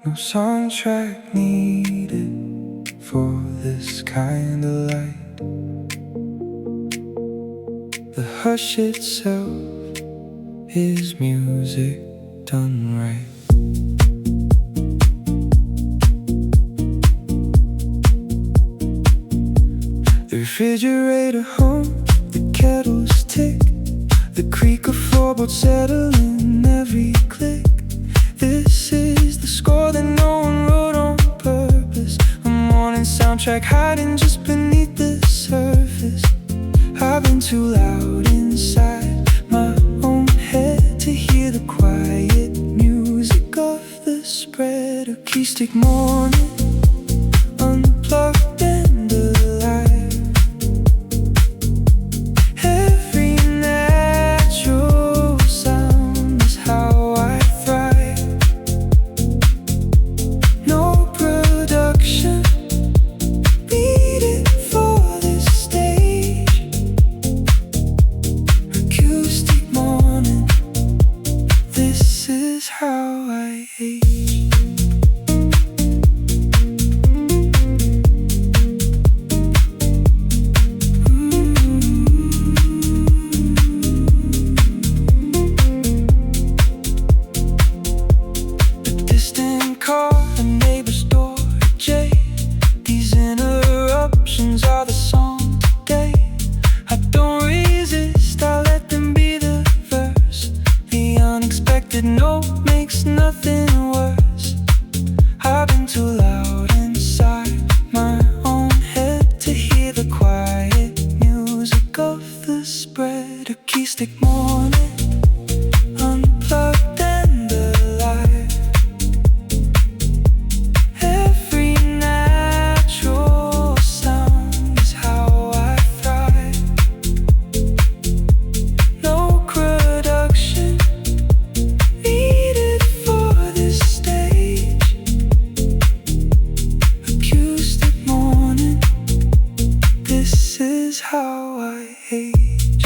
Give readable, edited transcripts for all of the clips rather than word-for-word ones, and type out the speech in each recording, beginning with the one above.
No soundtrack needed for this kind of light. The hush itself is music done right. The refrigerator hum, the kettles tick, the creak of floorboards settling every click. This is the score that no one wrote on purpose, a morning soundtrack hiding just beneath the surface. I've been too loud inside my own head to hear the quiet music of the spread. Acoustic morning, unplugged and alive. Every natural sound is how I thrive. No production needed for this stage. Acoustic morning, this is how I age. Call the neighbor's door at J. These interruptions are the song today. I don't resist, I let them be the verse. The unexpected note makes nothing worse. I've been too loud inside my own head to hear the quiet music of the spread. Acoustic morning, unplugged and alive. Every natural sound is how I thrive. No production needed for this stage. Acoustic morning, this is how I age.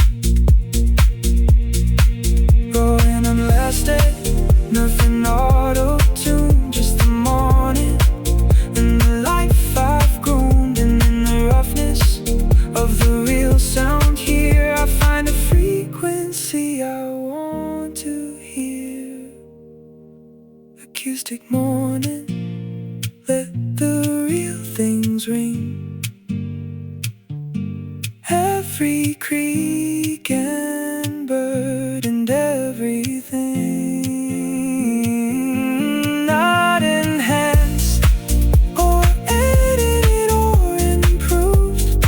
Rolling on last day, nothing auto-tune, just the morning and the life I've grown. And in the roughness of the real sound here, I find a frequency I want to hear. Acoustic morning, let the real things ring. Every creak and bird and everything, not enhanced or edited or improved.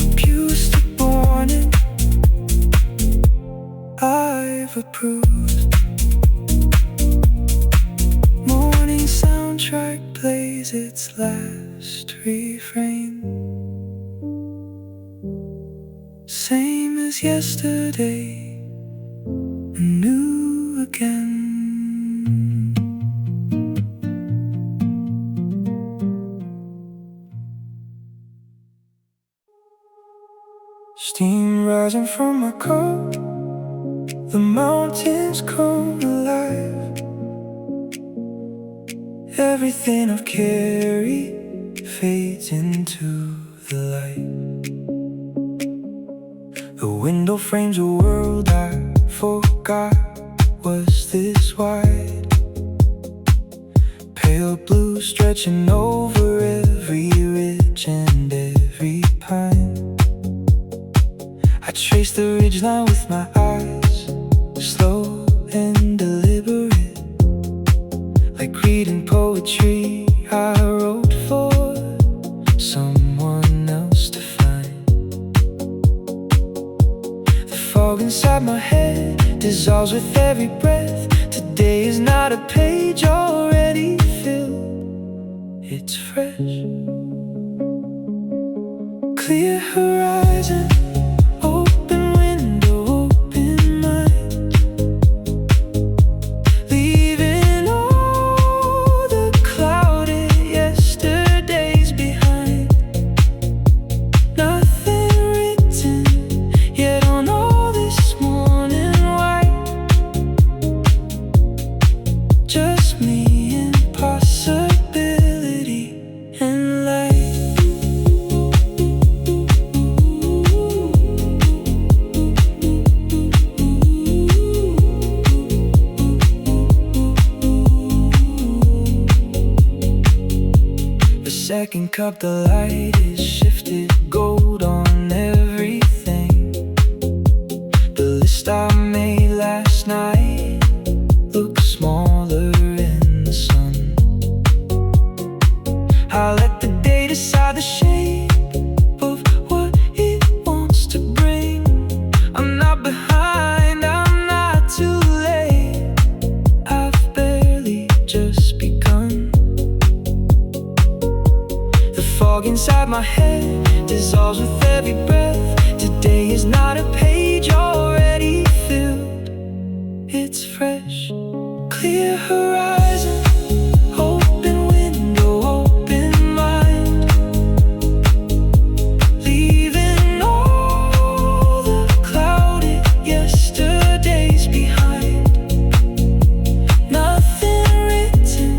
Acoustic morning, I've approved. Morning soundtrack plays its last refrain. Same as yesterday, new again. Steam rising from my cup, the mountains come alive. Everything I've carried fades into the light. The window frames a world I forgot was this wide. Pale blue stretching over every ridge and every pine. I trace the ridgeline with my eyes, slow and deliberate, like reading poetry I wrote for someone else to find. The fog inside my head dissolves with every breath. Today is not a page already filled, it's fresh. Clear horizon, open window, open mind, leaving all the clouded yesterdays behind. Nothing written yet on all this morning white. Just second cup, the light is shifted, gold on everything. The list I made last night looks smaller in the sun. I let the day decide the shape of what it wants to bring. I'm not behind, I'm not too late. I've barely just begun. The fog inside my head dissolves with every breath. Today is not a page already filled. It's fresh, clear horizon, open window, open mind. Leaving all the clouded yesterdays behind. Nothing written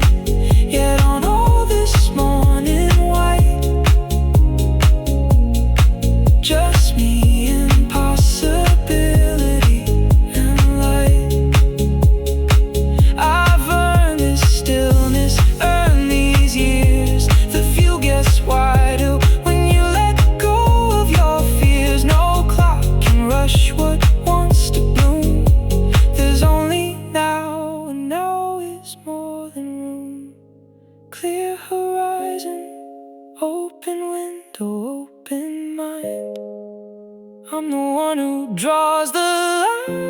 yet on all this morning white. Just me and possibility and light. I've earned this stillness, earned these years. The view gets wider when you let go of your fears. No clock can rush what wants to bloom. There's only now, and now is more than room. Clear horizon, open window, open mind. I'm the one who draws the lines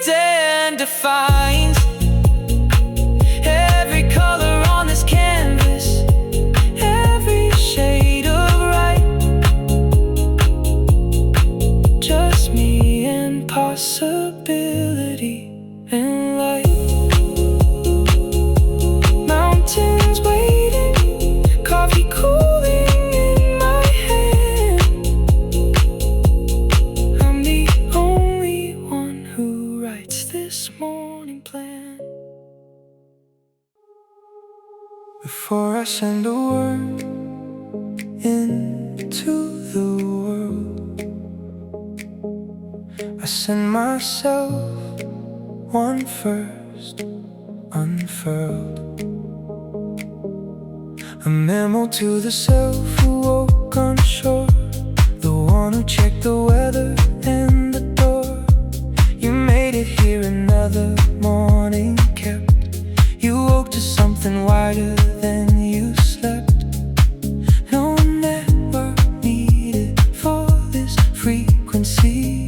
and defines every color on this canvas, every shade of right. Just me and possibility and light. Mountains waiting, coffee cooling in my hand. I'm the only one who writes this morning plan. Before I send a word into the world, I send myself one first, unfurled. A memo to the self who woke unsure, the one who checked the weather and the door. You made it here, another morning kept. You woke to something wider than you slept. No network needed for this frequency.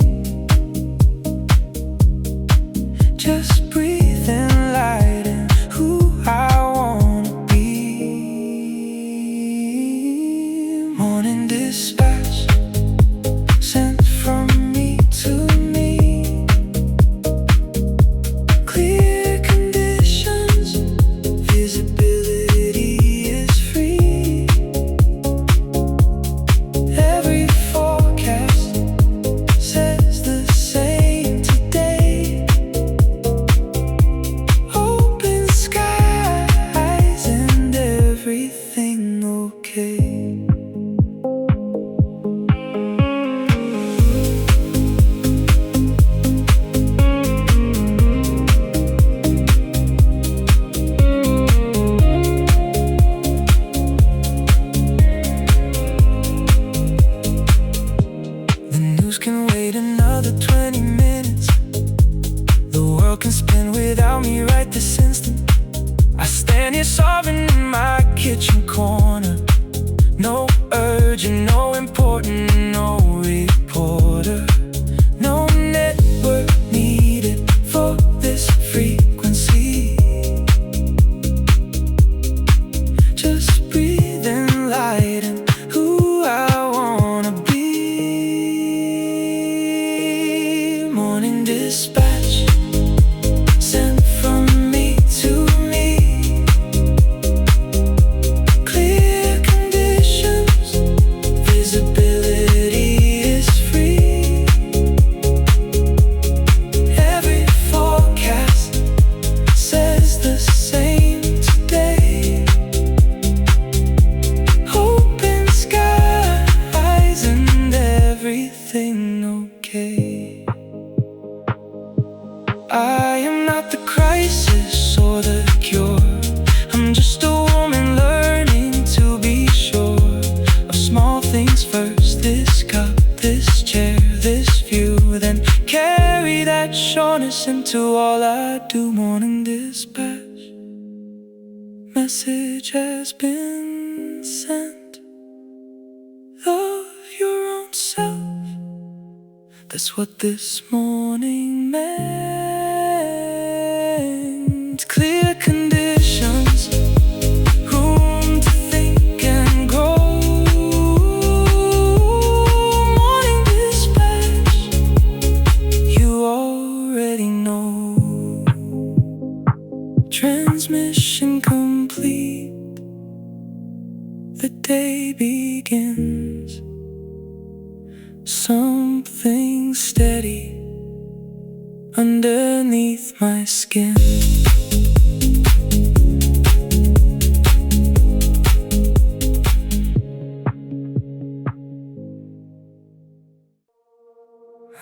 Just breathe and light in who I wanna be. Morning dispatch sent from me to me. Clear conditions, visibility is free. Every forecast says the same today. Open skies and everything okay. The news can wait another 20 minutes. The world can spin without me right this instant. I stand here sobbing in my kitchen corner. No urgent, no important, no reporter. No network needed for this frequency. Just breathe and light and who I wanna be. Morning dispatch sent from me to me. Clear conditions, visibility is free. Every forecast says the same today. Open skies and everything okay. I am not the crisis or the cure. I'm just a woman learning shortness into all I do. Morning dispatch, message has been sent. Love your own self, that's what this morning meant. Clear conditions, room to think and grow. Morning dispatch, you already know. Transmission complete, the day begins. Something steady underneath my skin.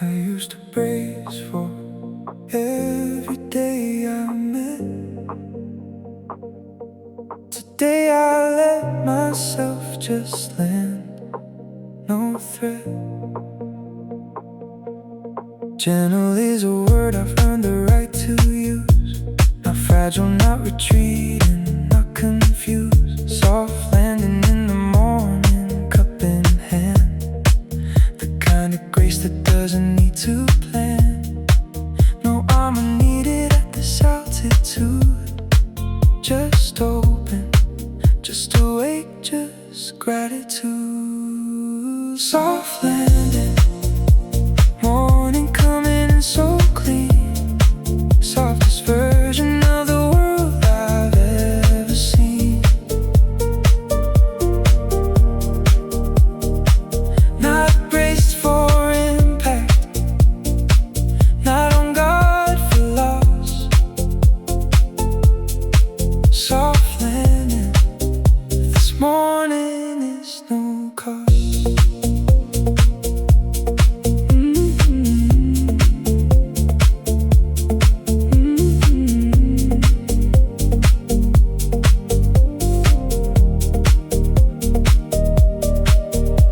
I used to brace for every day I met. Today I let myself just land, no threat. Gentle is a word I've earned the right to use. Not fragile, not retreating, not confused. Soft landing in the morning, cup in hand. The kind of grace that doesn't need to plan. No armor needed at this altitude. Just open, just awake, just gratitude. Soft landing, morning coming in so clean. Softest version of the world I've ever seen. Not braced for impact, not on guard for loss. Soft landing, this morning is no cost.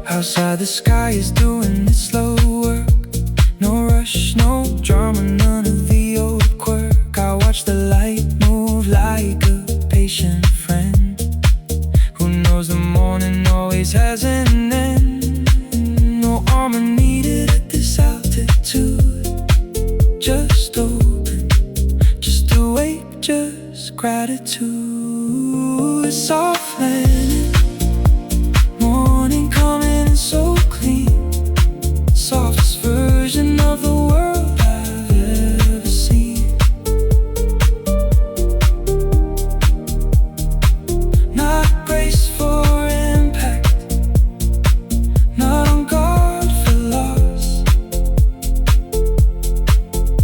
Outside the sky is doing its slow work. No rush, no drama, none of the old quirk. I watch the light move like a patient friend who knows the morning always has an end. No armor needed at this altitude. Just open, just awake, just gratitude. Soft landing, morning coming in so clean. Softest version of the world I've ever seen. Not braced for impact, not on guard for loss.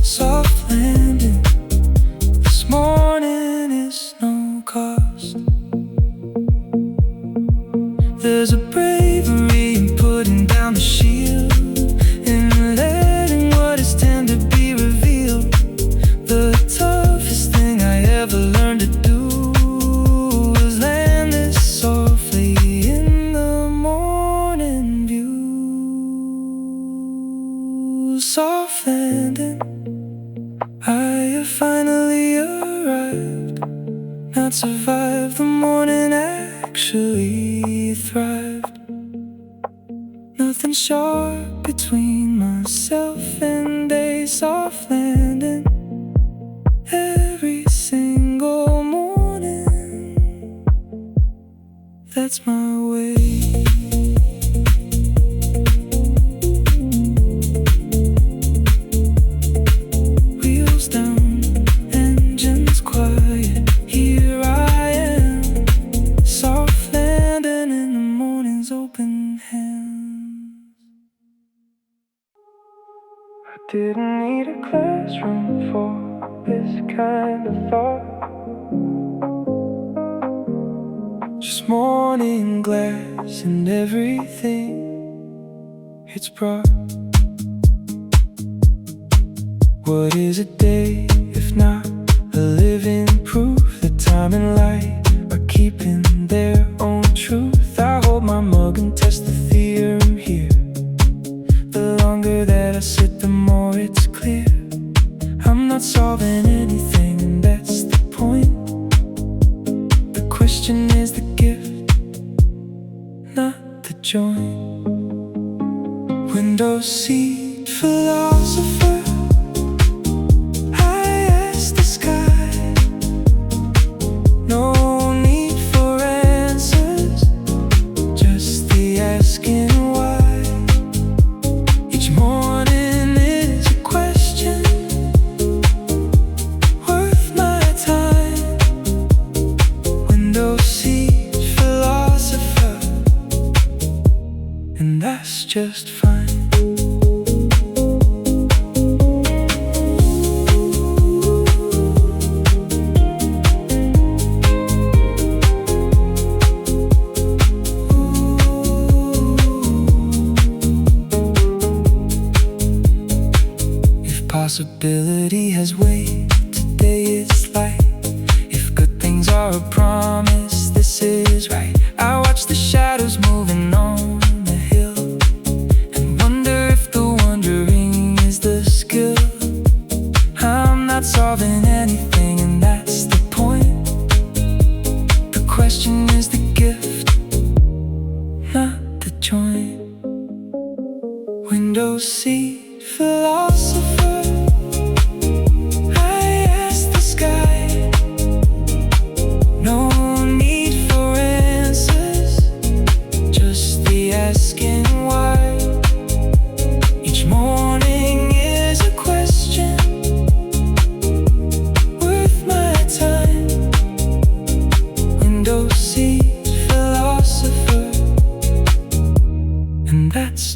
Soft landing, this morning is no cost. There's a bravery in putting down the shield, in letting what is tender be revealed. The toughest thing I ever learned to do was land this softly in the morning view. Soft landing, I have finally arrived. Not survived the morning, actually thrived. Nothing short between myself and a soft landing. Every single morning, that's my way. Wheels down, engines quiet, here I am. Soft landing in the morning's open hands. I didn't need a classroom for this kind of thought. Just morning glass and everything it's brought. What is a day if not a living proof that time and light are keeping their own truth? I hold my mug and test the theorem here. The longer that I sit, the more it's clear. not solving anything, and that's the point. The question is the gift, not the joint. Window seat philosopher, I ask the sky. No need for answers, just the asking why. Each morning is a question worth my time. Window seat philosopher, and that's just fine. Possibility has weight, today is light. If good things are a promise, this is right. I watch the shadows moving on the hill and wonder if the wondering is the skill. I'm not solving anything, and that's the point. The question is the gift, not the joint. Window seat philosopher,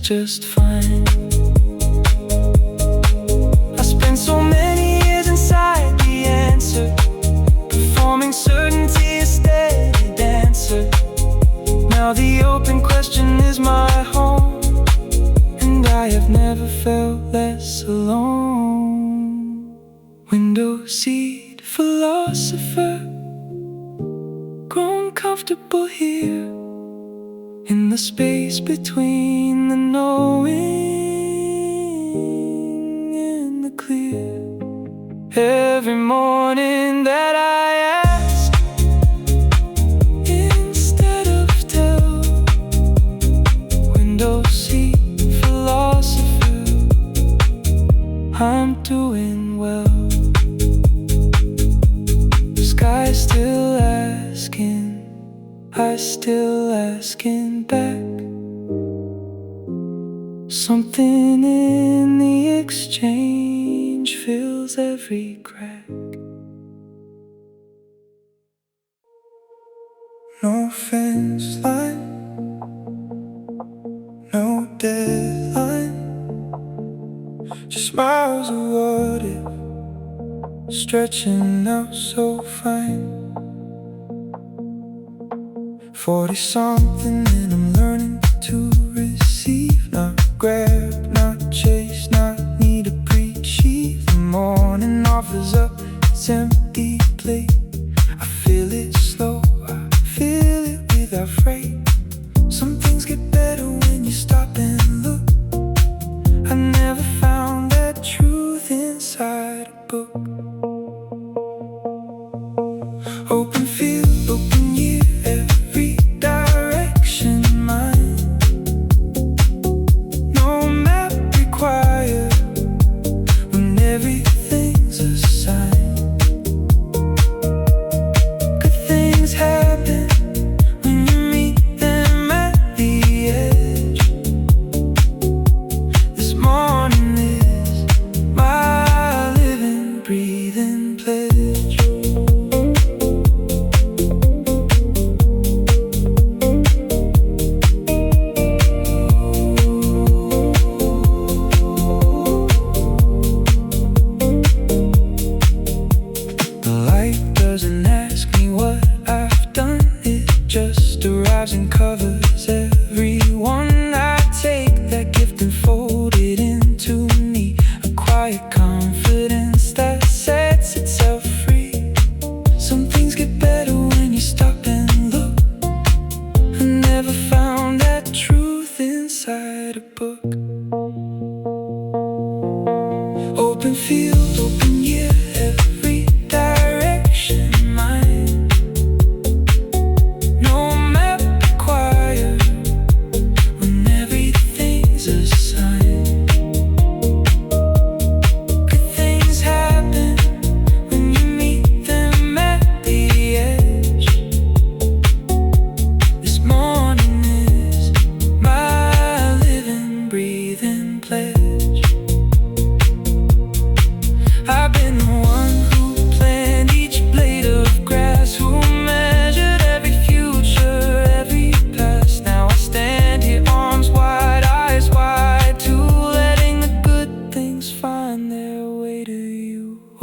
just fine. I spent so many years inside the answer, performing certainty a steady dancer. Now the open question is my home, and I have never felt less alone. Window seat philosopher, grown comfortable here in the space between the knowing and the clear. Every morning that I ask instead of tell. Window seat philosopher, I'm doing well. Sky still asking, I still asking back. Something in the exchange fills every crack. No fence line, no deadline, just miles of what if, stretching out so fine. 40-something and I'm learning to receive, not grab, not chase, not need to pre-achieve. The morning offers up its empty plate. I feel it slow, I feel it without freight. Some things get better when you stop and look. I never found that truth inside a book. Open field, open year, every direction mine. No map required when everything's a sign. Good things happen when you meet them at the edge. This morning is my living, breathing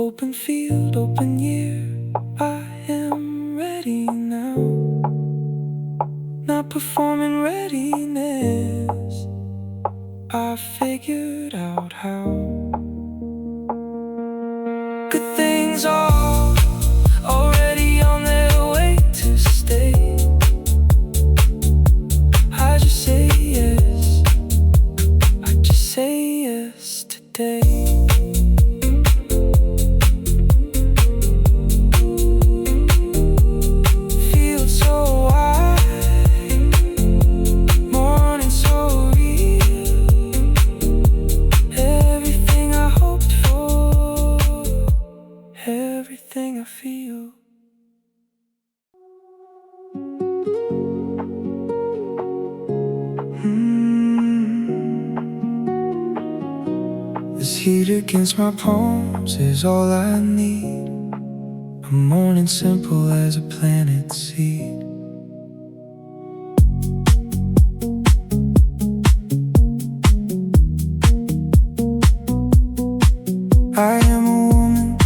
Open field, open year, I am ready now. Not performing readiness, I figured out how. Good things are already on their way to stay. I just say yes, I just say yes today. Everything I feel. This heat against my palms is all I need. A morning simple as a planet seed. I am a woman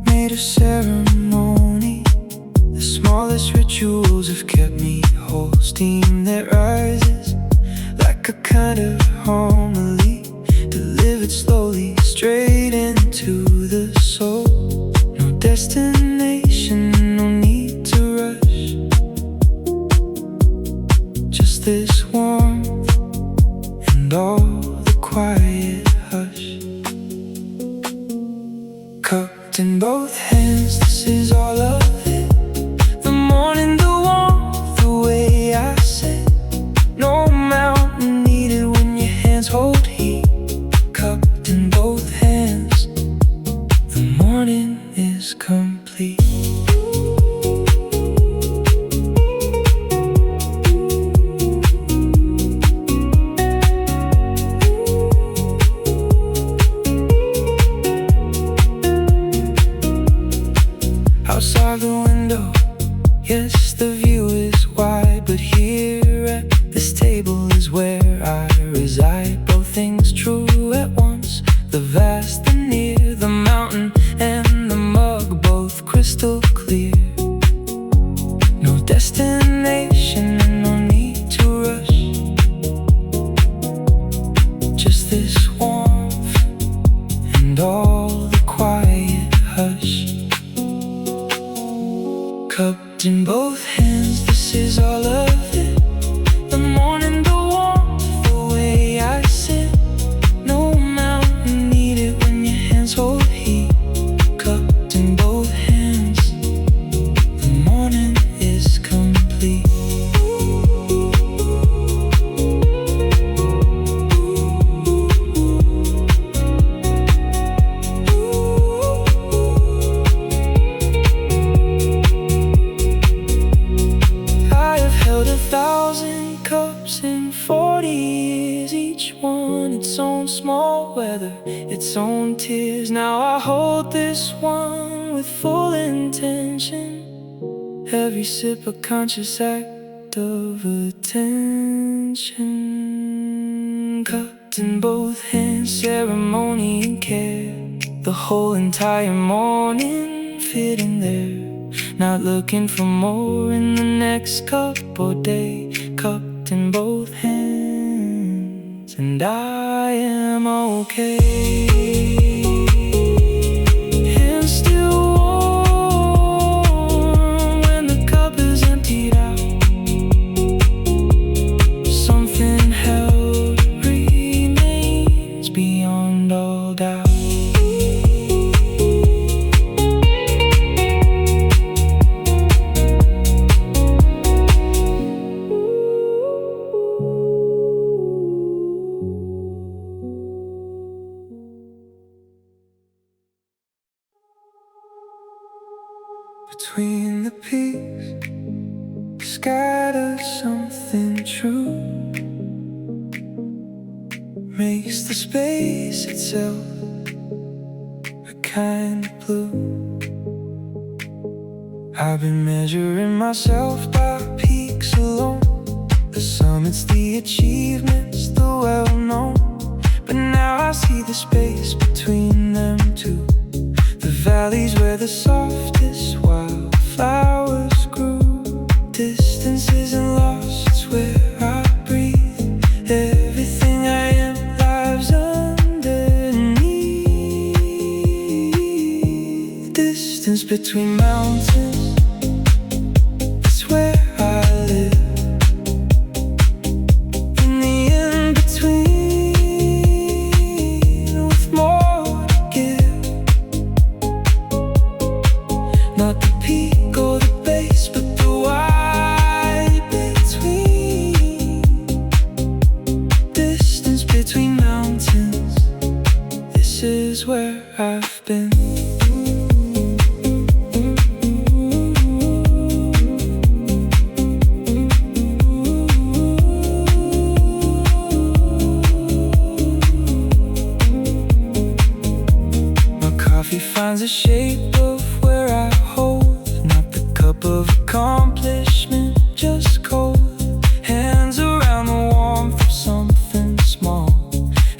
made of ceremony. The smallest rituals have kept me whole. Steam that rises like a kind of homily, delivered slowly straight into the soul. No destination, no need to rush. Just this warmth and all the quiet hush. Cupped in both hands, this is all of it. The morning, the warmth, the way I sit. No mountain needed when your hands hold heat. Cupped in both hands, the morning is complete. Outside the window, yes, the view is wide, but here at this table is where I reside. Both things true at once, the vast, the near, the mountain and the mug, both crystal clear. No destination and no need to rush. Just this warmth and all the quiet hush. Cupped in both hands, this is all of it. The morning, the warmth, the way I sit. No mountain needed when your hands hold heat. Cupped in both hands, the morning is complete. I have held 1,000 cups in 40 years, each one its own small weather, its own tears. Now I hold this one with full intention. Every sip a conscious act of attention. Cupped in both hands, ceremony and care. The whole entire morning fit in there. Not looking for more in the next cup or day. Cupped in both hands, and I am okay. Hands still warm when the cup is emptied out. Something held remains beyond all doubt. Between the peaks, scatter something true. Makes the space itself a kind of blue. I've been measuring myself by peaks alone. The summits, the achievements, the well-known. But now I see the space between them two. The valleys where the softest wildflowers grew. Distance isn't lost, it's where I breathe. Everything I am lives underneath. Distance between mountains, that's where I live. In the in-between, with more to give. Not the peak or the base, but the wide between. Distance between mountains, this is where I've been. Coffee finds a shape of where I hold, not the cup of accomplishment, just cold. Hands around the warmth of something small,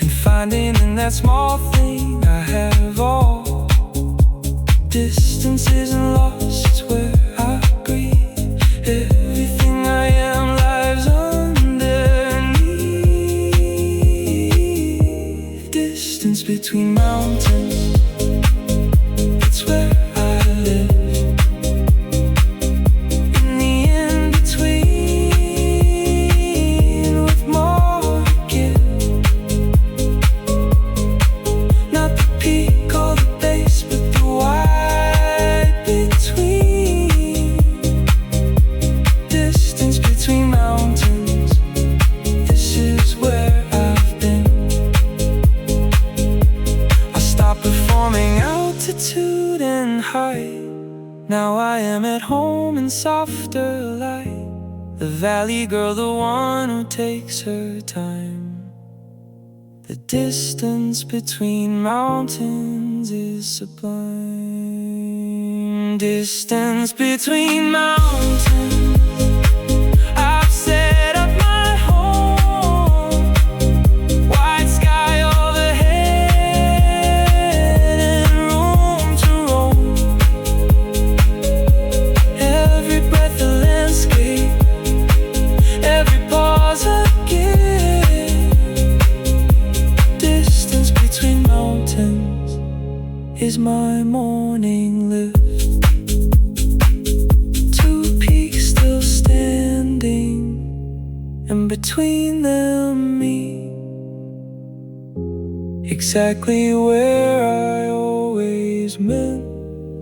and finding in that small thing I have all. Distance isn't lost, it's where I breathe. Everything I am lives underneath. Distance between mountains, that's where I live. In the in-between, with more to give. Not the peak or the base, but the wide between. Distance between mountains, this is where I've been. I stopped performing altitude and height. Now I am at home in softer light. The valley girl, the one who takes her time. The distance between mountains is sublime. Distance between mountains, I've set up my home. White sky overhead and room to roam. Every breath a landscape, every pause a gift. Distance between mountains is my morning lift. Two peaks still standing, and between them me. Exactly where I always meant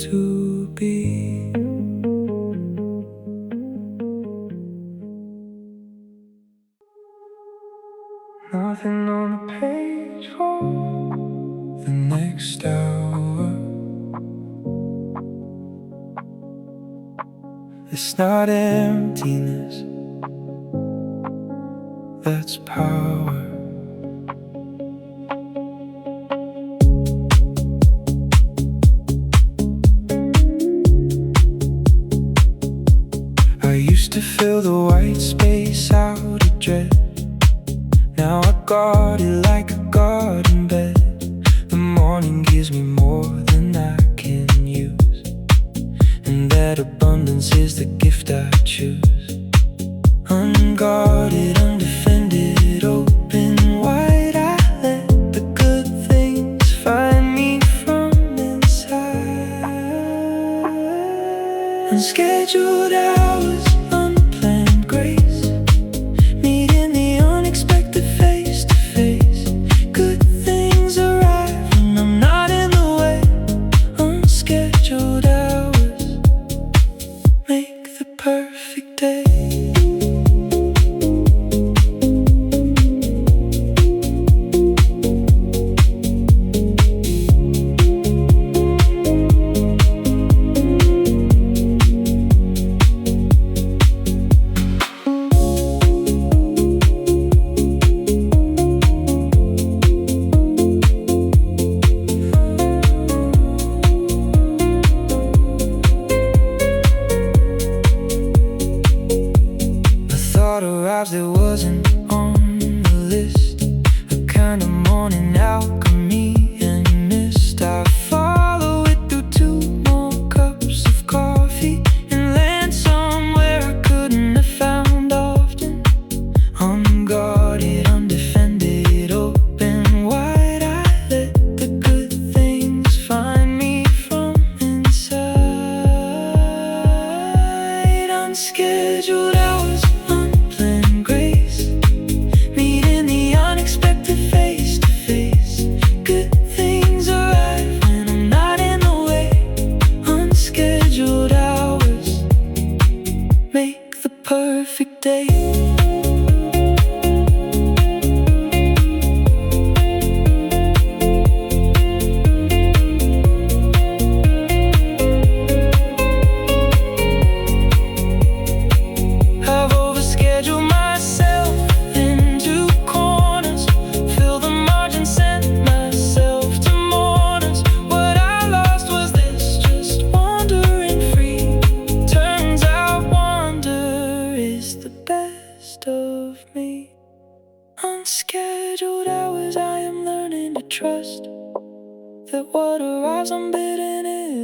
to be. Nothing on the page for the next hour. It's not emptiness, that's power. I used to fill the white space out of dread. Now I guard it like a garden bed. The morning gives me more than I can use, and that abundance is the gift I choose. Unguarded, undefended, open wide, I let the good things find me from inside. Unscheduled hours, unplanned grace, meeting the unexpected face to face. Good things arrive when I'm not in the way. Unscheduled hours make the perfect day.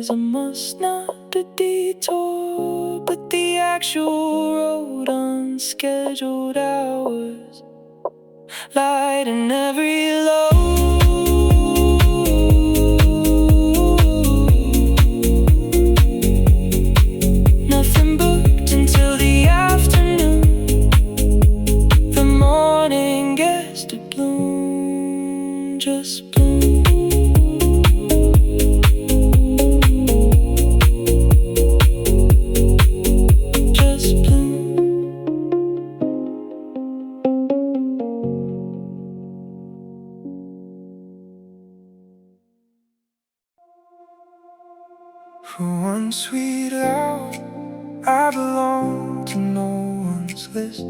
is a must, not a detour, but the actual road. Unscheduled hours, light in every low. Nothing booked until the afternoon. The morning gets to bloom, just bloom. Just bloom. For one sweet hour, I belong to no one's list.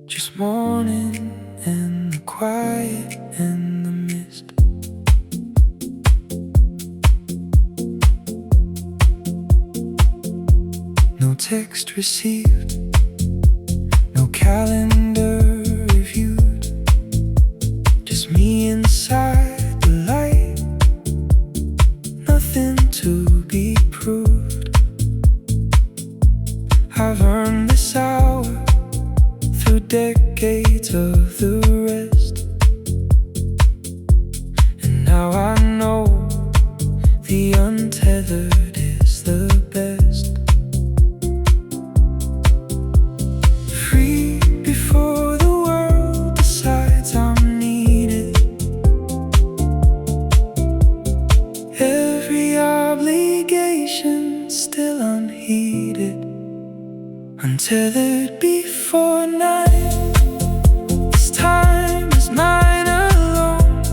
Just morning and the quiet and the mist. No text received, no calendar reviewed. Just me inside the light, nothing to be proved. I've earned this hour through decades of the rest, and now I know the untethered is the best. Free before the world decides I'm needed. Every obligation still unheeded. Untethered before night. This time is mine alone.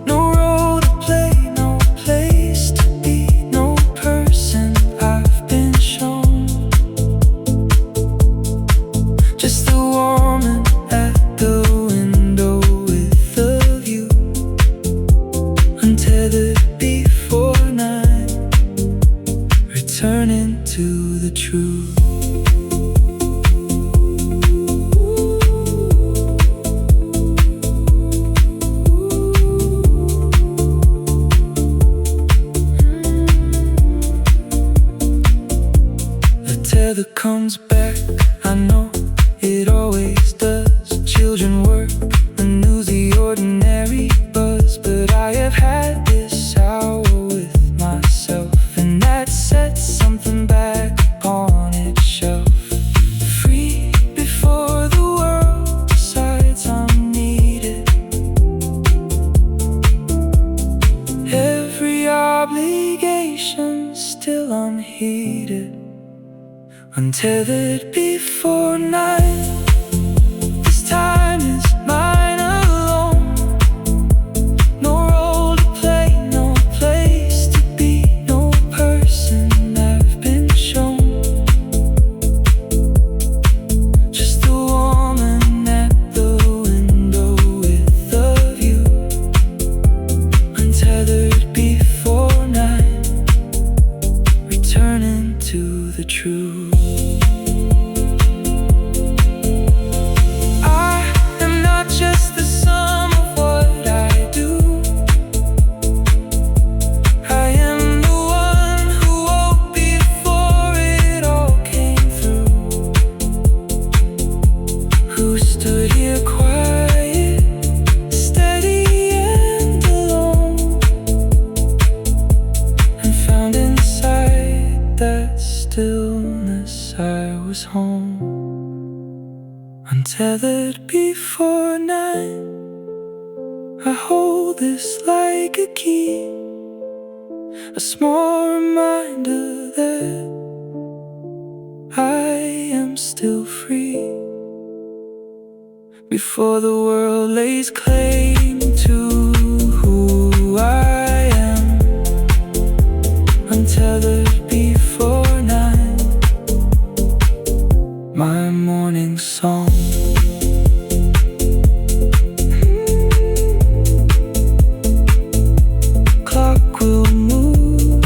No role to play, no place to be, no person I've been shown. Just the woman at the window with the view. Untethered before night, returning to the truth. The comes back, I know it always does. Children work, renews the ordinary buzz. But I have had this hour with myself, and that sets something back upon its shelf. Free before the world decides I'm needed. Every obligation still unheeded. Untethered before night. This time is mine alone. No role to play, no place to be, no person I've been shown. Just the woman at the window with the view. Untethered before night, returning to the truth. Just the sum of what I do. I am the one who woke before it all came through. Who stood here quiet, steady and alone, and found inside that stillness I was home. Untethered before night, I hold this like a key, a small reminder that I am still free. Before the world lays claim to who I am. Untethered before night, my morning song. Clock will move,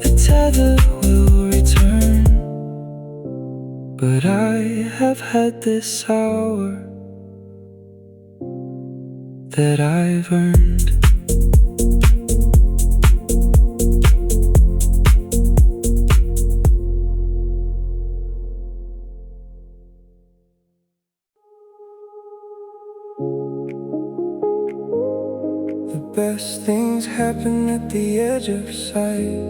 the tether will return, but I have had this hour that I've earned. best things happen at the edge of sight.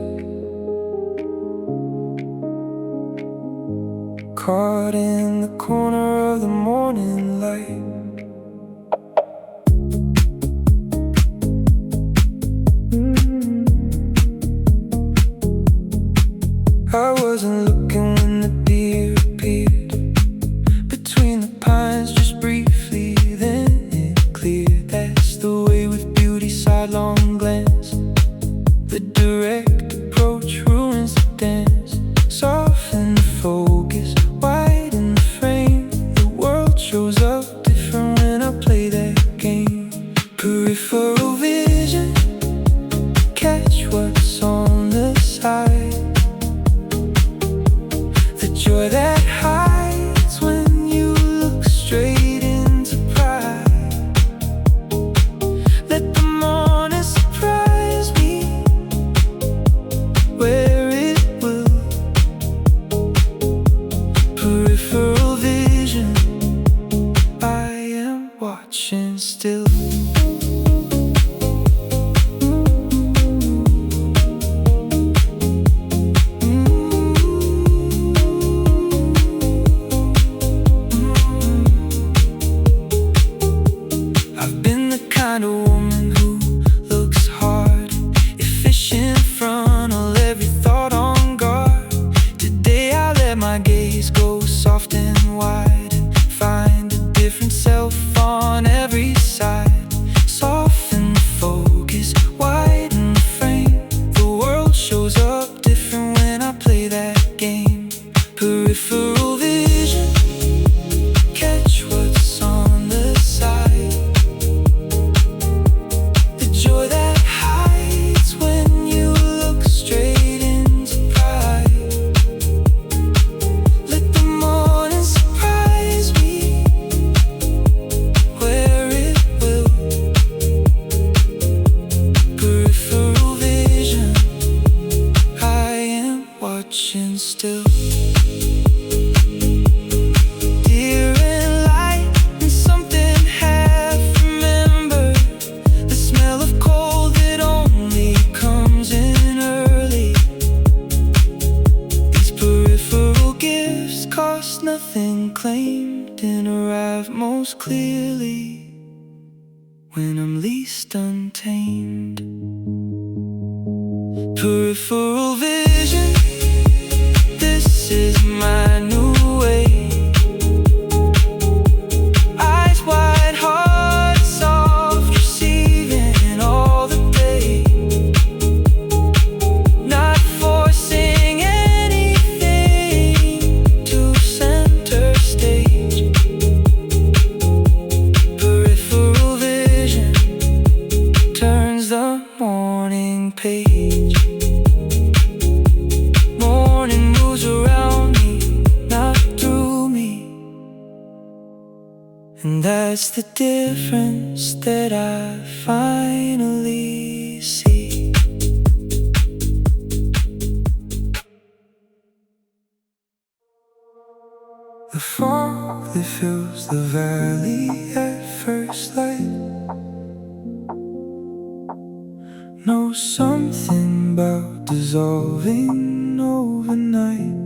Caught in the corner of the morning light. I wasn't looking when the deer appeared between the pines just briefly, then it cleared. That's the way with beauty, sidelong glance. The direct approach ruins the dance. Soften the focus, widen the frame. The world shows up different when I play that game. Peripheral vision, catch what's on the side. Joy that hides when you look straight into pride. Let the morning surprise me where it will. Peripheral vision, I am watching still. Kind of woman who looks hard, efficient in front, all every thought on guard. Today I let my gaze go soft and wide and find a different self on every side. Soften the focus, widen the frame. The world shows up different when I play that game. Peripheral vision, catch what's on the side. Joy that hides when you look straight into pride. Let the morning surprise me where it will. Peripheral vision, I am watching still. Dear and light and something half remembered. The smell of cold that only comes in early. These peripheral gifts cost nothing, claimed and arrive most clearly when I'm least untamed. Peripheral vision, this is my new way. Eyes wide, heart soft, receiving all the day. Not forcing anything to center stage. Peripheral vision turns the morning page. Morning moves around me, not through me. And that's the difference that I finally see. The fog that fills the valley at first light. Know something about dissolving overnight.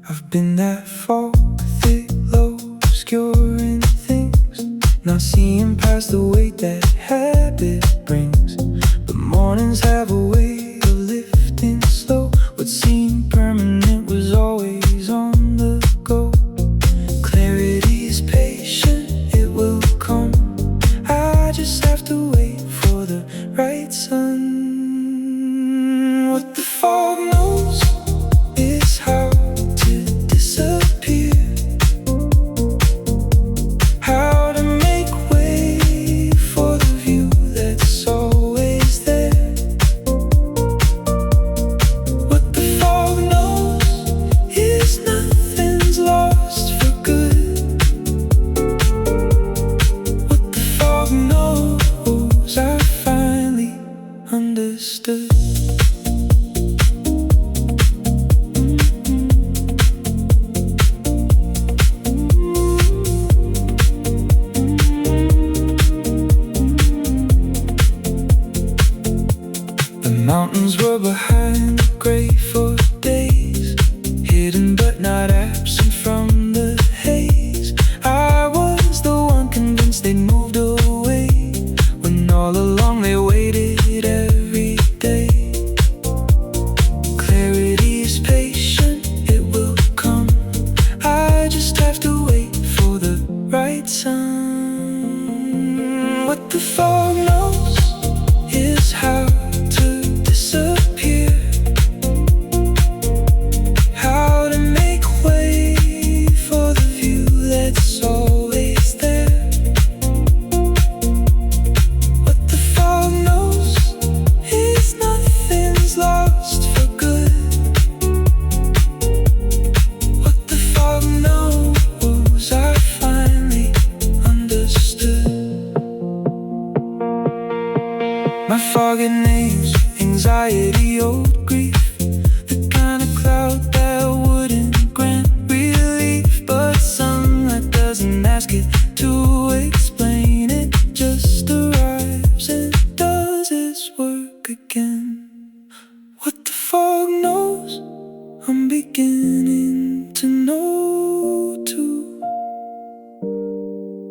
I've been that fog, thick, low, obscuring things, not seeing past the weight that habit brings. But mornings have a way of lifting slow. What seemed permanent was always on the go. Clarity's patient, it will come. I just have to wait for the right sun. What the fog knows is how to disappear, how to make way for the view that's always there. What the fog knows is nothing's lost for good. What the fog knows, I finally understood. Mountains were behind the gray for days, hidden but not absent from the haze. I was the one convinced they'd moved away, when all along they waited every day. Clarity is patient, it will come. I just have to wait for the right time. What the fog knows is how to disappear, how to make way for the view that's always there. What the fog knows is nothing's lost for good. What the fog knows I finally understood. My foggy names, anxiety, old grief, the kind of cloud that wouldn't grant relief. But sunlight doesn't ask it to explain, it just arrives and does its work again. What the fog knows, I'm beginning to know too.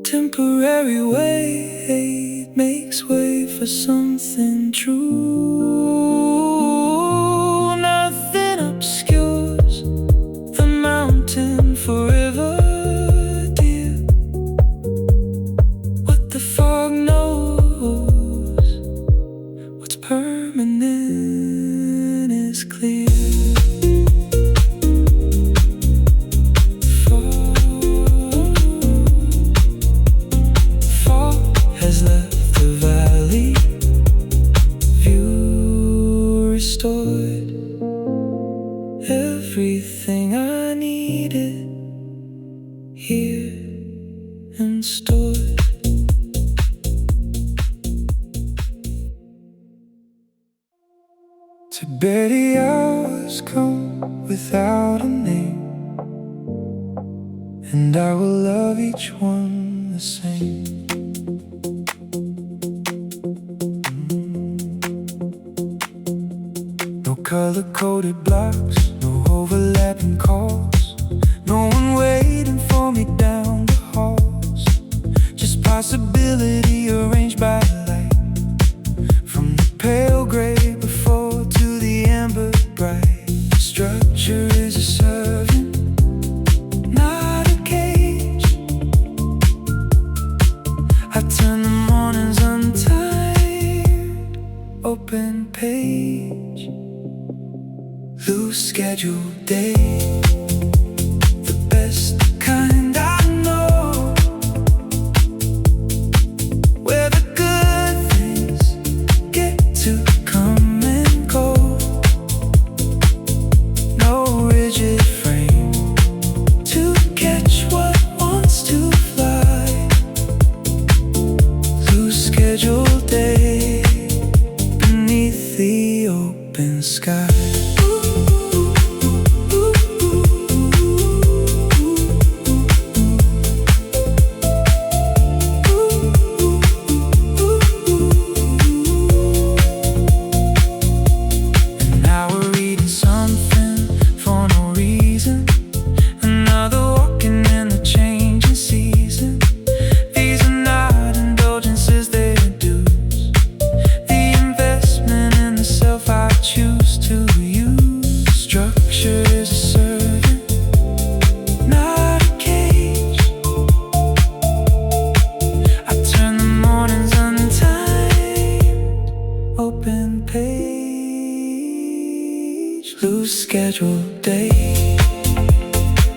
Temporary weight makes way for something true. Nothing obscures the mountain forever, dear. What the fog knows, what's permanent is clear. Fog has left the valley, view restored, everything I needed here and stored. To bed the hours come without a name, and I will love each one the same. No color-coded blocks, no overlapping calls, no one waiting for me down the halls. Just possibility arranged by light, from the pale gray before to the amber bright. Structure is a servant, not a cage. I turn the mornings untired, open page, loose scheduled day, the best kind I know, where the good things get to come and go. No rigid frame to catch what wants to fly. Loose scheduled day beneath the open sky. And now we're reading something for no reason, another walking in the changing season. These are not indulgences, they're dues, the investment in the self I choose to use. Structure is a servant, not a cage. I turn the mornings untimed, open page, loose scheduled day,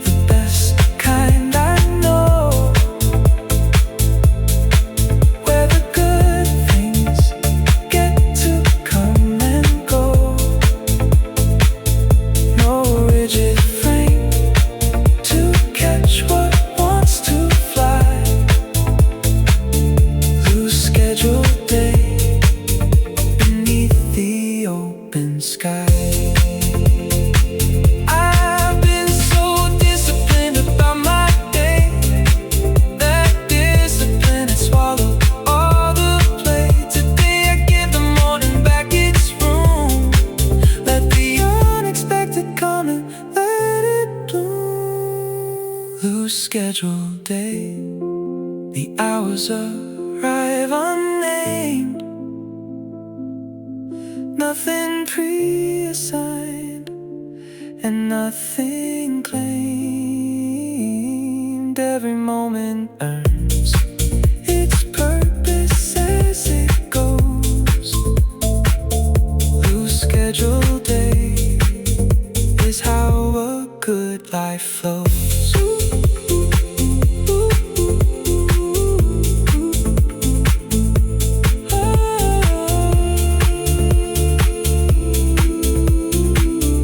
the best kind I know, where the good things get to come and go. No rigid frame to catch what wants to fly. Loose scheduled day beneath the open sky. I unscheduled day. The hours arrive unnamed, nothing pre-assigned and nothing claimed. Every moment earns its purpose as it goes. Loose scheduled day is how a good life flows.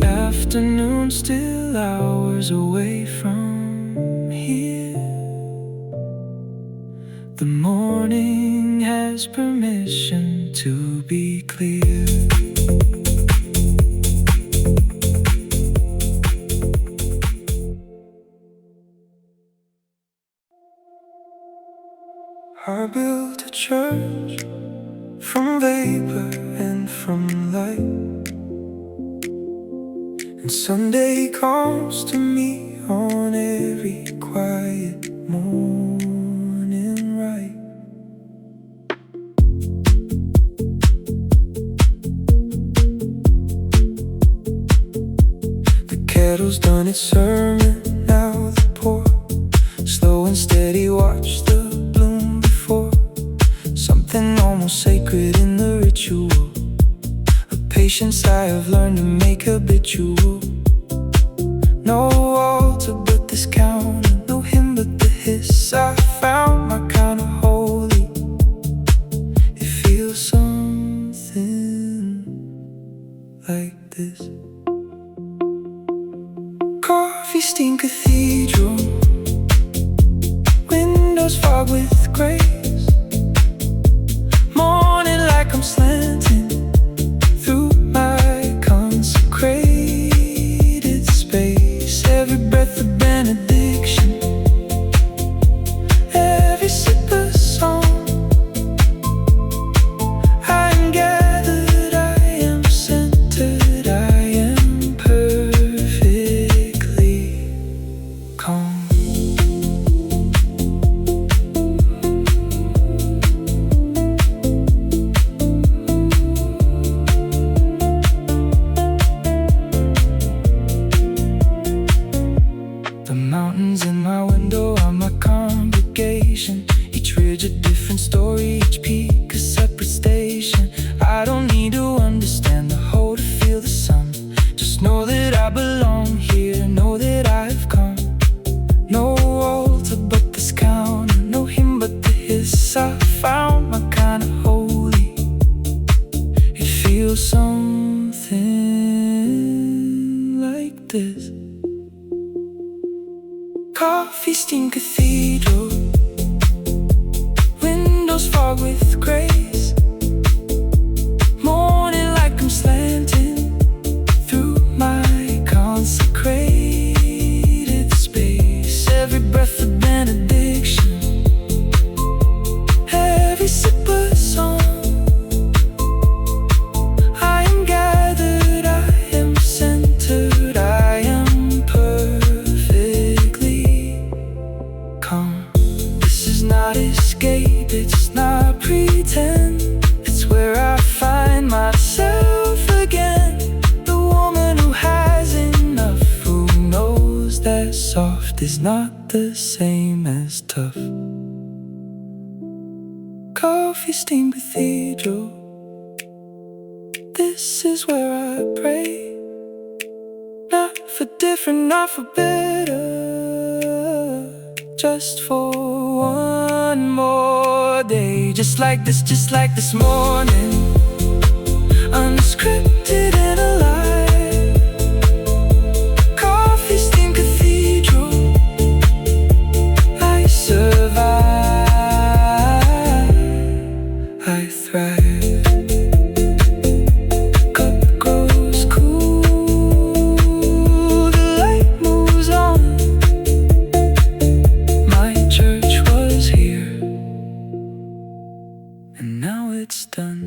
Afternoon, still hours away from here. The morning has permission to be clear. I built a church from vapor and from light, and Sunday comes to me on every quiet morning right. The kettle's done its sermon, now the pour. Slow and steady, watch the bloom before. Something almost sacred in the ritual. A patience I have learned to make habitual. No altar but this counter, no hymn but the hiss. I found my kind of holy. It feels something like this. Coffee steam cathedral, windows fog with grace. Morning like I'm slanting through my consecrated space. Every breath a benediction, every sip a song. I am gathered, I am centered, I am perfectly calm. The mountains in my window are my congregation. Each ridge a different story, each peak a separate station. I don't need to understand the whole to feel the sum. Just know that I belong here, know that I've come. No altar but this counter, no hymn but the hiss. I found my kind of holy. It feels something like this. Coffee steam cathedral, windows fog with grace. Morning like I'm slanting through my consecrated space. Every breath a benediction, every sip a song. I am gathered, I am centered, I am perfectly calm. This is not escape, it's not pretend. It's where I find myself again. The woman who has enough, who knows that soft is not the same as tough. Coffee steam cathedral, this is where I pray. Not for different, not for better, just for one more day. Just like this morning, unscripted and alive. Coffee steam cathedral, I survive, I thrive. Cup grows cool, the light moves on. My church was here, and now it's done.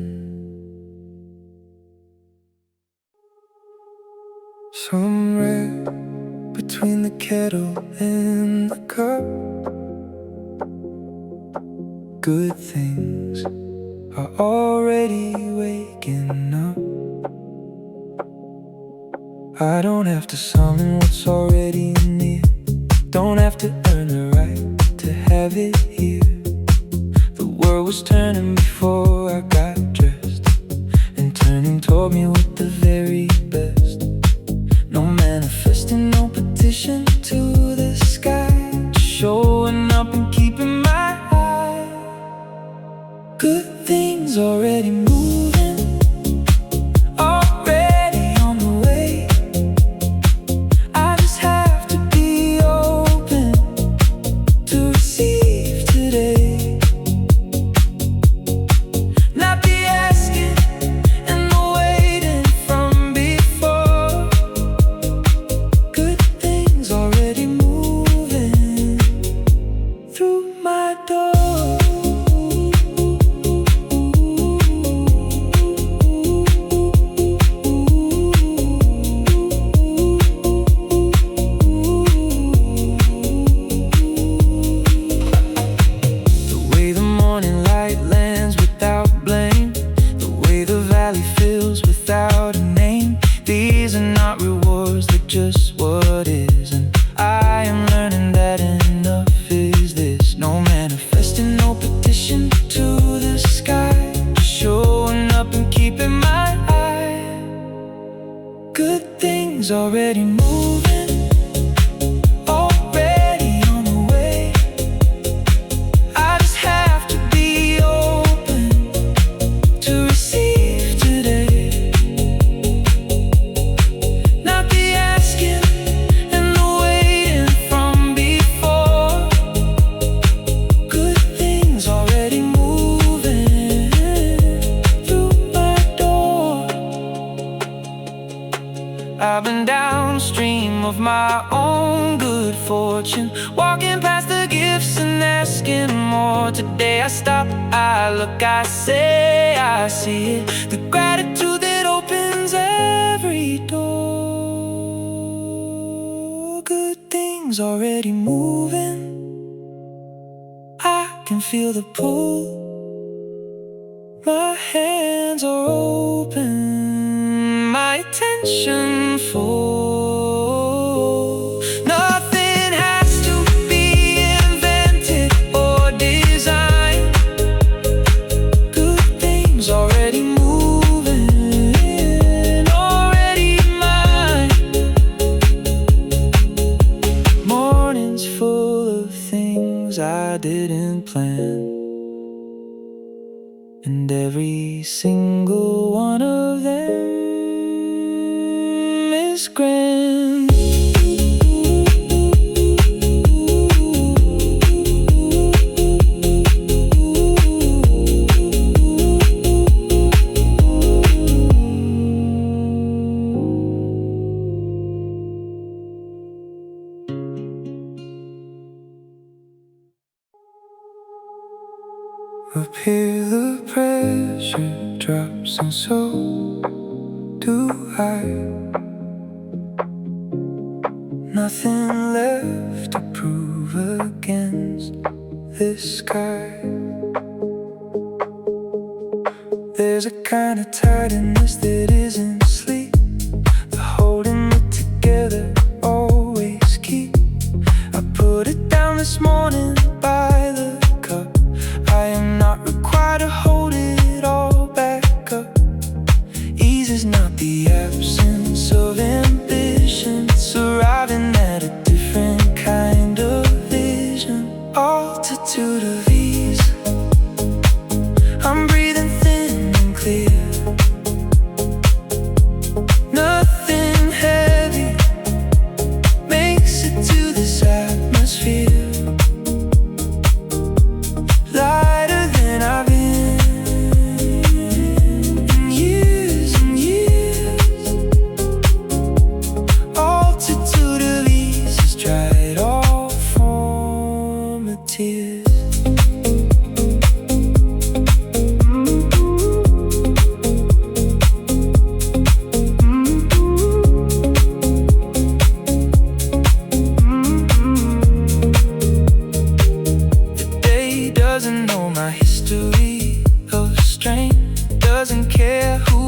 Somewhere between the kettle in the cup. Good things are already waking up. I don't have to summon what's already near. Don't have to earn the right to have it here. The world was turning before I got dressed, and turning toward me with the very best. No manifesting, no petition to the sky, just showing up and keeping my eye. Good things already moving, already on the way. I just have to be open to receive today. Not the asking and the waiting from before. Good things already moving through my door. Without a name, these are not rewards, they're just what is. And I am learning that enough is this. No manifesting, no petition to the sky, just showing up and keeping my eye. Good things already moving, already on the way. I just have to be open to receive today. I've been downstream of my own good fortune, walking past the gifts and asking more. Today I stop, I look, I say, I see it. The gratitude that opens every door. Good things already moving, I can feel the pull. My hands are open, my attention full. Nothing has to be invented or designed. Good things already moving, already mine. Mornings full of things I didn't plan, and every single one of them is grand. Up here the pressure drops, and so do I. Nothing left to prove against this sky. There's a kind of tidiness that isn't sleep, the holding it together always keep. I put it down this morning by the cup. I am not required to hold it all back up. Ease is not the absence of ambition, it's arriving at a different kind of vision. Altitude of ease, I'm breathing thin and clear.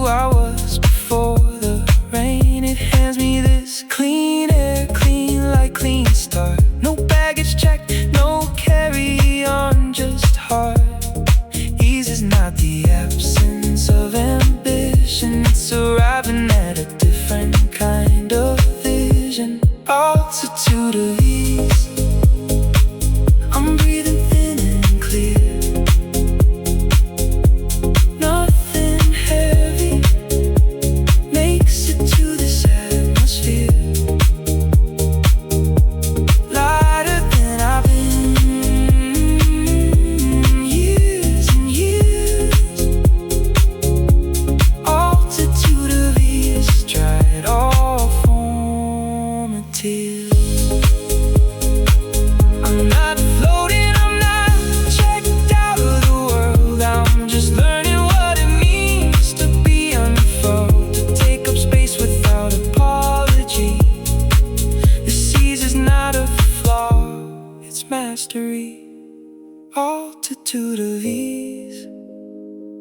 who I was before the rain. It hands me this clean air, clean like clean start. No baggage checked, no carry on, just heart. Ease is not the absence of ambition, it's arriving at a different kind of vision. Altitude of ease, I'm breathing thin and clear. Nothing heavy makes it to this atmosphere. Lighter than I've been years and years. Altitude of ease, dried all formative. I'm not floating, I'm not checked out of the world. I'm just learning what it means to be unfurled, to take up space without apology. The seas is not a flaw, it's mastery. Altitude of ease,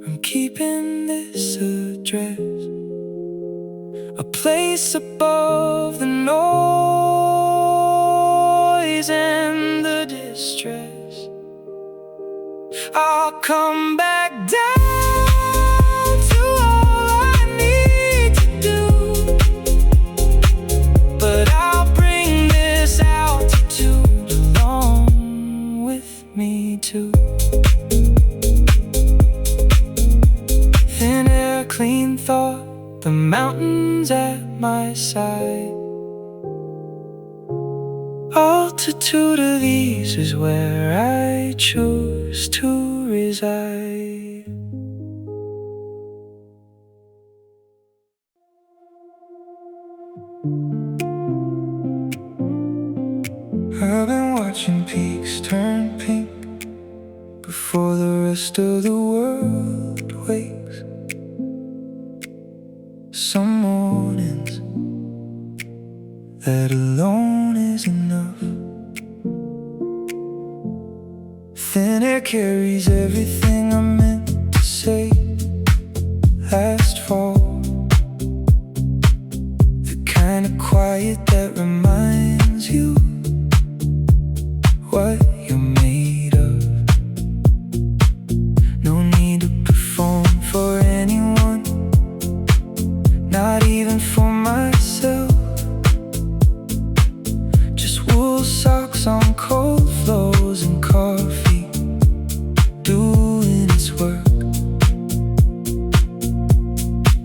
I'm keeping this address, a place above the noise and the distress. I'll come back down to all I need to do, but I'll bring this altitude along with me too. Thin air, clean thought, the mountains at my side. Altitude of ease is where I choose to reside. I've been watching peaks turn pink before the rest of the world wakes. Some mornings, that alone is enough. Thin air carries everything I meant to say last fall. The kind of quiet that reminds you what you're made of. No need to perform for anyone, not even for myself. Just wool socks on cold floors and coffee doing its work.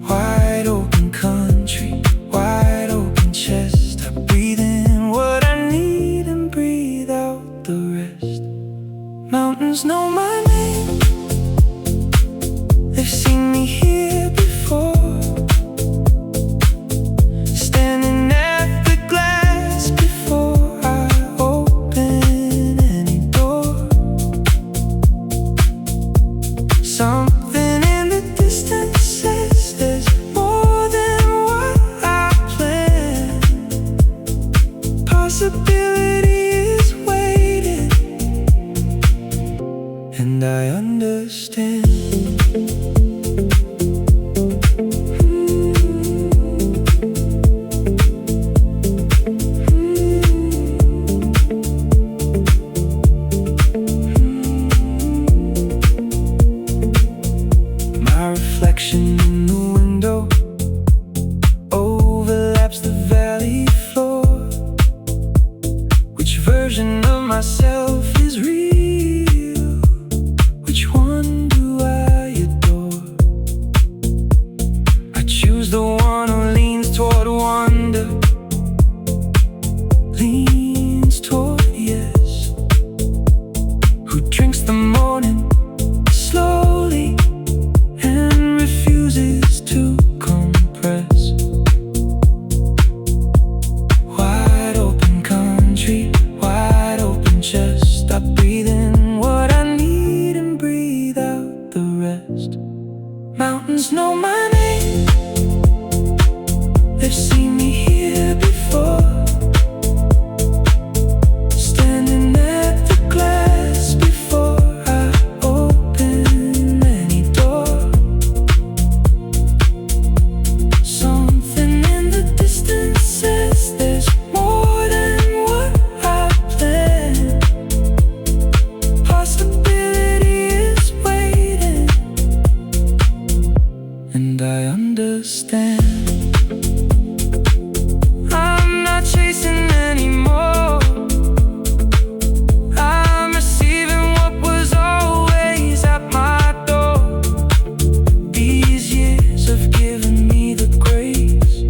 Wide open country, wide open chest. I breathe in what I need and breathe out the rest. Mountains know my name, they've seen me here before. Standing at the glass before I open any door. Something in the distance says there's more than what I planned. Possibility is waiting, and I understand. My reflection in the window overlaps the valley floor. Which version of myself is real? Which one do I adore? I choose the one who leans toward wonder, leans toward yes, who drinks the morning slowly and refuses to compress. Wide open country, wide open chest. I breathe in what I need and breathe out the rest. Mountains know my name, they've seen me here before. Standing at the glass before I open any door. and I understand. I'm not chasing anymore. I'm receiving what was always at my door. These years have given me the grace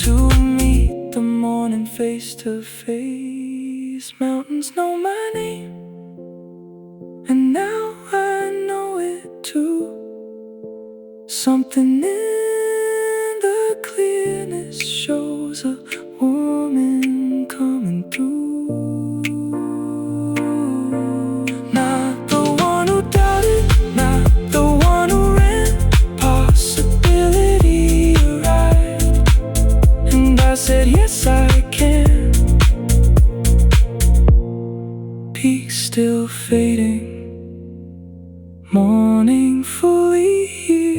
to meet the morning face to face. Mountains know my name, and now I know it too. Something in the clearness shows a woman coming through. Not the one who doubted, not the one who ran. Possibility arrived, and I said yes I can. Peaks still fading, morning fully here.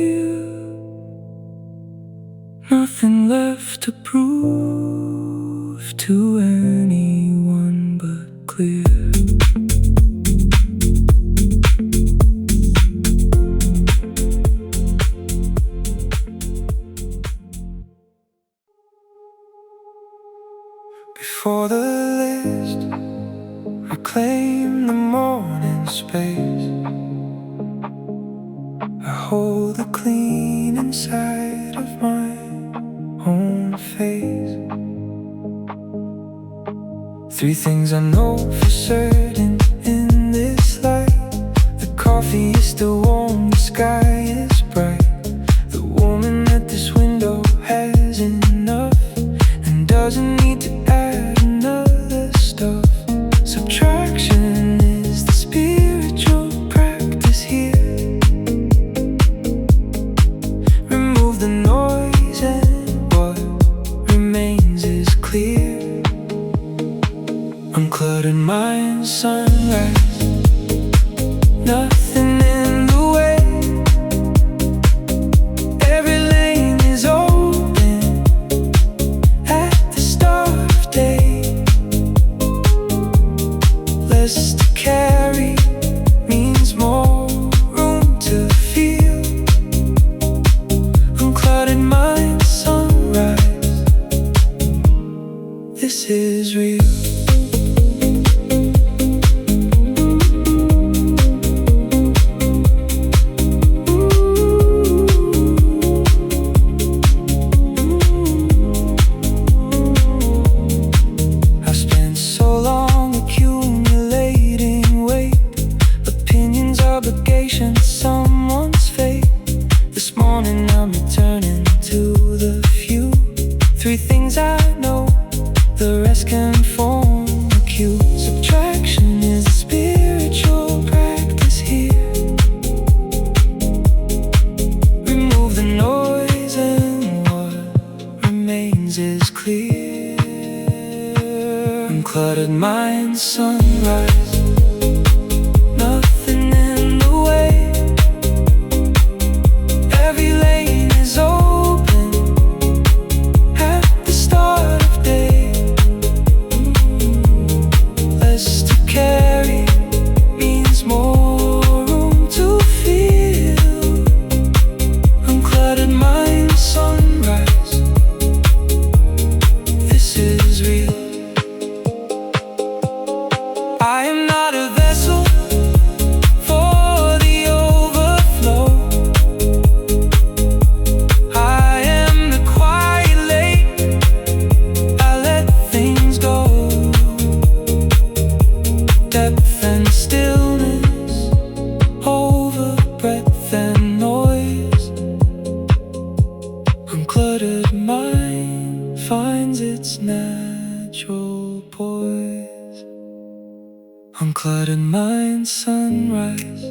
Nothing left to prove to anyone but clear. Before the list, reclaim the morning space. I hold it clean inside of my own face. 3 things I know for certain in this light: the coffee is still warm, the sky is bright. The woman at this window has enough and doesn't need to add another stuff. Subtraction is the spiritual practice here. Remove the noise and what remains is clear. Uncluttered mind, sunrise. Nothing in the way. Every lane is open at the start of day. Less to carry means more room to feel. Uncluttered mind, sunrise. This is real. Someone's fate. This morning I'm returning to the few. 3 things I know, the rest can form a cue. Subtraction is a spiritual practice here. Remove the noise and what remains is clear. Uncluttered mind, sunrise. Uncluttered mind finds its natural poise. Uncluttered mind, sunrise.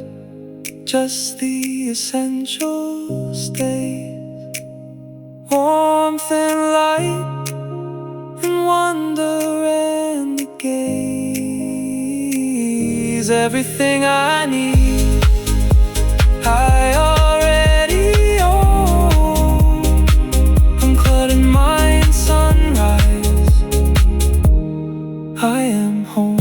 Just the essential stays. Warmth and light and wonder and the gaze. Everything I need, I already own. Uncluttered mind, sunrise. I am home.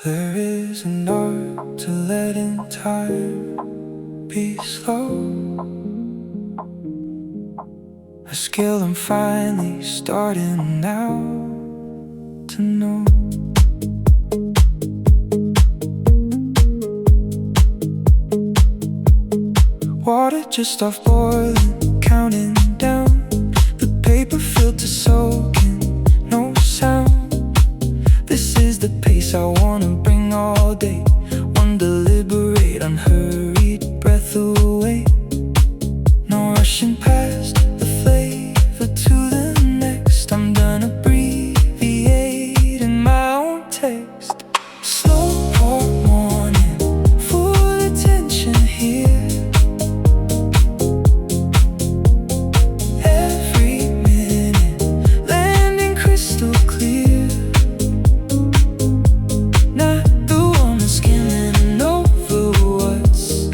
There is an art to letting time be slow, a skill I'm finally starting now to know. Water just off boiling, counting down, the paper filter soaking, no sound. This is the pace I wanna bring all day, one deliberate, unhurried breath away. No rushing past the flavor to the next. I'm done abbreviating my own text. Slow pour morning, full attention here. Every minute, landing crystal clear. Not the woman skimming over what's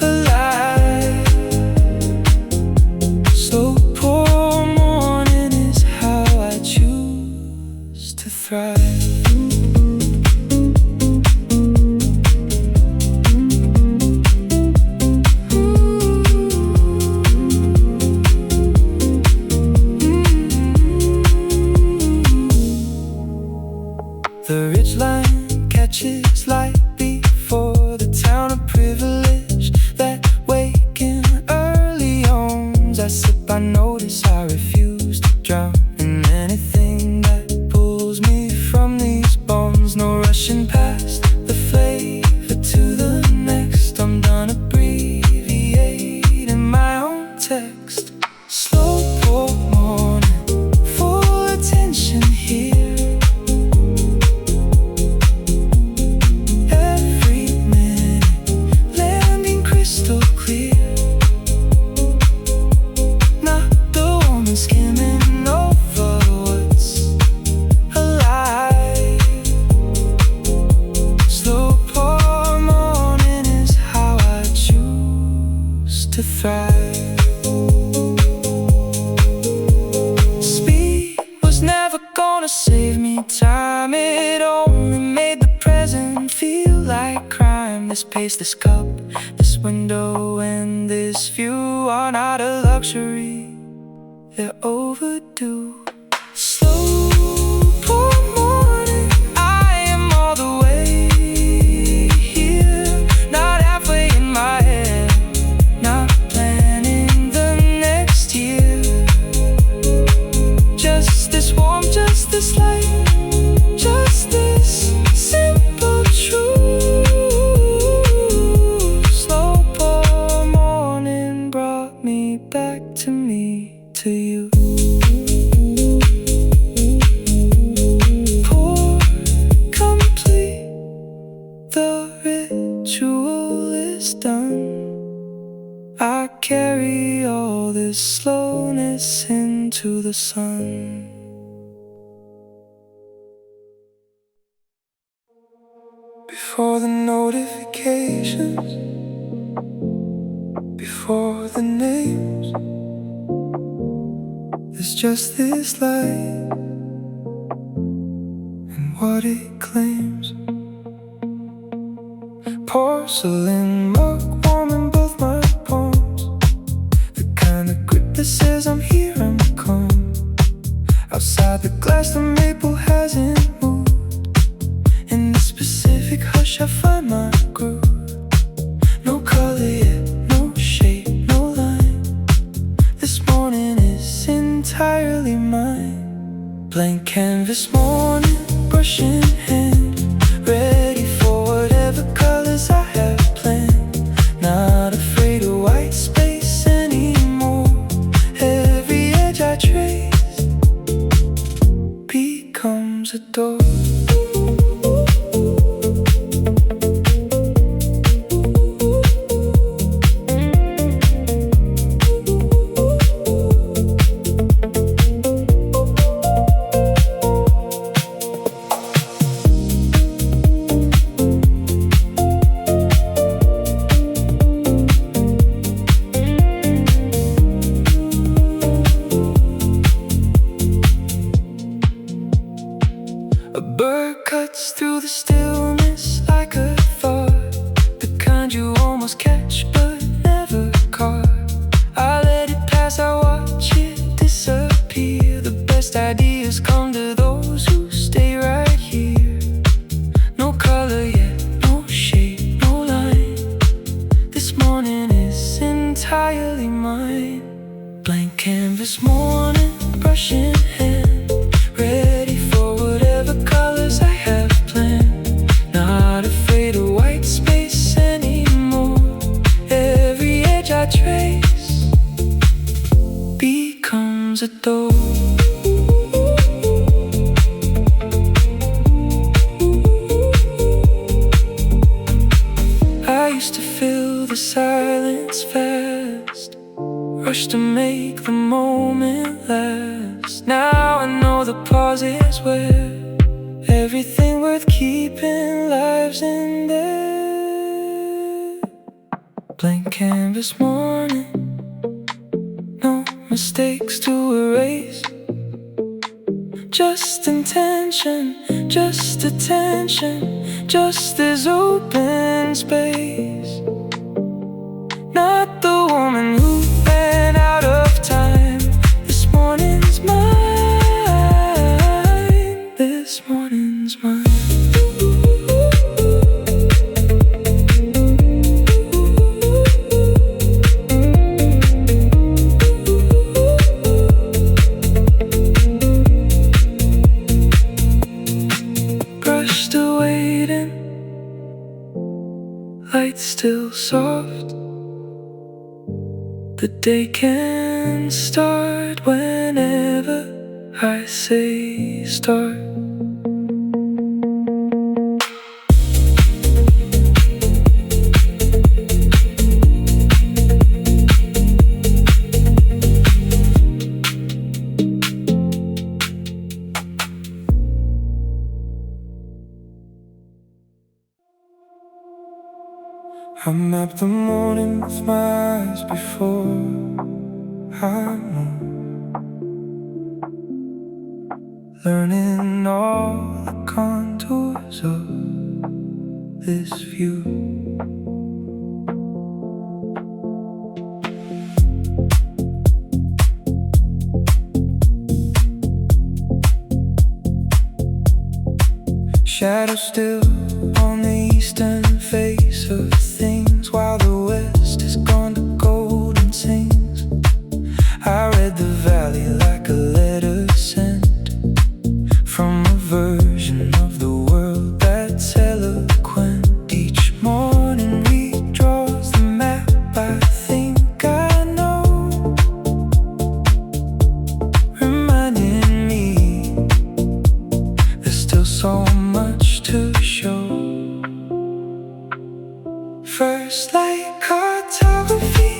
alive. Slow pour morning is how I choose to thrive. The ridgeline catches light before the town of privilege that waking early owns. I sip, I notice, I refuse to drown in anything that pulls me from these bones. No rushing past the flavor to the next. I'm done abbreviating my own text. Slow pour morning, full attention here. Every minute, landing crystal clear. Not the woman skimming over what's alive. Slow pour morning is how I choose to thrive. Speed was never gonna save me time. It only made the present feel like crime. This pace, this cup, this window, and this view are not a luxury, they're overdue. Slow pour morning, I am all the way here. Not halfway in my head, not planning the next year. Just this warmth, just this light, just this simple truth. Slow pour morning brought me back to me, to you. Pour complete, the ritual is done. I carry all this slowness into the sun. Before the notifications, before the names, there's just this light and what it claims. Porcelain mug warming both my palms, the kind of grip that says I'm here, I'm calm. Outside the glass, the maple hasn't moved. In the specific hush, I find my groove. No color yet, no shape, no line. This morning is entirely mine. Blank canvas morning, brush in hand, ready for whatever colors I have planned. Not afraid of white space anymore. Every edge I trace becomes a door. A bird cuts through the stillness. canvas morning, brush in hand, ready for whatever colors I have planned. Not afraid of white space anymore. Every edge I trace becomes a door. I used to fill the silence fast, rush to make the moment last. Now I know the pause is where everything worth keeping lives in there. Blank canvas morning, no mistakes to erase. Just intention, just attention, just this open space. Not the woman who ran out of time. This morning's mine. This morning's mine. Brushed away and light still soft. The day can start whenever I say start. I map the morning with my eyes before I move, learning all the contours of this view. Shadow still on the eastern face of things, while the west has gone to gold and sings. I read the valley like a letter sent from a version of the world that's eloquent. Each morning redraws the map I think I know, reminding me there's still so much to show. First, like cartography,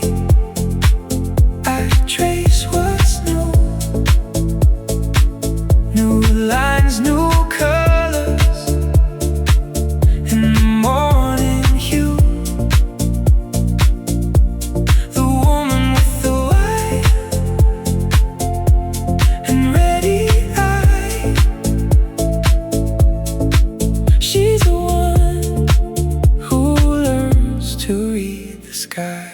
I trace what's new. New lines, new colors in the morning hue. The woman with the white and ready eye, she's the one who learns to read the sky.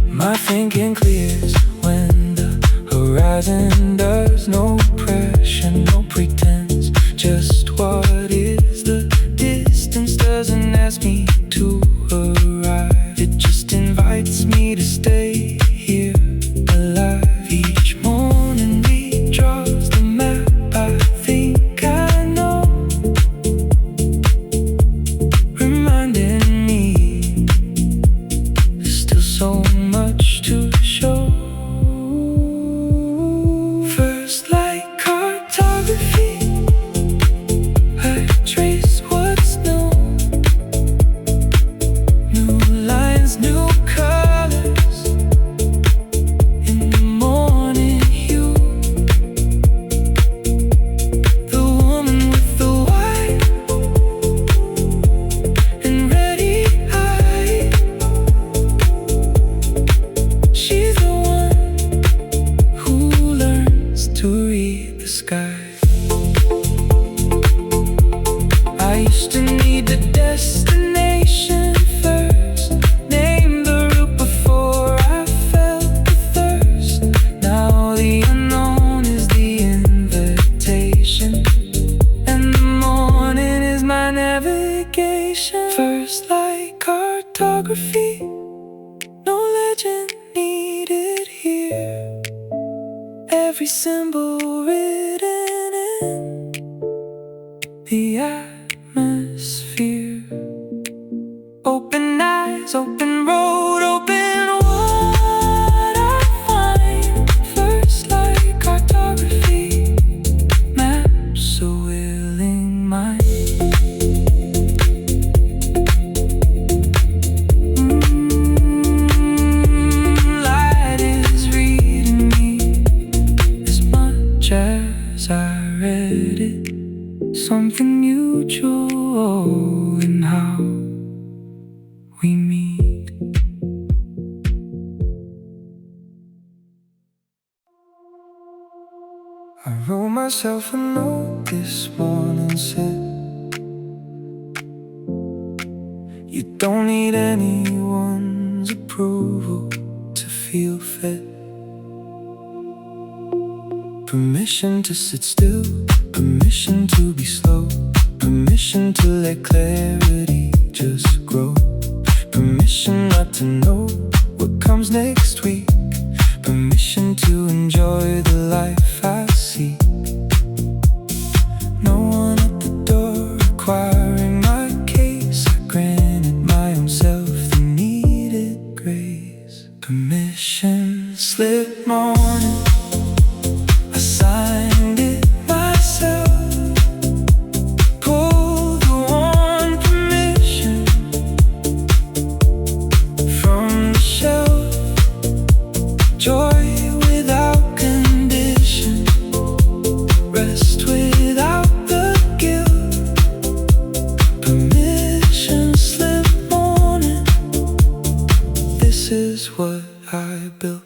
My thinking clears when the horizon does. No pressure, no pretense, just what is. The distance doesn't ask me to arrive, it just invites me to stay here alive. Each morning redraws the map I think I know, reminding me there's still so much to show. First, like cartography, I trace what's new. New lines, new colors in the morning hue. The woman with the white and ready eye, she's the one who learns to read the sky. I used to need the destination first, name the route before I felt the thirst. symbol written in the atmosphere. Open eyes, open road, open what I find first, like cartography, maps a willing mind. Light is reading me as much as I read it. Something mutual in how we meet. I wrote myself a note this morning, said you don't need anyone's approval to feel fed. Permission to sit still, permission to be slow, permission to let clarity just grow, permission not to know what comes next week, permission to enjoy the life I see. No one at the door requiring my case. I granted my own self the needed grace. Permission slip morning, I signed it myself. Pulled the one permission from the shelf. Joy without condition, rest without the guilt. Permission slip morning, this is what I built.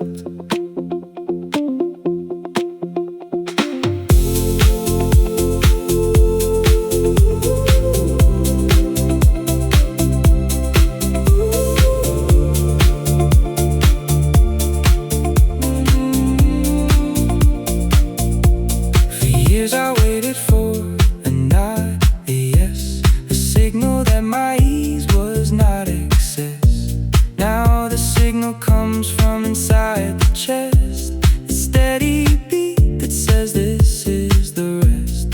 Years I waited for a nod, a yes, a signal that my ease was not excess. Now the signal comes from inside the chest, a steady beat that says this is the rest.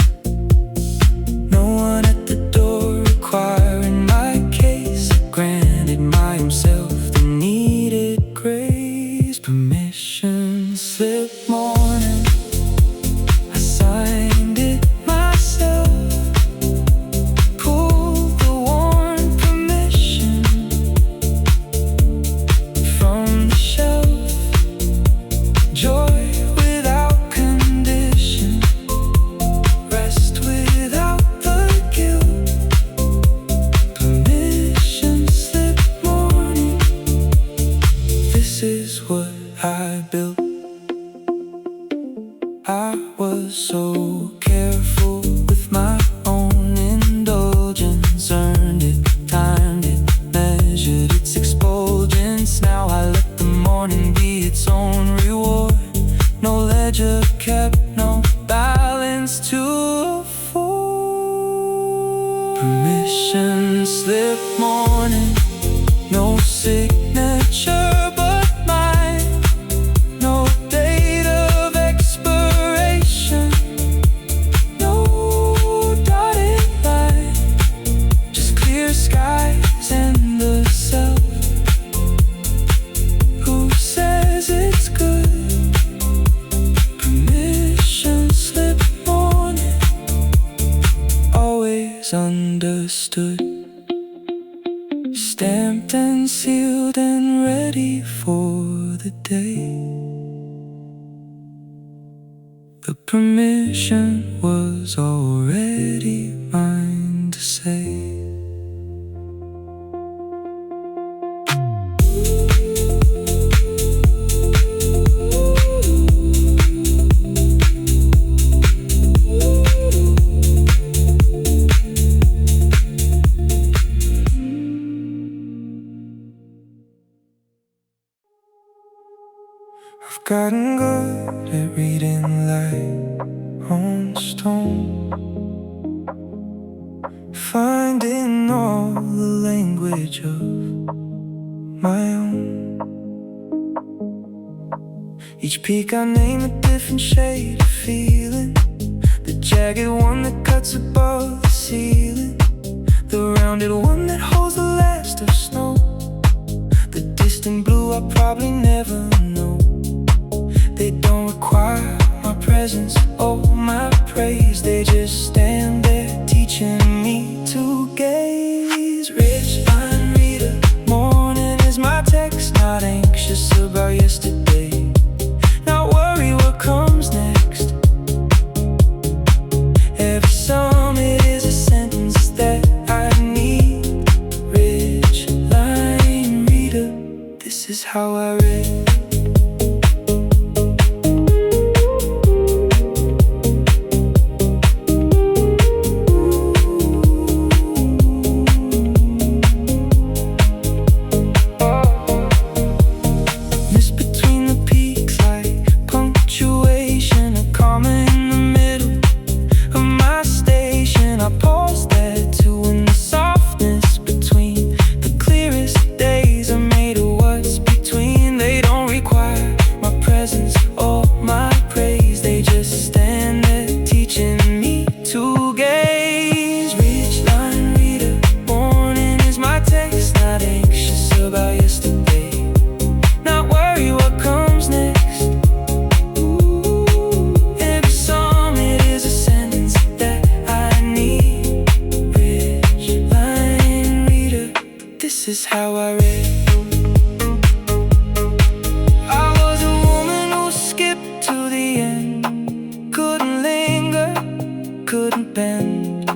No one at the door requiring my case. I granted my own self the needed grace. Permission slip morning, I signed it myself. Pulled the worn permission from the shelf. Joy without condition, rest without the guilt. Permission slip morning, this is what I built. I was so careful with my own indulgence. Earned it, timed it, measured its expulgence. Now I let the morning be its own reward. No ledger kept, no balance to afford. Permission slip morning, no signature but mine. No date of expiration, no dotted line. Just clear skies and the self who says it's good. Permission slip morning, always understood. Stamped and sealed and ready for the day. The permission was already mine to say. I've gotten good at reading light on stone, finding all the language of my own. Each peak I name a different shade of feeling. The jagged one that cuts above the ceiling, the rounded one that holds the last of snow, the distant blue I probably never know. They don't require my presence or my praise. They just stand there teaching me to gaze. Rich line reader, morning is my text. Not anxious about yesterday, not worry what comes next. Every summit is a sentence that I need. Rich line reader, this is how I read. This is how I read. I was a woman who skipped to the end, couldn't linger, couldn't bend.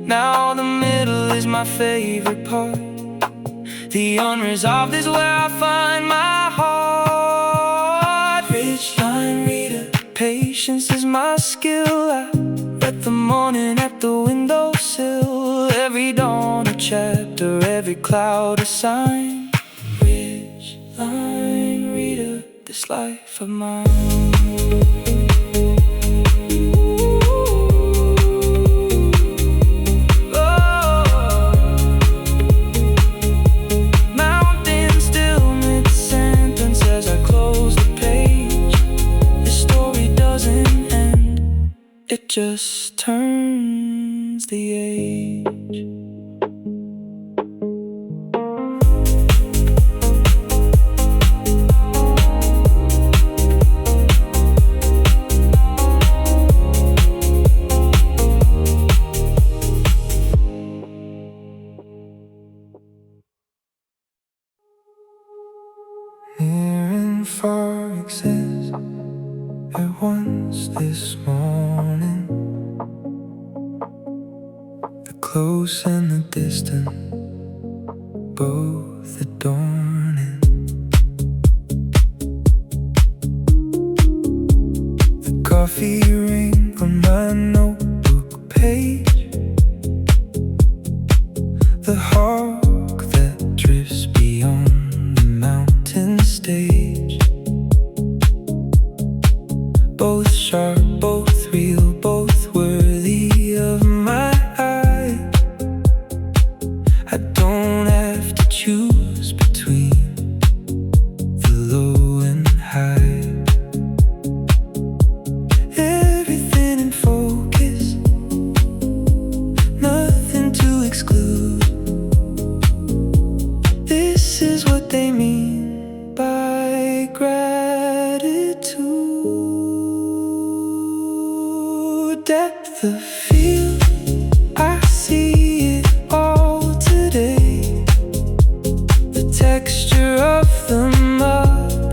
Now the middle is my favorite part. The unresolved is where I find my heart. Rich line reader, patience is my skill. I read the morning at the windowsill. Every dawn a chapter, every cloud a sign. Rich line reader, this life of mine. It just turns the age. Near and far exist at once this morning. The close and the distant, both adorning. The coffee ring on my notebook page, the hawk that drifts beyond the mountain stage. Both sharp, both real, both worthy of my eye. I don't have to choose between the low and high. Everything in focus, nothing to exclude. This is what they mean by gratitude. Depth of field, I see it all today. The texture of the mud,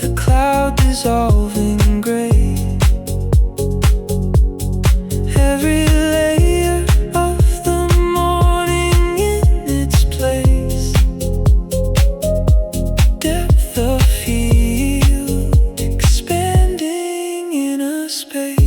the cloud dissolving gray. Every layer of the morning in its place. Depth of field, expanding in a space.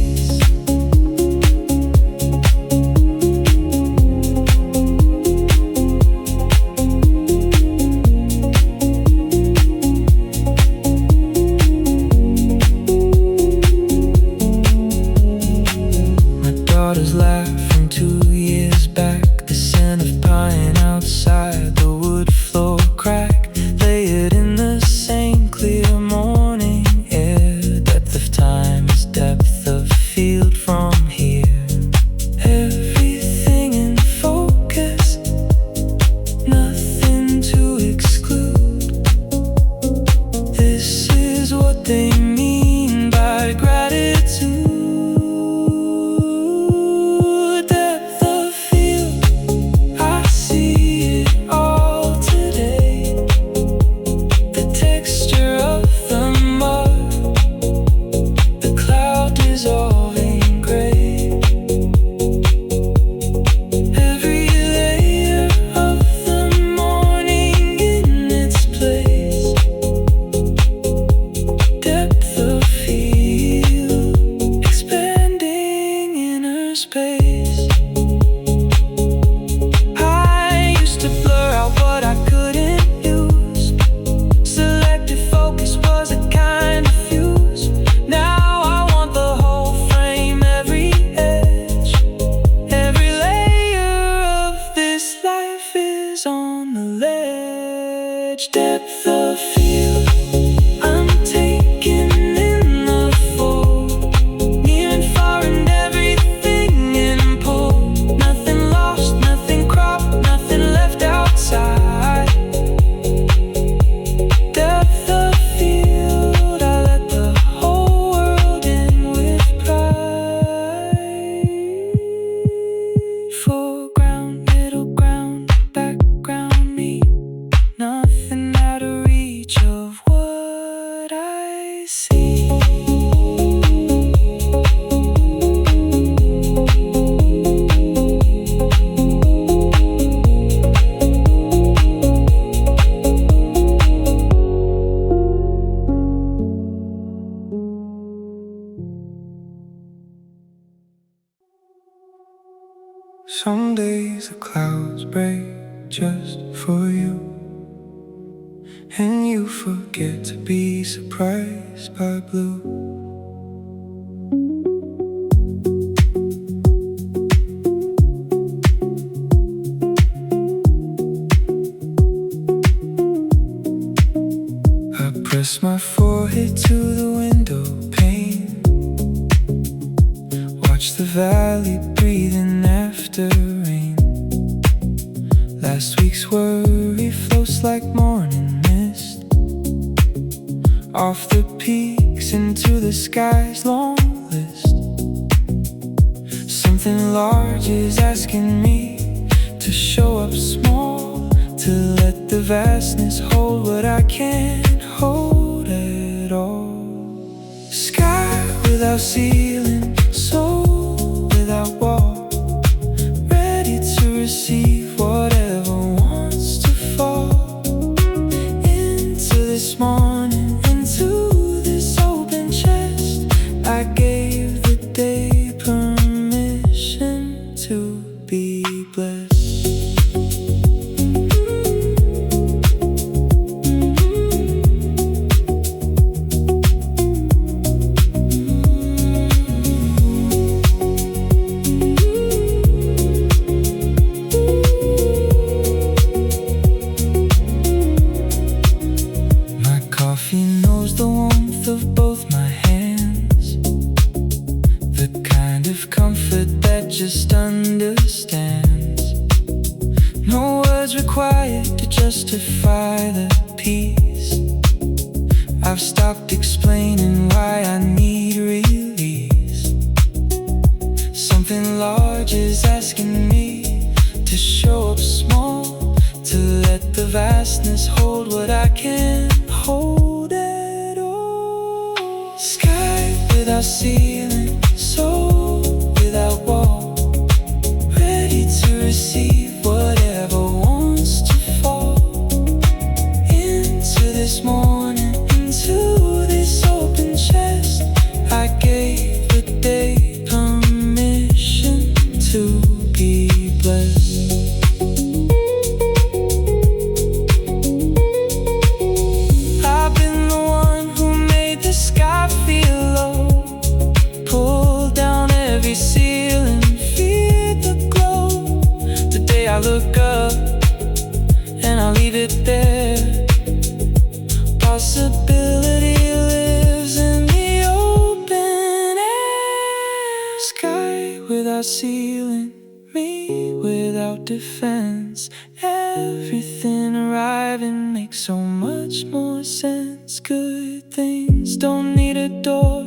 My daughter's laugh from 2 years back. The scent of pine outside, the wood floor crack. Lay it in the same clear morning. inner space. I used to blur out what I couldn't use. Selective focus was a kind of fuse. Now I want the whole frame, every edge, every layer of this life is on the ledge. Depth of field, I'm taking in the full, near and far and everything in pull. Nothing lost, nothing cropped, nothing left outside. Depth of field, I let the whole world in with pride. Foreground, middle ground, background, me. Nothing out of reach of what I see. Some days the clouds break just for you, and you forget to be surprised by blue. I press my forehead to the window pane, watch the valley breathing after rain. Last week's worry floats like morning mist off the peaks into the sky's long list. Something large is asking me to show up small, to let the vastness hold what I can't hold at all. Sky without ceiling, soul without wall, ready to receive whatever wants to fall into this morning, into this open chest. I gave the day permission to be blessed. Coffee knows the warmth of both my hands, the kind of comfort that just understands. No words required to justify the peace. I've stopped explaining why I need release. Something large is asking me to show up small, to let the vastness hold what I can't hold at all. Sky without ceiling, soul without wall, ready to receive whatever wants to fall into this morning, into this open chest. I gave the day permission to be blessed. I look up and I leave it there. Possibility lives in the open air. Sky without ceiling, me without defense. Everything arriving makes so much more sense. Good things don't need a door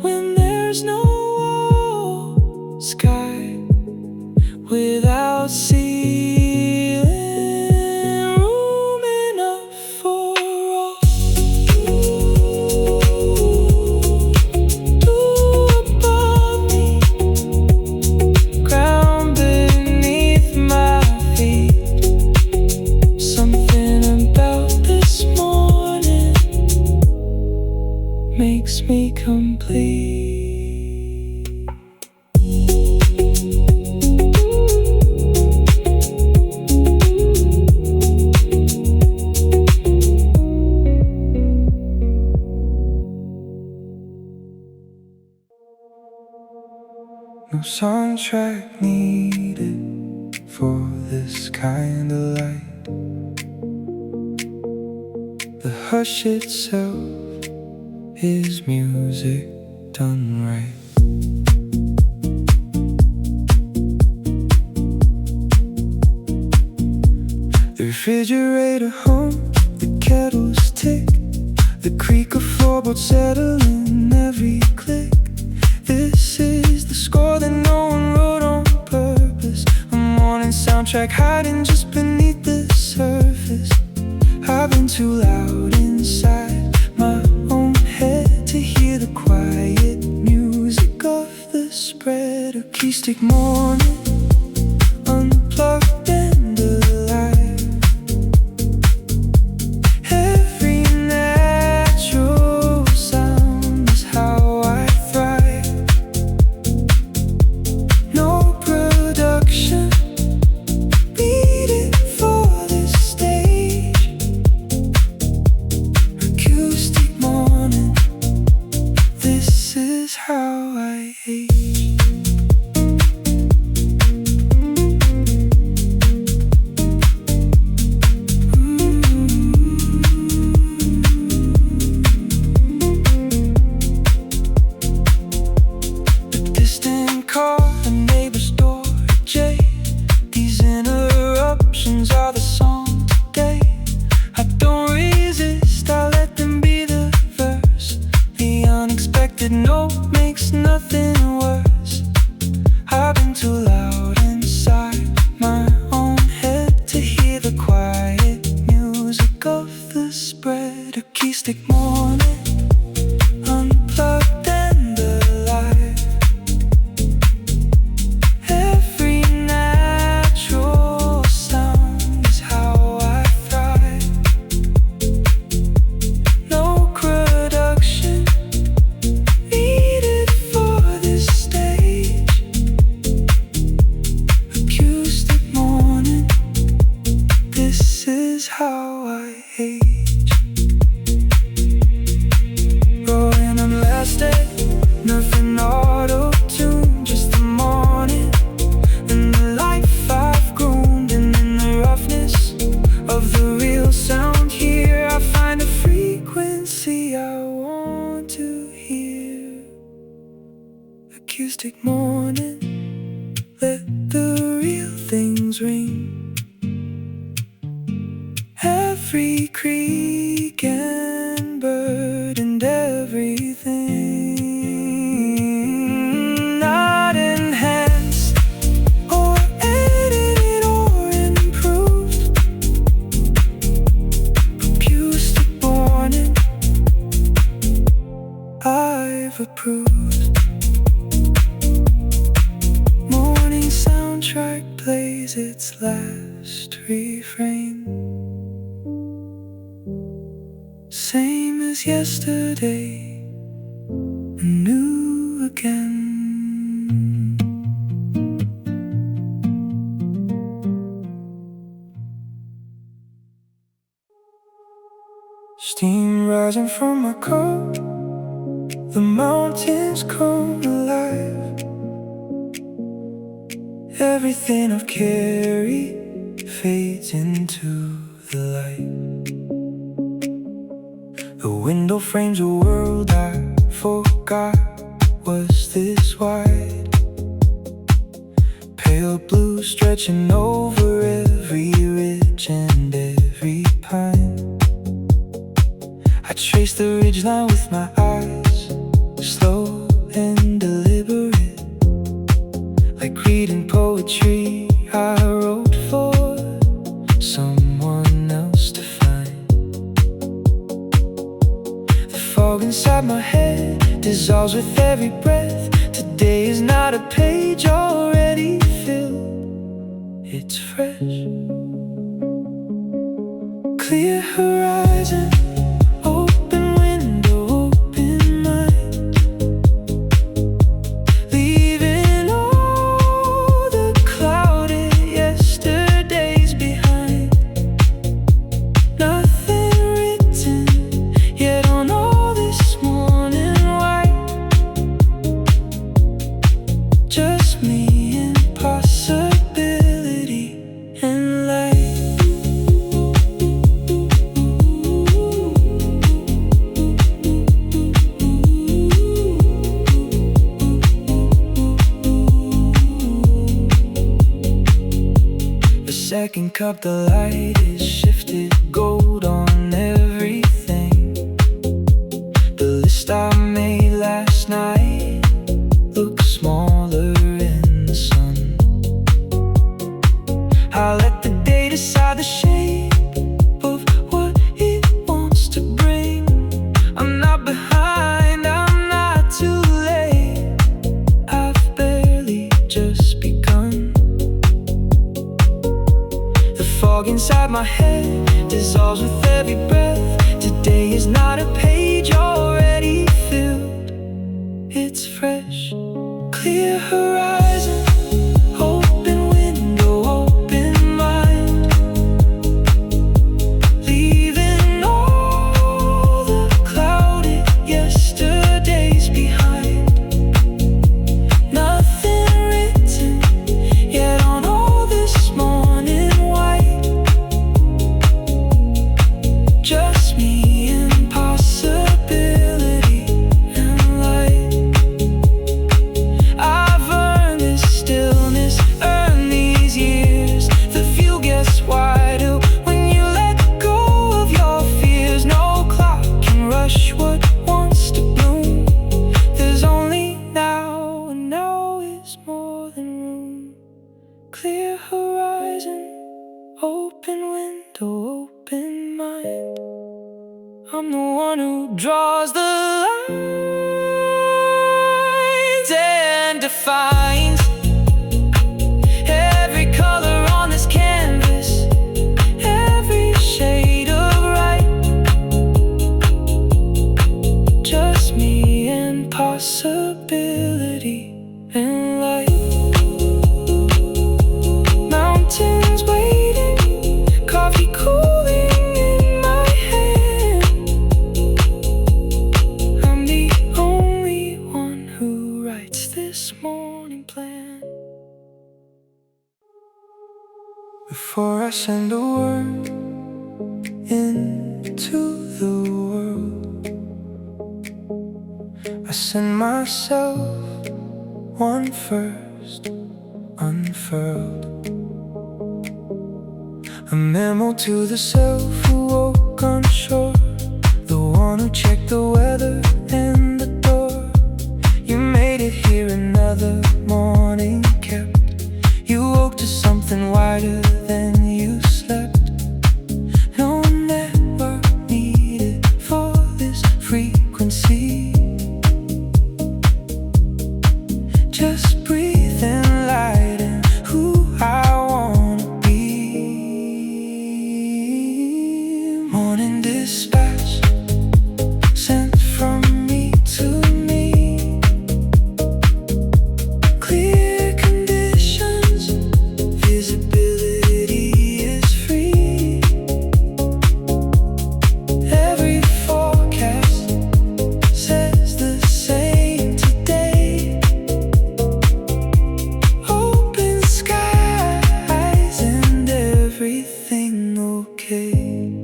when there's no wall. Sky without ceiling, room enough for all. Above me, ground beneath my feet. Something about this morning makes me come No soundtrack needed for this kind of light. The hush itself is music done right. The refrigerator hum, the kettles tick, the creak of floorboards settling every click. This is the score that no one wrote on purpose, a morning soundtrack hiding just beneath the surface. I've been too loud inside my own head to hear the quiet music of the spread. Acoustic morning, unplugged and alive. Every natural sound is how I thrive. No production needed for this stage. Acoustic morning, this is how I age. Car, a neighbor's door, Jay. These interruptions are the song today. I don't resist, I let them be the verse. The unexpected note makes nothing worse. I've been too loud inside my own head to hear the quiet music of the spread. Acoustic morning, unplugged and alive. Every natural sound is how I thrive. No production needed for this stage. Acoustic morning, this is how I age. Rolling on last day, nothing auto-tune, just the morning and the life I've grown. And in the roughness of the real sound here, I find a frequency I want to hear. Acoustic morning, let the real things ring. Every creak and bird and everything, not enhanced or edited or improved. Acoustic morning, I've approved. Morning soundtrack plays its last refrain. Same as yesterday, new again. Steam rising from my coat, the mountains come alive. Everything I've carried fades into the light. The window frames a world I forgot was this wide. Pale blue stretching over every ridge and every pine. I trace the ridgeline with my eyes, slow and deliberate, like reading poetry I wrote for someone else to find. The fog inside my head dissolves with every breath. Today is not a page already filled, it's fresh. Clear horizon, open window, open mind, leaving all the clouded yesterdays behind. Nothing written yet on all this morning white, just Just me and possibility and light. The second cup, the light is shifted, gold on everything. The list I made last night looks smaller in the sun. I let the day decide the shape of what it wants to bring. I'm not behind, I'm not too late. I've barely just begun. The fog inside my head dissolves with every breath. Today is not a page already filled. It's fresh, clear horizon, open window, open mind. Leaving all the clouded yesterdays behind. Nothing written yet on all this morning white. Just me and possibility and light. I've earned this stillness, earned these years. The view gets wider when you let go of your fears. No clock can rush what wants to bloom. There's only now, and now is more than room. Clear horizon, open window, open mind. I'm the one who draws the lines and defines every color on this canvas, every shade of right. Just me and possibility and light. Mountains waiting, coffee cooling in my hand. I'm the only one who writes this morning plan. Before I send a word into the world, I send myself one first, unfurled. A memo to the self who woke unsure, the one who checked the weather and the door. You made it here, another morning kept. You woke to something wider than you slept. No network needed for this frequency. Just breathe and light in who I wanna be. Morning dispatch sent from me to me. Clear conditions, visibility is free. Every forecast says the same today. Open skies and everything okay.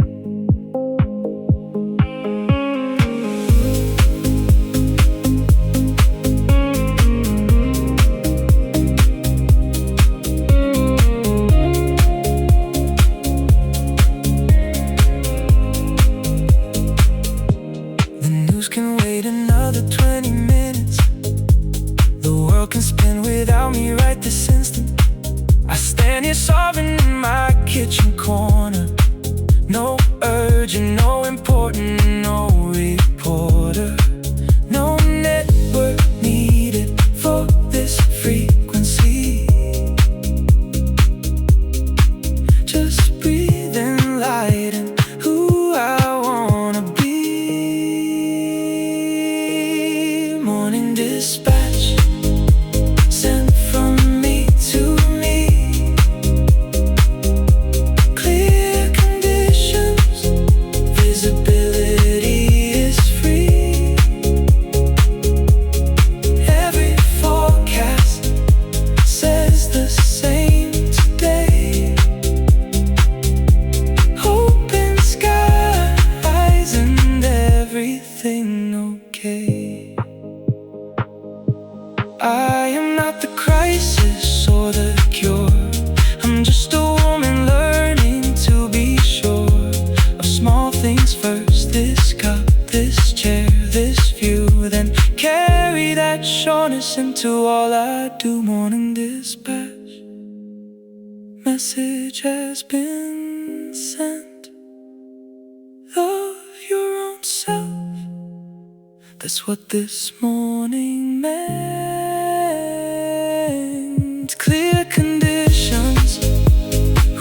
The news can wait another 20 minutes. The world can spin without me right this instant. I stand here sobbing in my kitchen corner. No urgent, no important, no reporter. No network needed for this frequency. Just breathe and light and who I wanna be. Morning dispatch sent from me to me. Clear conditions, visibility morning dispatch. Message has been sent. Love your own self. That's what this morning meant. Clear conditions,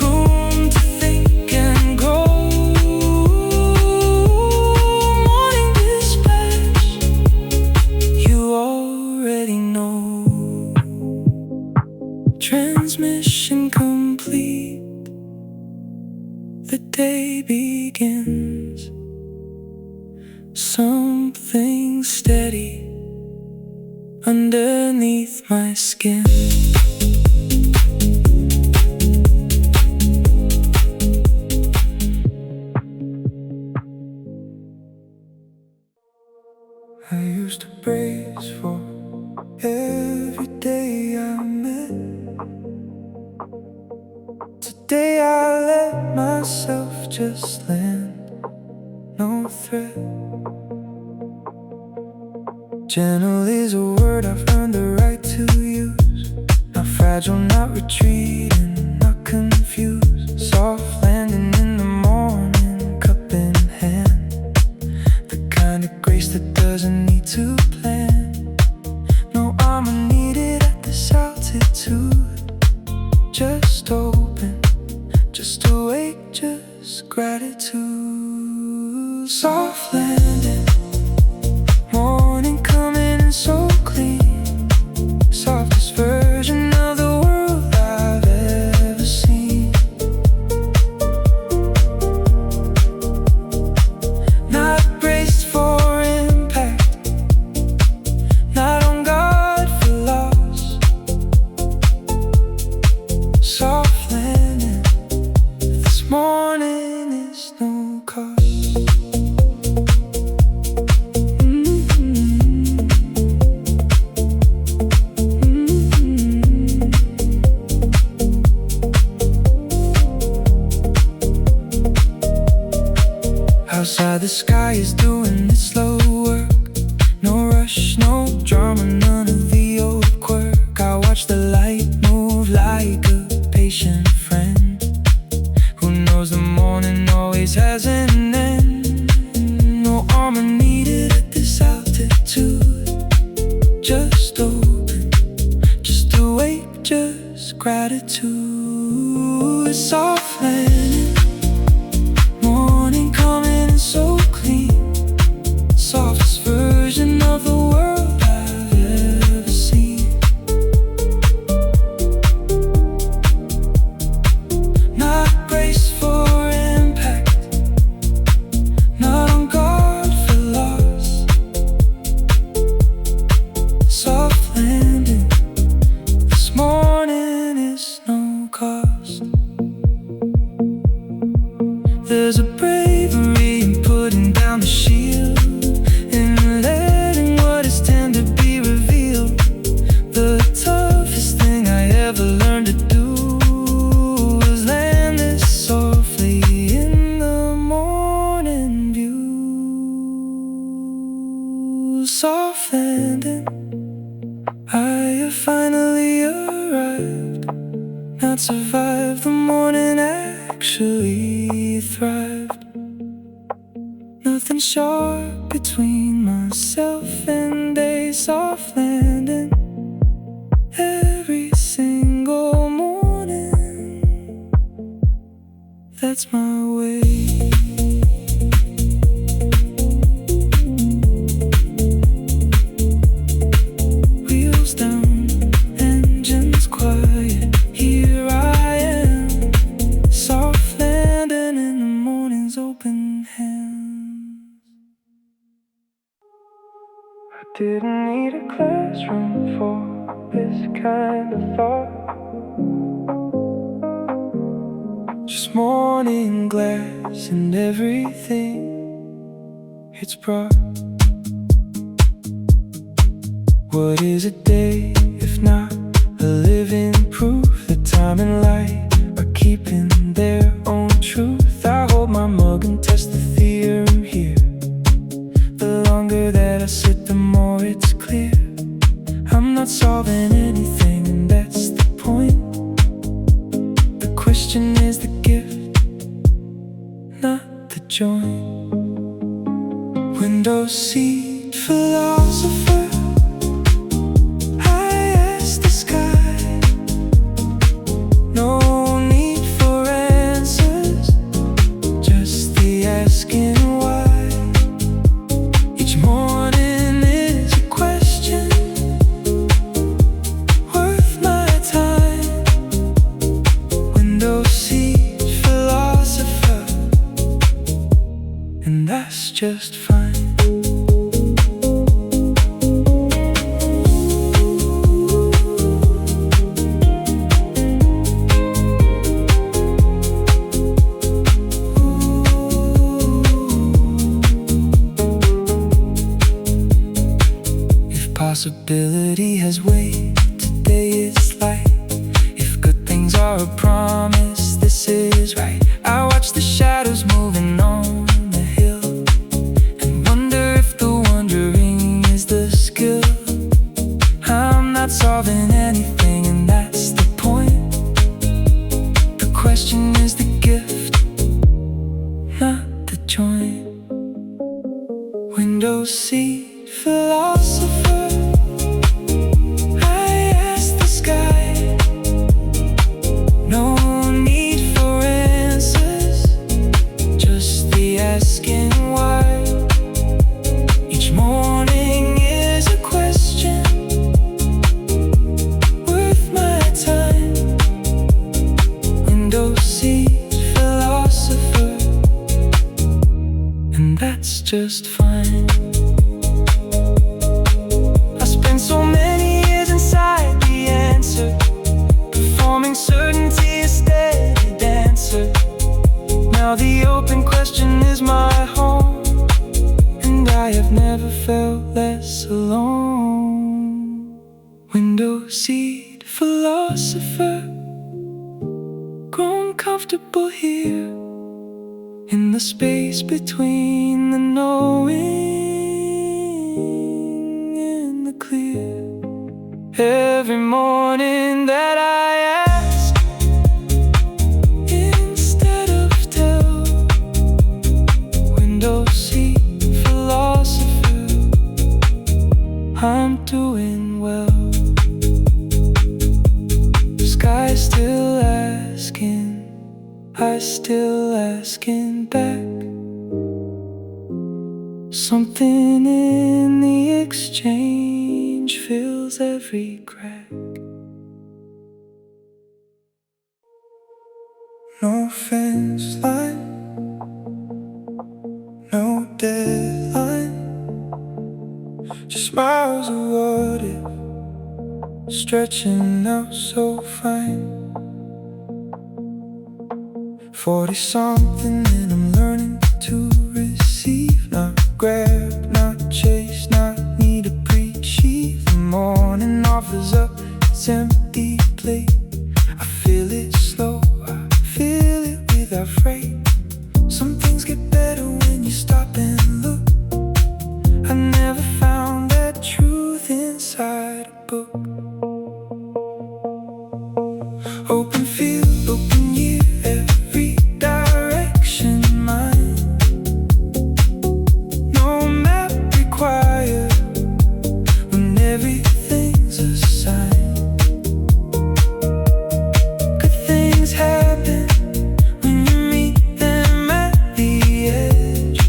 room to think and grow. Morning dispatch, you already know. Transmission complete. The day begins. Something steady underneath my skin. I used to brace for every day I met. Today I let myself just land, no threat. Gentle is a word I've earned the right to use. Not fragile, not retreating, not confused. Soft landing in the morning, cup in hand. The kind of grace that doesn't need to plan. No armor needed at this altitude. Just open, just awake, just gratitude. Soft landing, morning coming in so clean. Softest version of the world I've ever seen. Not braced for impact, not on guard for loss. Soft landing, this morning is no cost. Outside the sky is doing its slow work. No rush, no drama, none of the old quirk. I watch the light move like a patient friend who knows the morning always has an end. No armor needed at this altitude. Just open, just awake, just gratitude. Soft landing, morning coming in so clean. Softest version of the world I've ever seen. Not braced for impact, not on guard for loss. Soft landing, this morning is no cost. There's a bravery in putting down the shield, in letting what is tender be revealed. The toughest thing I ever learned to do was land this softly in the morning view. Soft landing, I have finally arrived. Not survived the morning, actually thrived. Nothing short between myself and a soft landing. Every single morning, that's my way. Wheels down, engines quiet. Here I am, soft landing in the morning's open hands. I didn't need a classroom for this kind of thought. Just morning glass and everything it's brought. What is a day if not a living proof that time and light are keeping their own truth? I hold my mug and test the theorem here. The longer that I sit, the more it's clear. I'm not solving anything, and just fine. Possibility has weight, today is light. If good things are a promise, this is right. I watch the shadows moving on the hill and wonder if the wondering is the skill. I'm not solving anything, and that's the point. The question is the gift, not the joint. Window seat, philosopher. Just fine. I spent so many years inside the answer, performing certainty a steady dancer. Now the open question is my home, and I have never felt less alone. Window seat, philosopher, grown comfortable here in the space between the knowing and the clear. Every morning that I ask instead of tell. Window seat, philosopher, I'm doing well. Sky still asking, I still asking back. Something in the exchange fills every crack. No fence line, no deadline, just miles of what if, stretching out so fine. 40-something and I'm learning to receive, not grab, not chase, not need to preach. The morning offers up its empty plate. I feel it slow, I feel it without freight. Some things get better when you stop and look. I never found that truth inside a book. Open field, open year, every direction mine. No map required when everything's a sign. Good things happen when you meet them at the edge.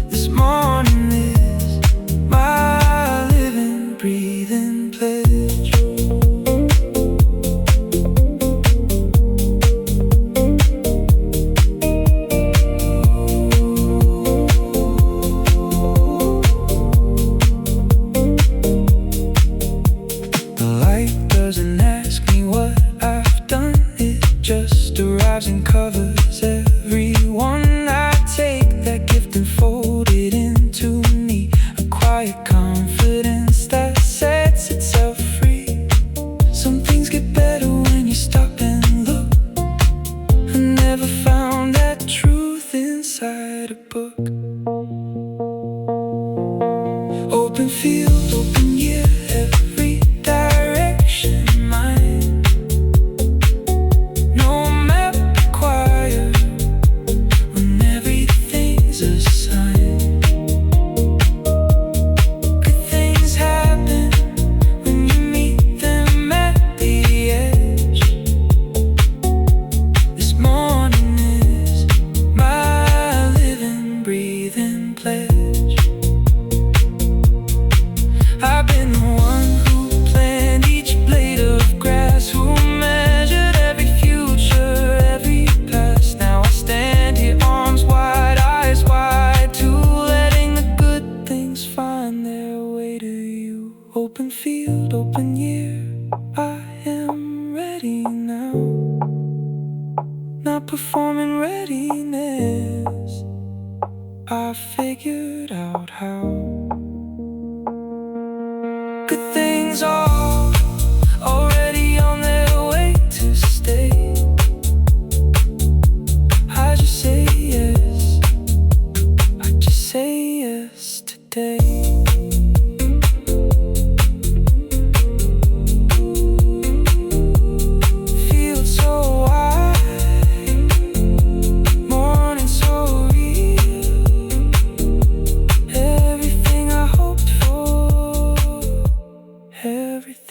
This morning is my living, breathing pledge.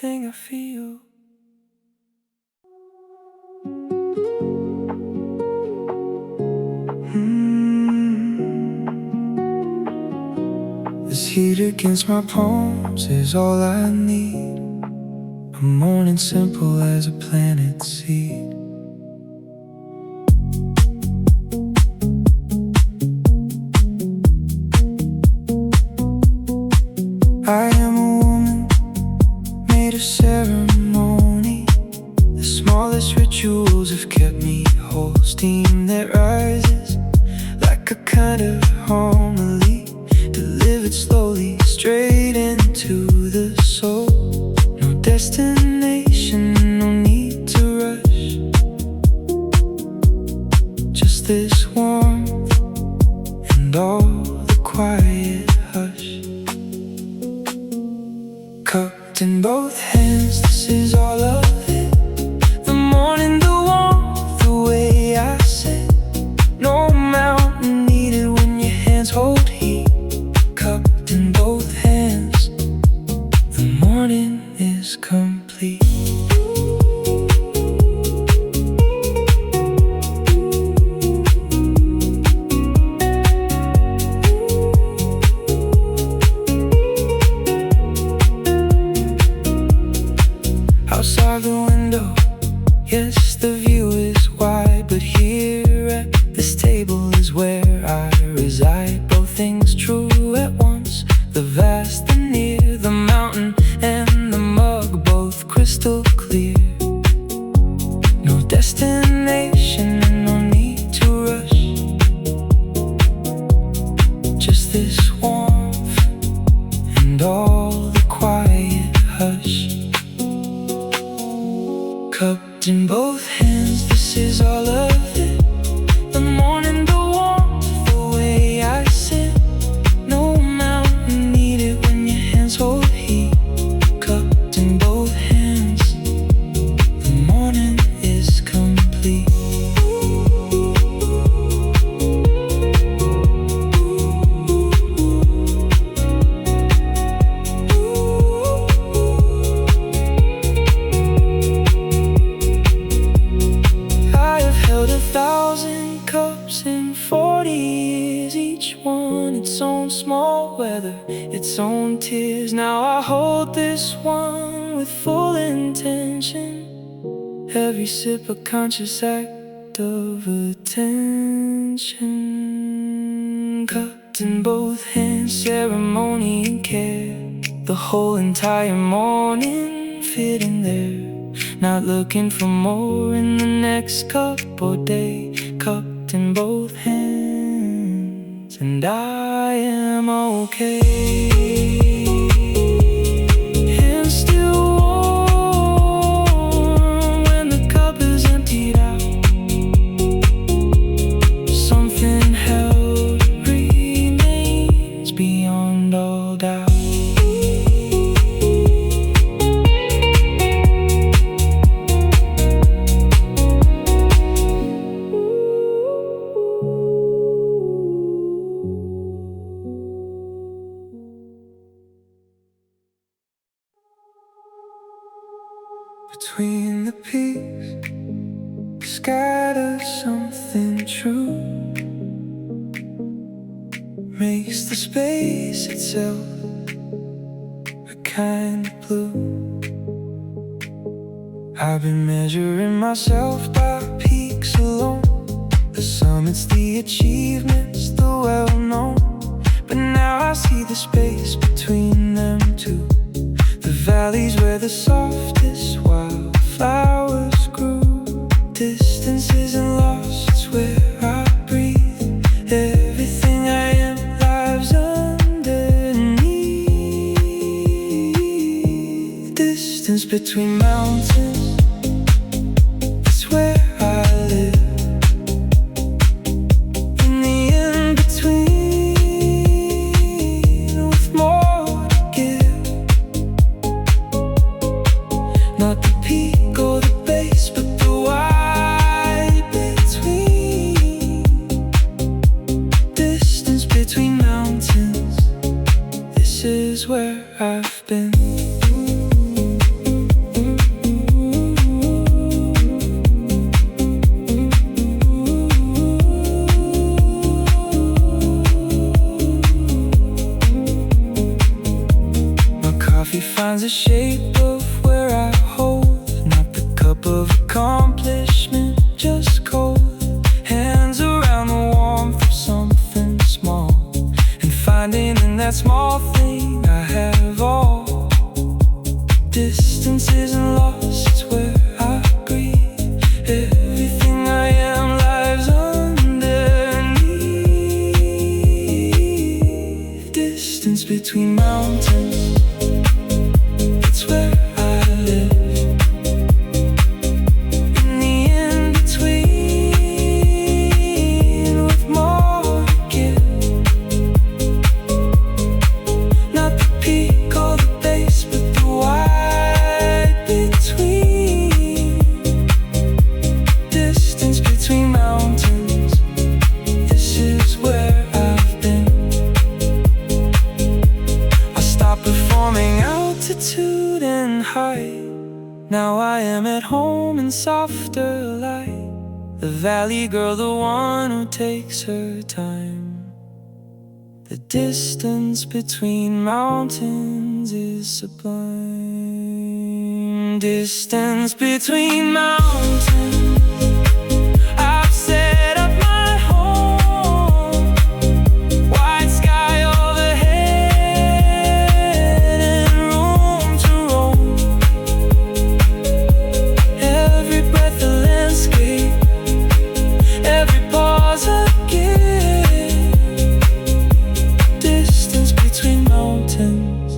everything I feel. This heat against my palms is all I need. A morning simple as a planet seed. I am a woman made of ceremony. The smallest rituals have kept me whole. Steam that rises like a kind of homily, delivered slowly straight into the soul. No destination, no need to rush. Just this warmth and all the quiet hush. Cupped in both hands, this is all of it. The morning, the warmth, the way I sit. No mountain needed when your hands hold heat. Cupped in both hands, the morning is complete. Outside the window, yes, the view is wide, but here at this table is where I reside. Both things true at once, the vast and near, the mountain and the mug, both crystal clear. No destination and no need to rush. Just this warmth and all the quiet hush. Cupped in both hands, this is all of it. The morning, the warmth, the way I sit. No mountain needed when your hands hold heat. Cupped in both hands, the morning is complete. I have held 1,000 cups in 40 years, each one its own small weather, its own tears. Now I hold this one with full intention. Every sip a conscious act of attention. Cupped in both hands, ceremony and care. The whole entire morning fit in there. Not looking for more in the next cup or day. Cupped in both hands, and I am okay. Hands still warm when the cup is emptied out. Something held remains beyond all doubt. Between the peaks, scatter something true. Makes the space itself a kind of blue. I've been measuring myself by peaks alone. The summits, the achievements, the well-known. But now I see the space between them two. The valleys where the softest wildflowers grew. Distance isn't lost, it's where I breathe. Everything I am lives underneath. Distance between mountains, it's where I live. In the in-between, with more to give. Not the peak or the base, but the wide between. Distance between mountains, this is where I've been. shape of where I hold, not the cup of accomplishment, just cold. Hands around the warmth of something small, and finding in that small thing I have all. Distance isn't lost, it's where I breathe. Everything I am lies underneath. Distance between mountains, it's where I live. In the in-between, with more to give. Not the peak or the base, but the wide between. Distance between mountains, this is where I've been. I stopped performing altitude and height. Now I am at home in softer light. The valley girl, the one who takes her time. The distance between mountains is sublime. Distance between mountains, I've set up my home. White sky overhead and room to roam. Every breath a landscape, every pause a gift. Distance between mountains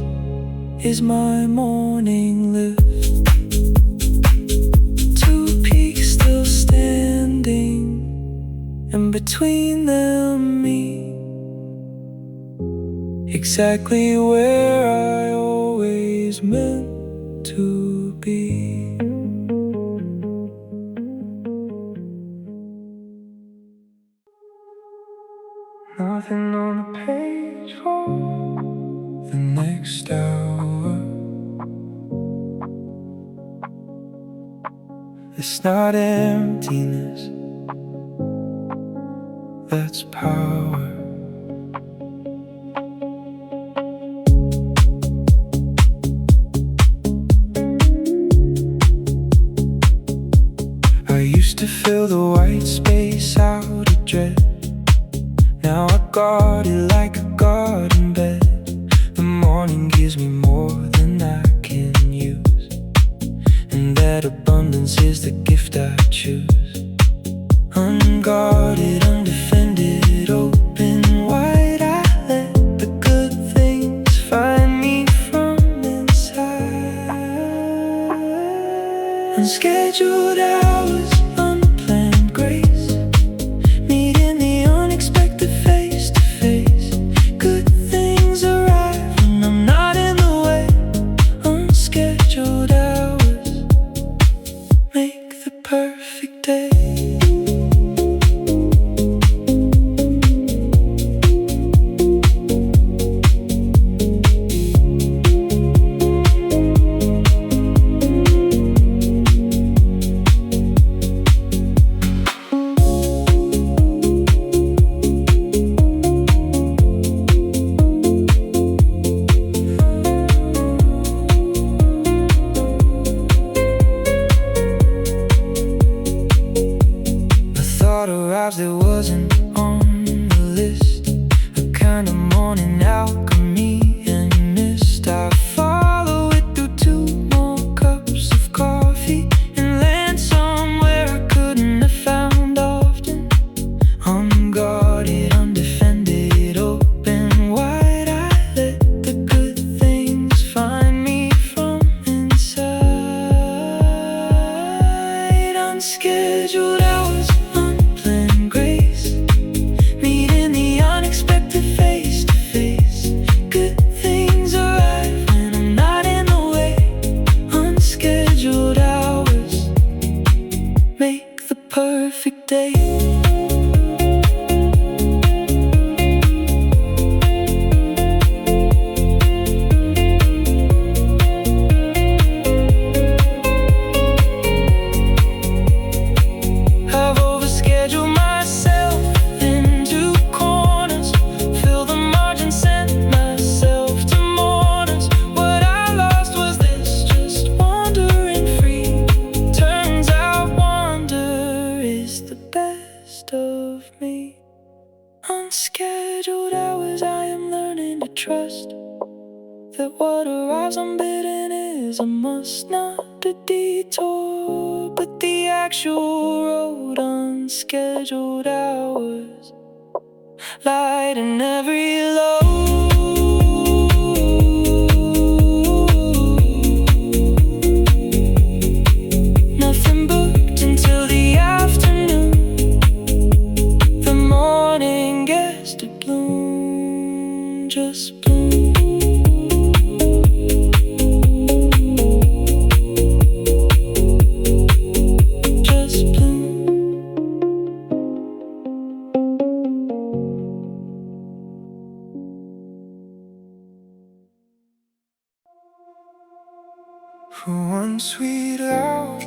is my morning lift. Two peaks still standing, and between them me. Exactly where I always meant to be. Nothing on the page for the next hour. It's not emptiness, that's power. I used to fill the white space out of dread. Now I guard it like a garden bed. The morning gives me more than I can use, and that abundance is the gift I choose. Unguarded, undefended, open wide, I let the good things find me from inside. Unscheduled hours, unplanned grace, meeting the unexpected face to face. Good things arrive when I'm not in the way. Unscheduled hours make the perfect day. That wasn't on the list, a kind of morning alchemy and mist. I follow it through 2 more cups of coffee and land somewhere I couldn't have found often. Unguarded, undefended, open wide, I let the good things find me from inside. Unscheduled hours, grace, meeting the unexpected face to face. Good things arrive when I'm not in the way. Unscheduled hours make the perfect day. I've overscheduled myself into corners, fill the margins, sent myself to mourners. What I lost was the cause I'm bidden is a must, not a detour, but the actual road. Unscheduled hours, light in every low. Nothing booked until the afternoon. The morning gets to bloom, just bloom. For one sweet hour,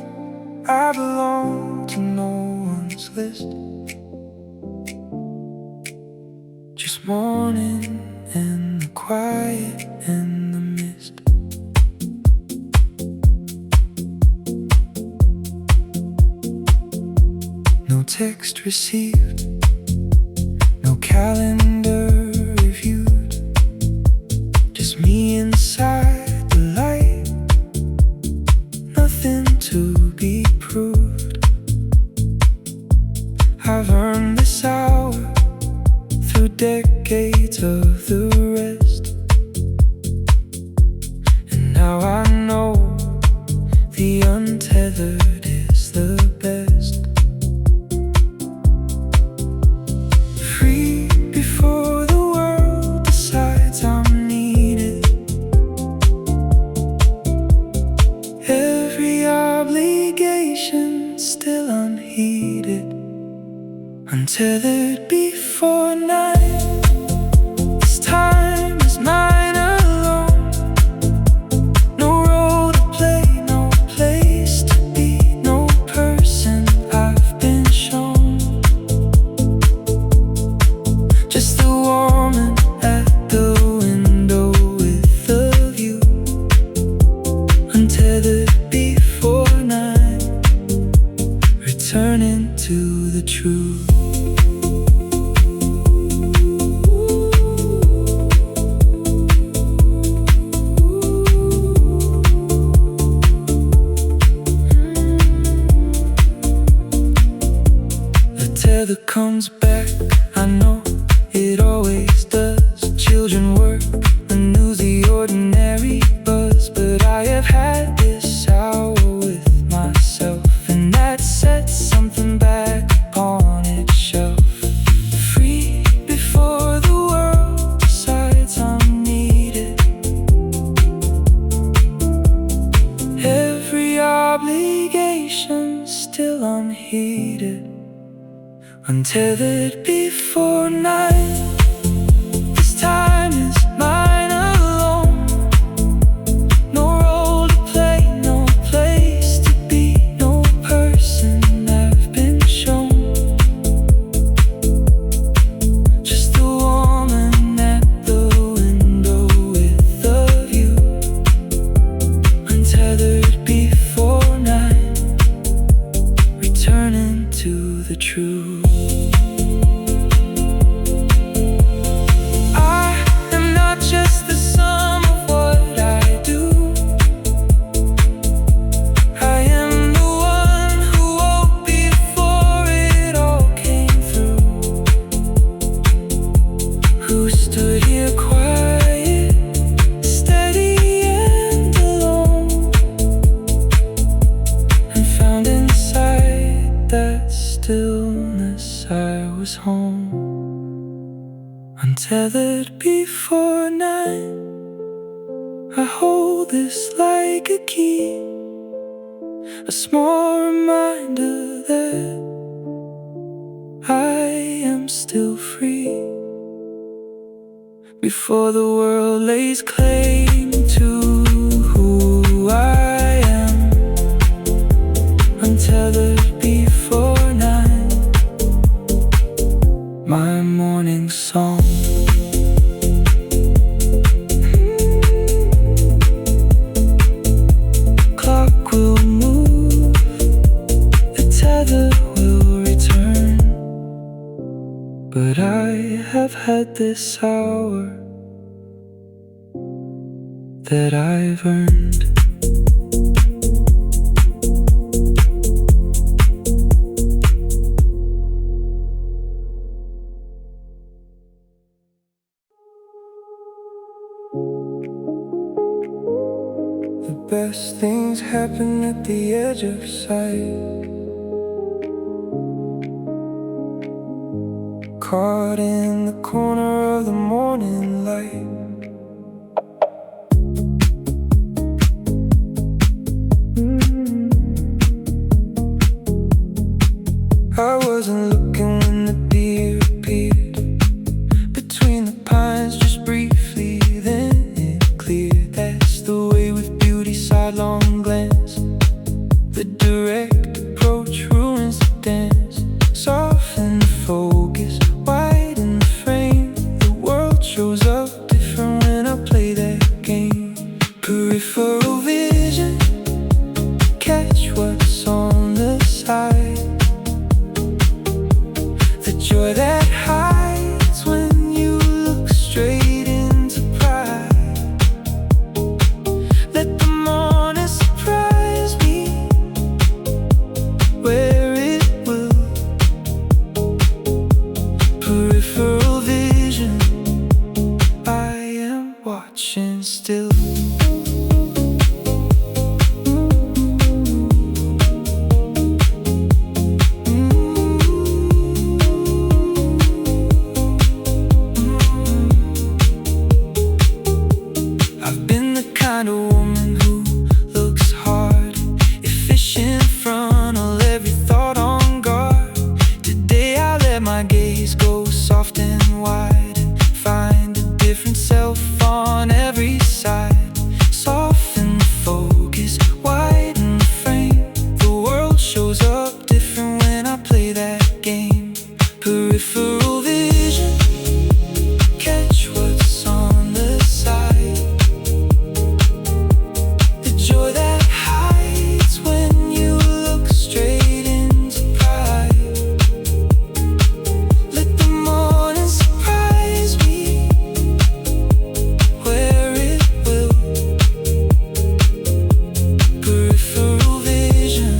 I belong to no one's list. Just morning and the quiet and the mist. No text received, no calendar reviewed. Just me inside the light, nothing to be proved. I've earned this hour through decades of the rest, and now I know the untethered is the best. Free before the world decides I'm needed. Every obligation still unheeded. Untethered before night. This time is mine alone. No role to play, no place to be, no person I've been shown. Just the woman at the window with the view. Untethered before night, returning to the truth. That comes back, I know it always does. Children work, renews the ordinary buzz. But I have had this hour with myself, and that sets something back upon its shelf. Free before the world decides I'm needed. Every obligation still unheeded. Untethered before night. This time is mine alone. No role to play, no place to be, no person I've been shown. Just the woman at the window with the view. Untethered before night, returning to the truth. Just the sum of what I do. I am the one who woke before it all came through. Who stood here quiet, steady and alone, and found inside that stillness I was home. Untethered before night, I hold this like a key, a small reminder that I am still free. Before the world lays claim to who I am. Untethered before night, my morning song. Clock will move, the tether will return, but I have had this hour that I've earned. The best things happen at the edge of sight. Caught in the corner of the morning light. I wasn't looking when the deer appeared between the pines just briefly, then it cleared. That's the way with beauty, sidelong glance. The direct approach ruins the dance. Soften the focus, widen the frame. The world shows up different when I play that game. Peripheral vision, catch what's on the side. The joy that hides when you look straight into pride. Let the morning surprise me where it will. Peripheral vision, I am watching still. Kind of woman who looks hard, efficient frontal, every thought on guard. Today I let my gaze go soft and wide and find a different self on every side. Soften the focus, widen the frame. The world shows up different when I play that game. Peripheral vision, catch what's on the side. Joy that hides when you look straight into pride. Let the morning surprise me where it will. Peripheral vision,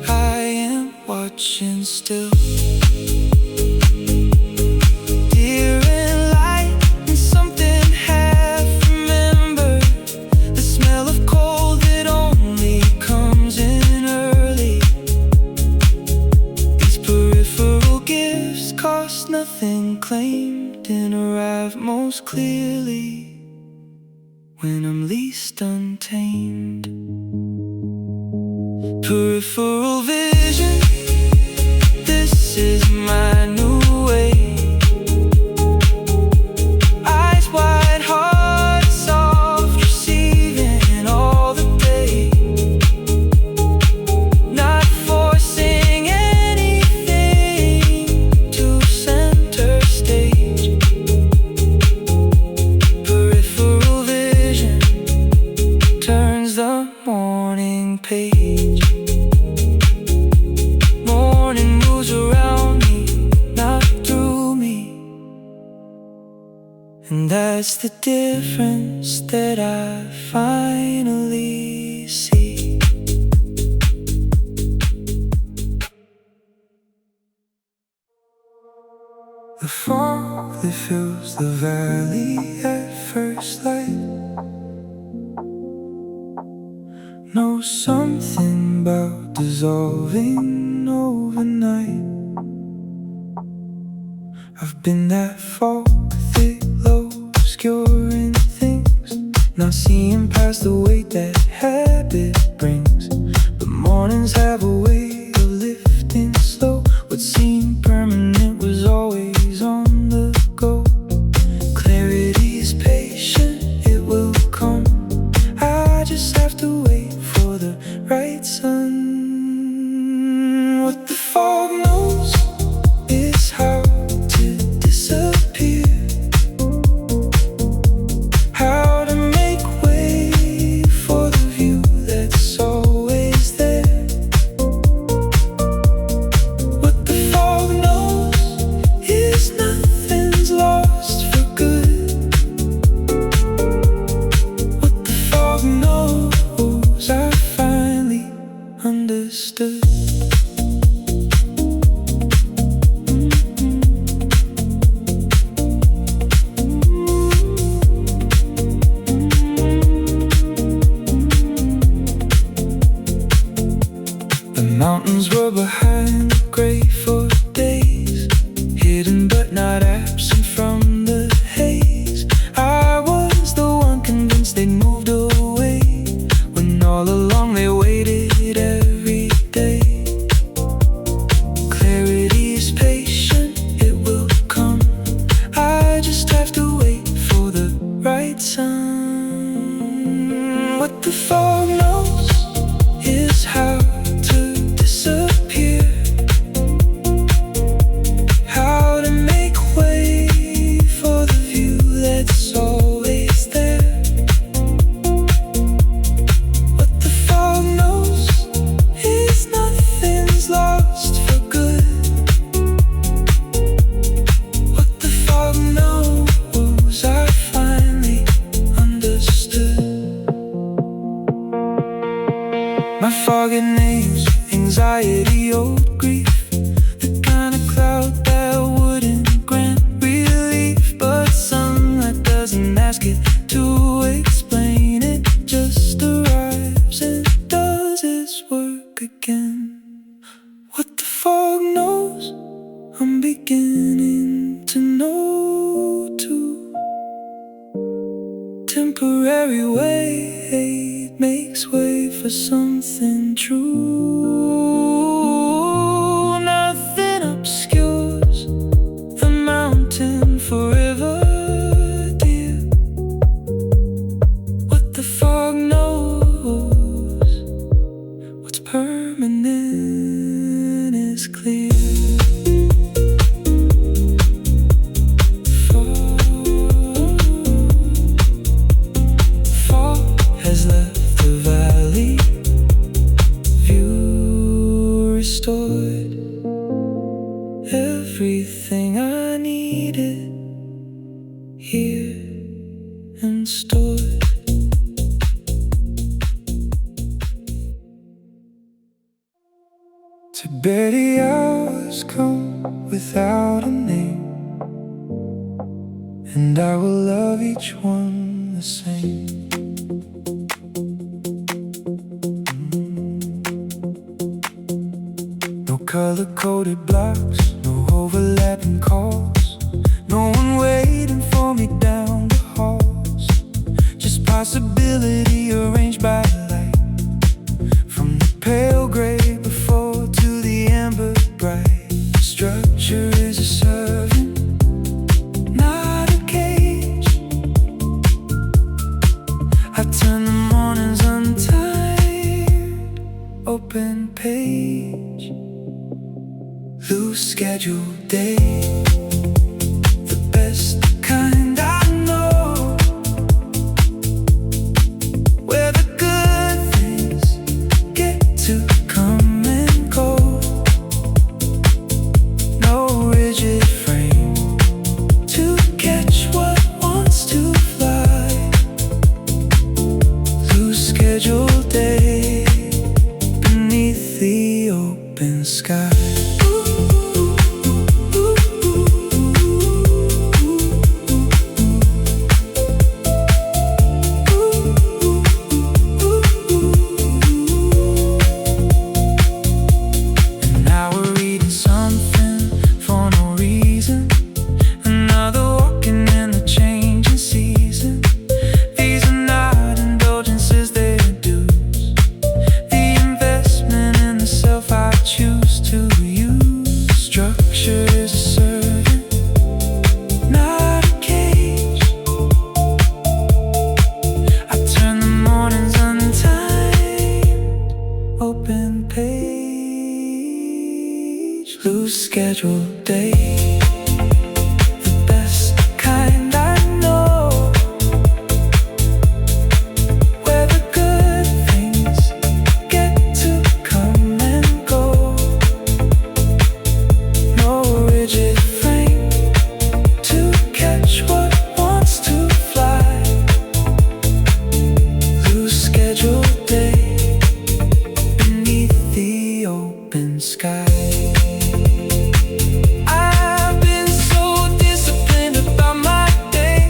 I am watching still. Dear and light and something half remembered. The smell of cold that only comes in early. These peripheral gifts cost nothing, claimed and arrive most clearly when I'm least untamed. Peripheral vision, this is my new way. Eyes wide, heart soft, receiving all the day. Not forcing anything to center stage. Peripheral vision turns the morning page. Morning moves around me, not through me. And that's the difference that I finally see. The fog that fills the valley at first light. Know something about dissolving overnight. I've been that fog, thick, low, obscuring things, not seeing past the weight that habit brings. But mornings have a way of lifting slow. What seemed permanent was always on the go. Clarity's patient, it will come. I just have to wait for the right sun. What the fog knows is how to disappear, how to make way for the view that's always there. What the fog knows is nothing's lost for good. understood. The mountains were behind the gray for days, hidden but not absent from the haze. I was the one convinced they'd moved away, when all along they waited every day. Clarity is patient, it will come. I just have to wait for the right sun. What the fog knows is how to disappear, how to make way for the view that's always there. What the fog knows is nothing's lost for good. What the fog knows, I finally understood. My foggy names, anxiety, old grief, the kind of cloud that wouldn't grant relief. But sunlight doesn't ask it to explain, it just arrives and does its work again. What the fog knows, I'm beginning to know too. Temporary weight makes way for something true. Nothing obscures the mountain forever, dear. What the fog knows, what's permanent is clear. Fog has left the valley, view restored, everything I needed here and stored. To bed the hours come without a name, and I will love each one the same. No color-coded blocks, no overlapping calls, no one waiting for me down the halls. Just possibility arranged by light, from the pale gray before to the amber bright. Structure is a servant, not a cage. I turn the mornings untired, open page, loose schedule day, the best kind I know, where the good things get to come and go. No rigid frame to catch what wants to fly. Loose schedule day beneath the open sky. And now we're reading something for no reason, another walking in the changing season. These are not indulgences, they're dues, the investment in the self I choose to use. Structure is a servant, not a cage. I turn the mornings untimed, open page, loose schedule day, the best kind I know, where the good things get to come and go. No rigid frame to catch what wants to fly. Loose schedule day beneath open sky. I've been so disciplined about my day,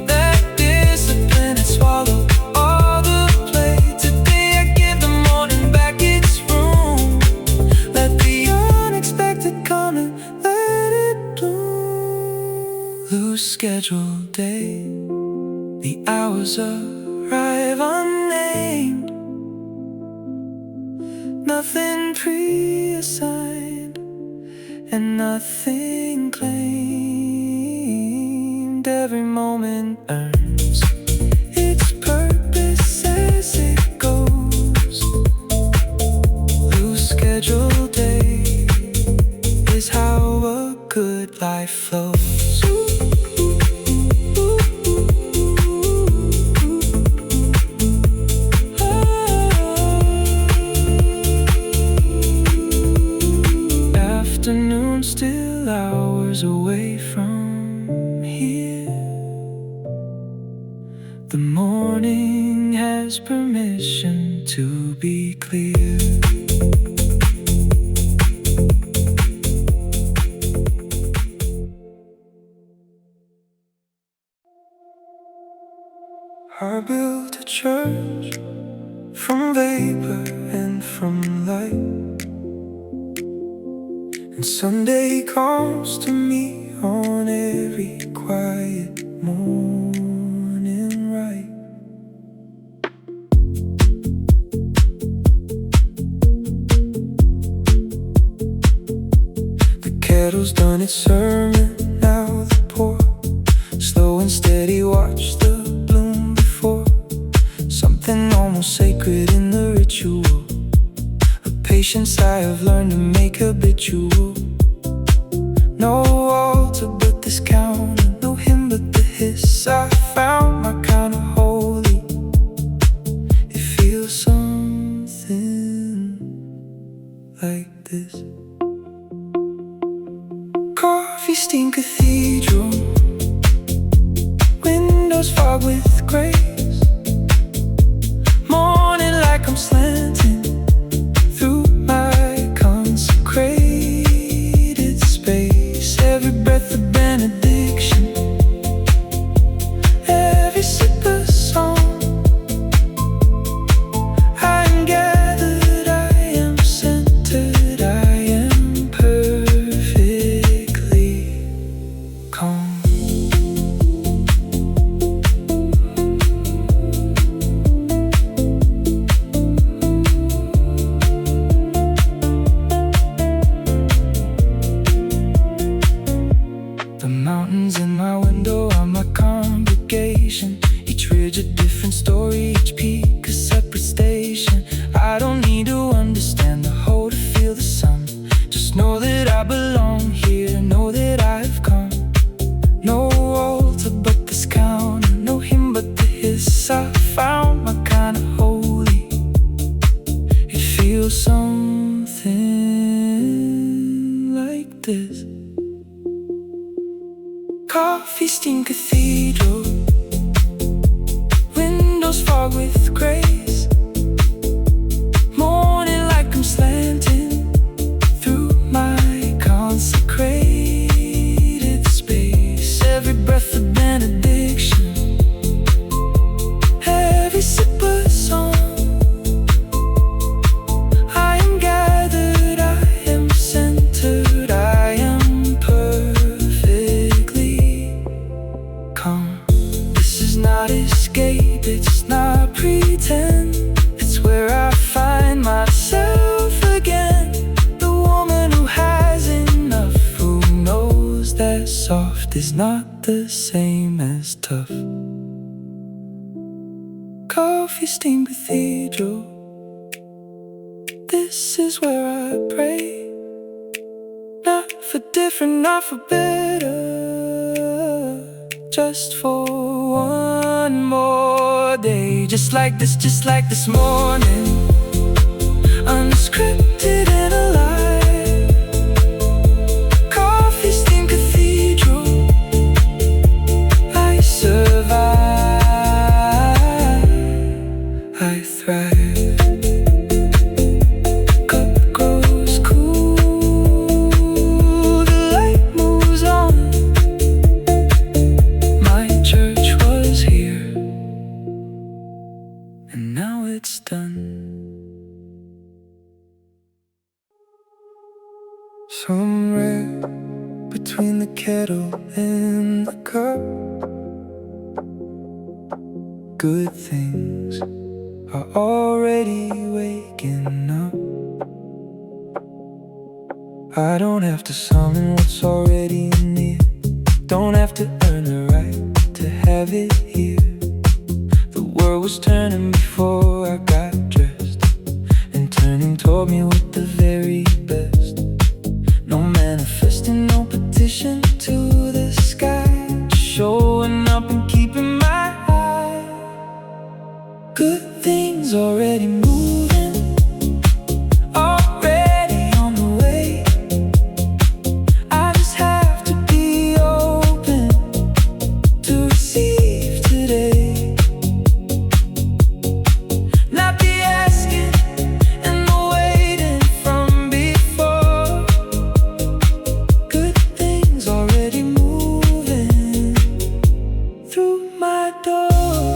that discipline had swallowed all the play. Today I give the morning back its room. Let the unexpected come and let it bloom. Lose scheduled day, the hours arrive unnamed. Nothing pre-assigned and nothing claimed. Every moment earns its purpose as it goes. Lose scheduled day is how a good life flows. Afternoon, still hours away from here. The morning has permission to be clear. I built a church from vapor and from light, and Sunday comes to me on every quiet morning right. The kettle's done its sermon, now the pour. Slow and steady, watch the bloom before. Something almost sacred in the ritual. Patience I have learned to make habitual. No altar but this counter, no hymn but the hiss. I found my kind of holy. It feels something like this. Coffee steam cathedral, windows fog with grace. Morning like I'm slanting through my consecrated space. Every breath a benediction, every sip a song. I am gathered, I am centered, I am perfectly calm. In my window are my congregation. Each ridge a different story, each peak a separate station. I don't need to understand the whole to feel the sum. Just know that I belong here, know that I've come. No altar but this counter, no hymn but the hiss. I found my kind of holy. It feels something like this. Coffee steam cathedral, windows fog with grace. Morning like I'm slanting through my consecrated space. Every breath a benediction, every sip a song. I am gathered, I am centered, I am perfectly calm. This is not escape, it's not pretend. It's where I find myself again. The woman who has enough, who knows that soft is not the same as tough. Coffee steam cathedral, this is where I pray. Not for different, not for better, just for one more day. Just like this morning, unscripted and alive. Coffee steam cathedral, I survive, I thrive. Cup grows Somewhere between the kettle and the cup, good things are already waking up. I don't have to summon what's already near. Don't have to earn the right to have it here. The world was turning before I got dressed, and turning toward me with the very best. No manifesting, no petition to the sky, just showing up and keeping my eye. Good things already moving, already on the way. I just have to be open to receive today. Not the asking and the waiting from before. Good things already moving through my door.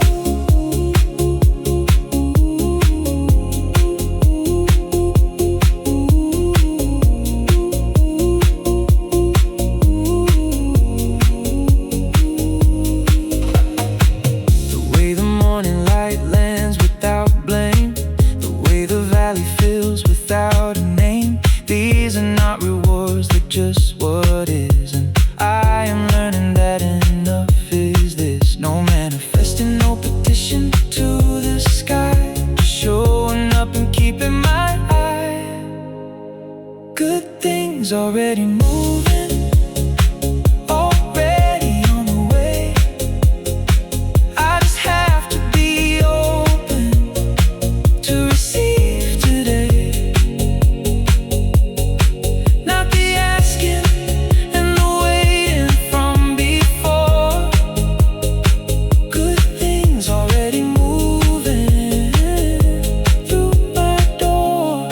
The way the morning light lands without blame, the way the valley fills without a name. These are not rewards, they're just what is. And I am learning that enough is this. No manifesting, no petition to the sky, just showing up and keeping my eye. Good things already moving, already on the way. I just have to be open to receive today. Not the asking and the waiting from before. Good things already moving through my door.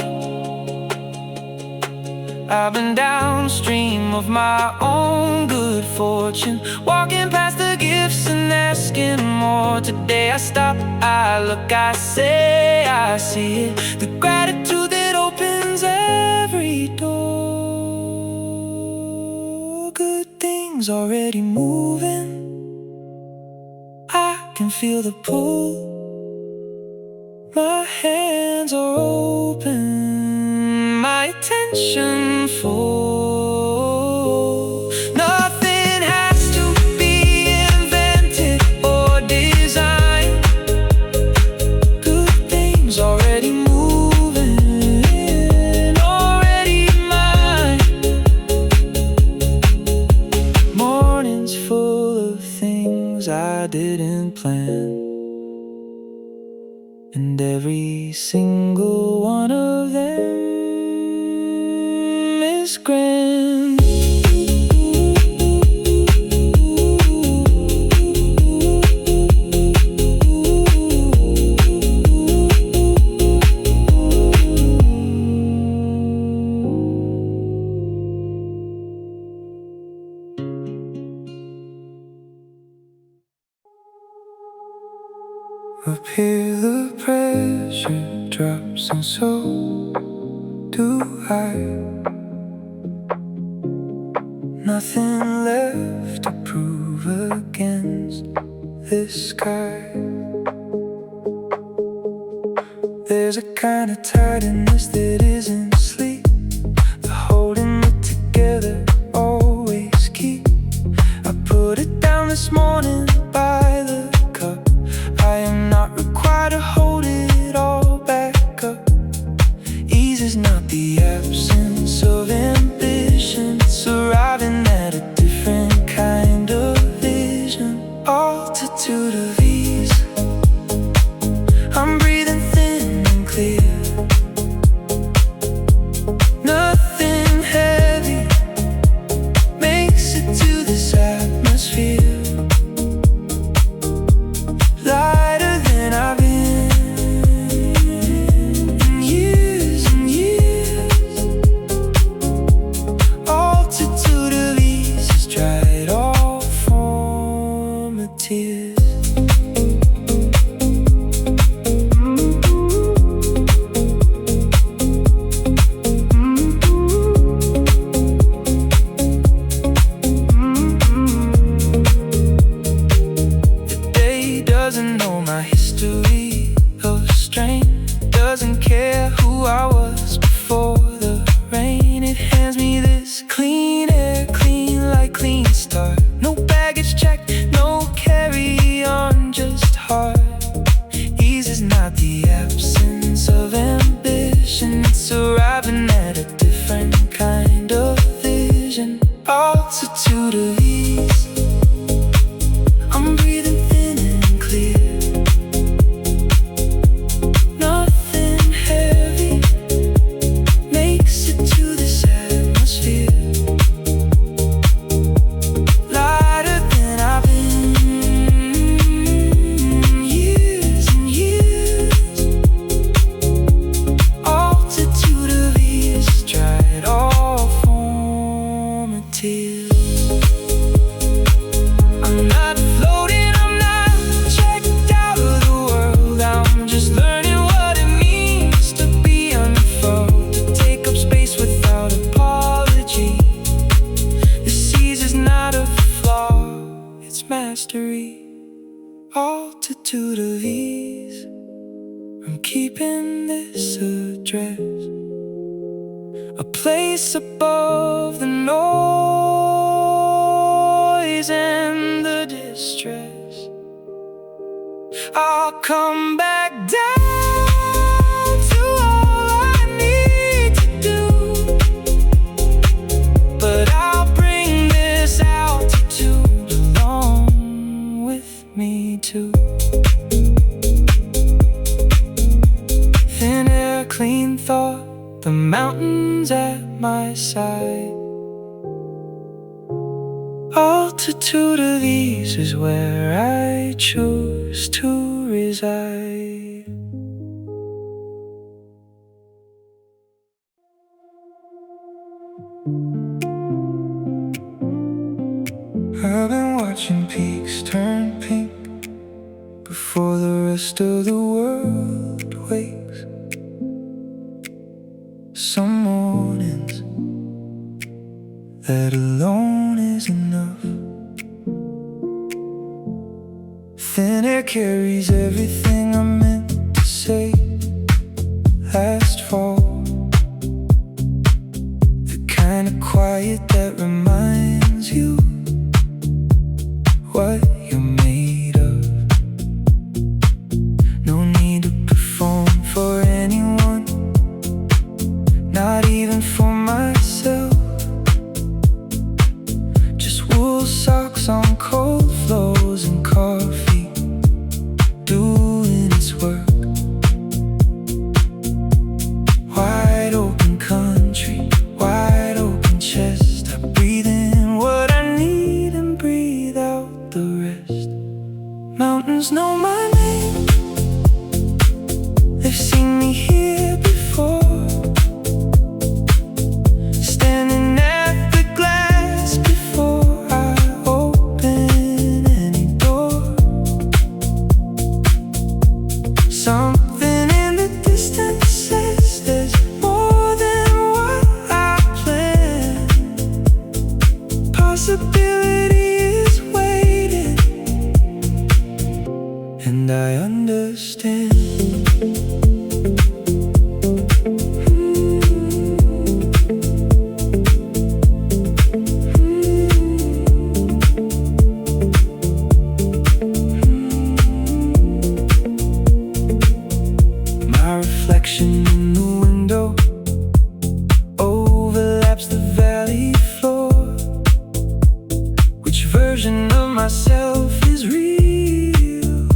I've been downstream of my own good fortune, walking past the gifts and asking more. Today I stop, I look, I say, I see it. The gratitude that opens every door. Good things already moving, I can feel the pull. My hands are open, my attention full. Nothing has to be invented or designed. Good things already moving, already mine. Mornings full of things I didn't plan, and every single one of them is grand. Up here the pressure drops, and so do I. Nothing left to prove against this sky. There's a kind of tidiness that isn't sleep, the holding it together always keep. I put it down this morning by the cup. I am not required to hold it all back up. Ease is not the absence of ambition, it's arriving at a different kind of vision. Altitude of ease, I'm breathing thin and clear. Nothing heavy makes it to this atmosphere. Lighter than I've been in years and years. altitude of ease. I'm keeping this address, a place above the noise and the distress. I'll come back down to all I need to do, but I'll bring this altitude along with me too. Thin air, clean thought, the mountains at my side. Altitude of ease is where I choose to reside. I've been watching peaks turn pink before the rest of the world wakes. Some mornings, that alone is enough. Thin air carries everything I meant to say last fall, the kind of quiet that reminds you what you're made of. No need to perform for anyone, not even for myself. Just wool socks on cold floors and coffee doing its work. Wide open country, wide open chest. I breathe in what I need and breathe out the rest. Mountains know my name, they've seen me here before. Standing at the glass before I open any door. Something in the distance says there's more than what I planned. Possibility is waiting, and I understand. My reflection in the window overlaps the valley floor. Which version of myself is real?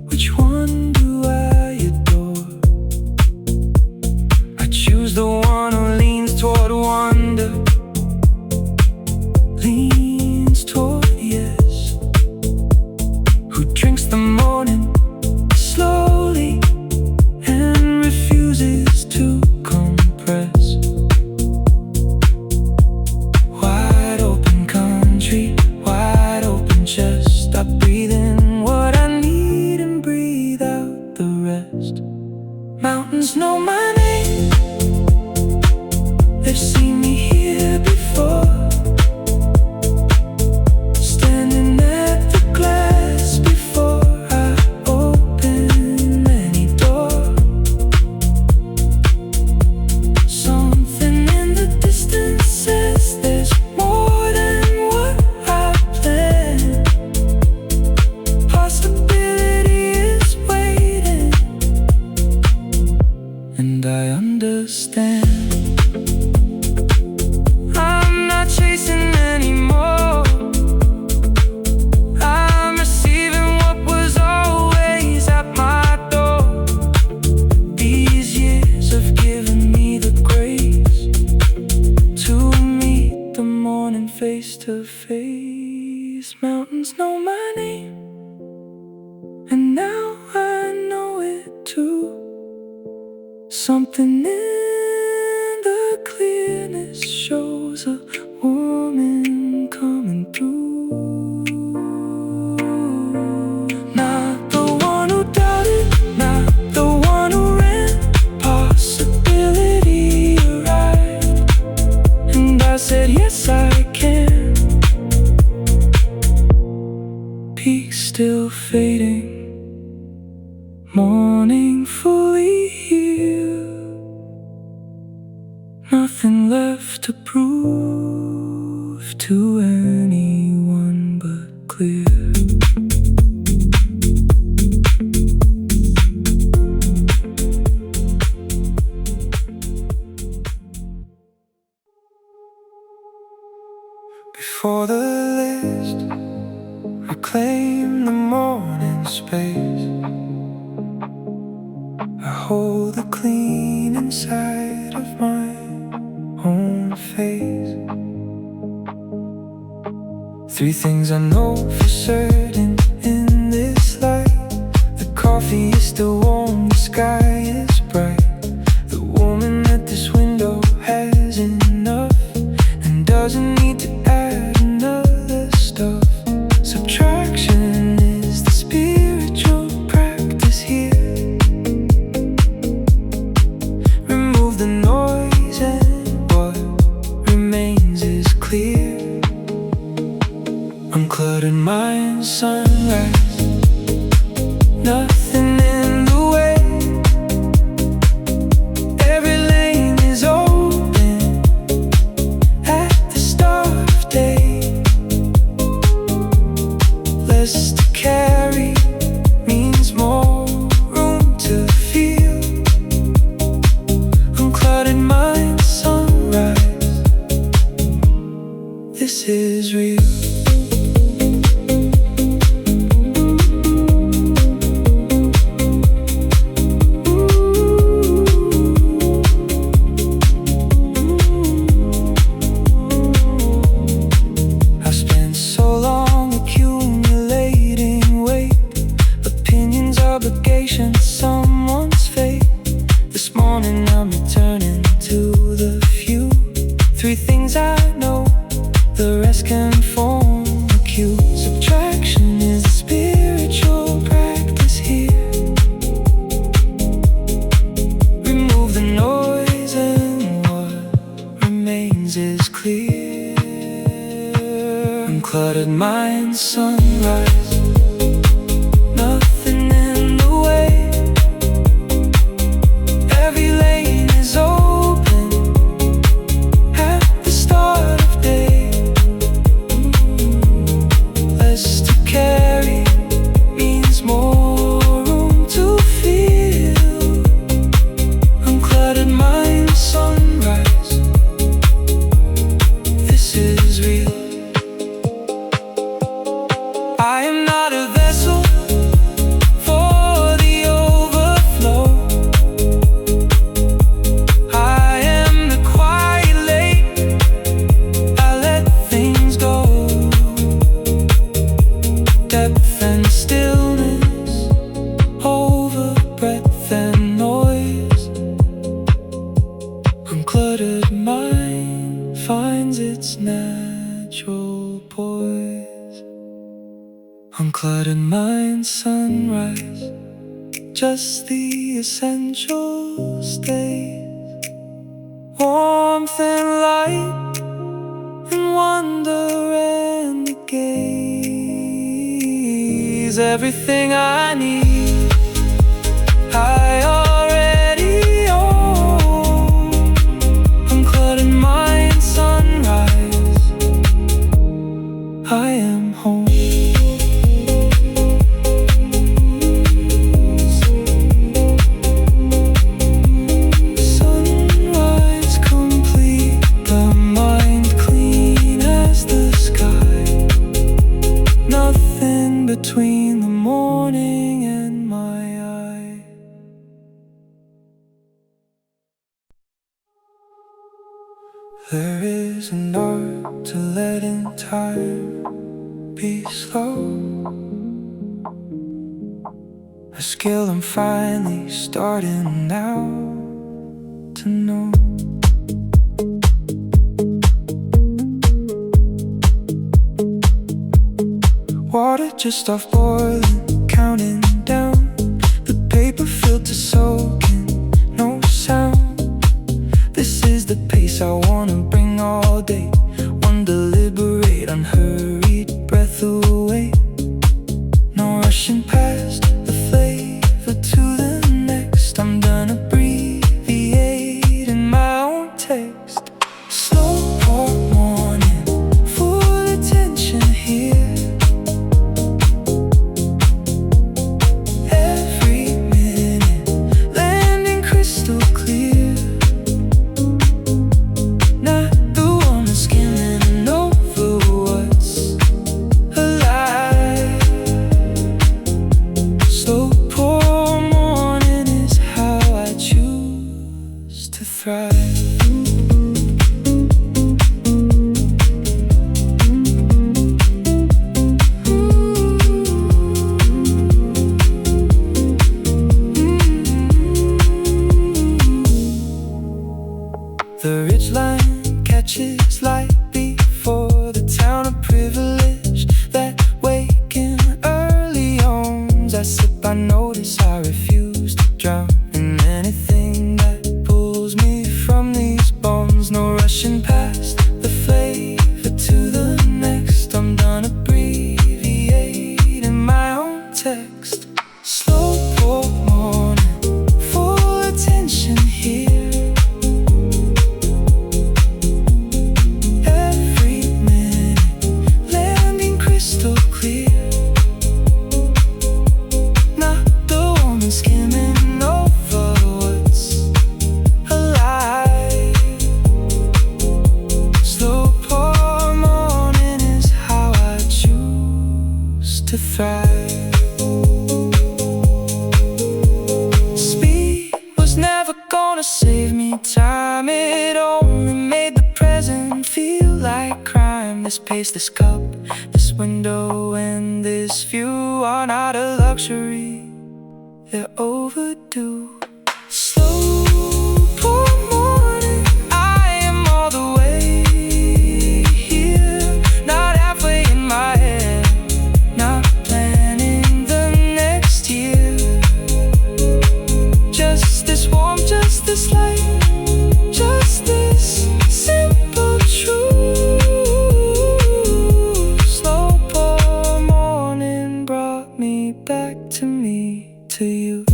Which one do I adore? I choose the one who leans toward wonder, leans toward yes, who drinks the morning slowly and refuses to compress. Wide open country, wide open chest. I breathe in what I need and breathe out the rest. Mountains know my name, they've seen me here before. Standing at the glass before I open any door. Something in the distance says there's more than what I planned. Possibility is waiting, and I understand. I'm not chasing anymore, I'm receiving what was always at my door. These years have given me the grace to meet the morning face to face. Mountains know my name, and now I know it too. Something in the clearness shows a woman coming through. Not the one who doubted, not the one who ran. Possibility arrived, and I said yes I can. Peaks still fading, nothing left to prove to anyone but clear. Before the list, reclaim the morning space. I hold the clean inside of my own face. 3 things I know for certain in this light: the coffee is still warm, the sky is bright, the woman at this window has enough and doesn't need to add another stuff. Subtraction is the spiritual practice here. Remove the noise and what remains is clear. Uncluttered mind, sunrise, nothing in the way. Every lane is open at the start of day. Less to carry means more room to feel. Uncluttered mind, sunrise, this is real. Someone's fate. This morning I'm returning to the few. 3 things I know, the rest can form a cue. Subtraction is a spiritual practice here. Remove the noise and what remains is clear. Uncluttered mind, sunrise, uncluttered mind, sunrise, just the essential stays. Warmth and light and wonder and the gaze. Everything I need, I already own. Uncluttered mind, sunrise, I am home. Between the morning and my eye. There is an art to letting time be slow, a skill I'm finally starting now to know. Water just off boiling, counting down. The paper filter soaking, no sound. This is the pace I wanna bring all day. One deliberate, unhurried breath away. No rushing past the flavor to the next. I'm done abbreviating my own text. The ridgeline catches light before the town of privilege that waking early owns. I sip, I notice, I refuse to drown in anything that pulls me from these bones. No rushing past the flavor to the next. I'm done abbreviating my own text. Slow pour morning, full attention here. Every minute landing crystal clear. Not the woman skimming over what's alive. Slow pour morning is how I choose to thrive. Gonna save me time, it only made the present feel like crime. This pace, this cup, this window, and this view are not a luxury, they're overdue. Slow pour morning, I am all the way here, not halfway in my head, not planning the next year. Just this warmth, just this light, just this simple truth. Slow pour morning brought me back to me, to you.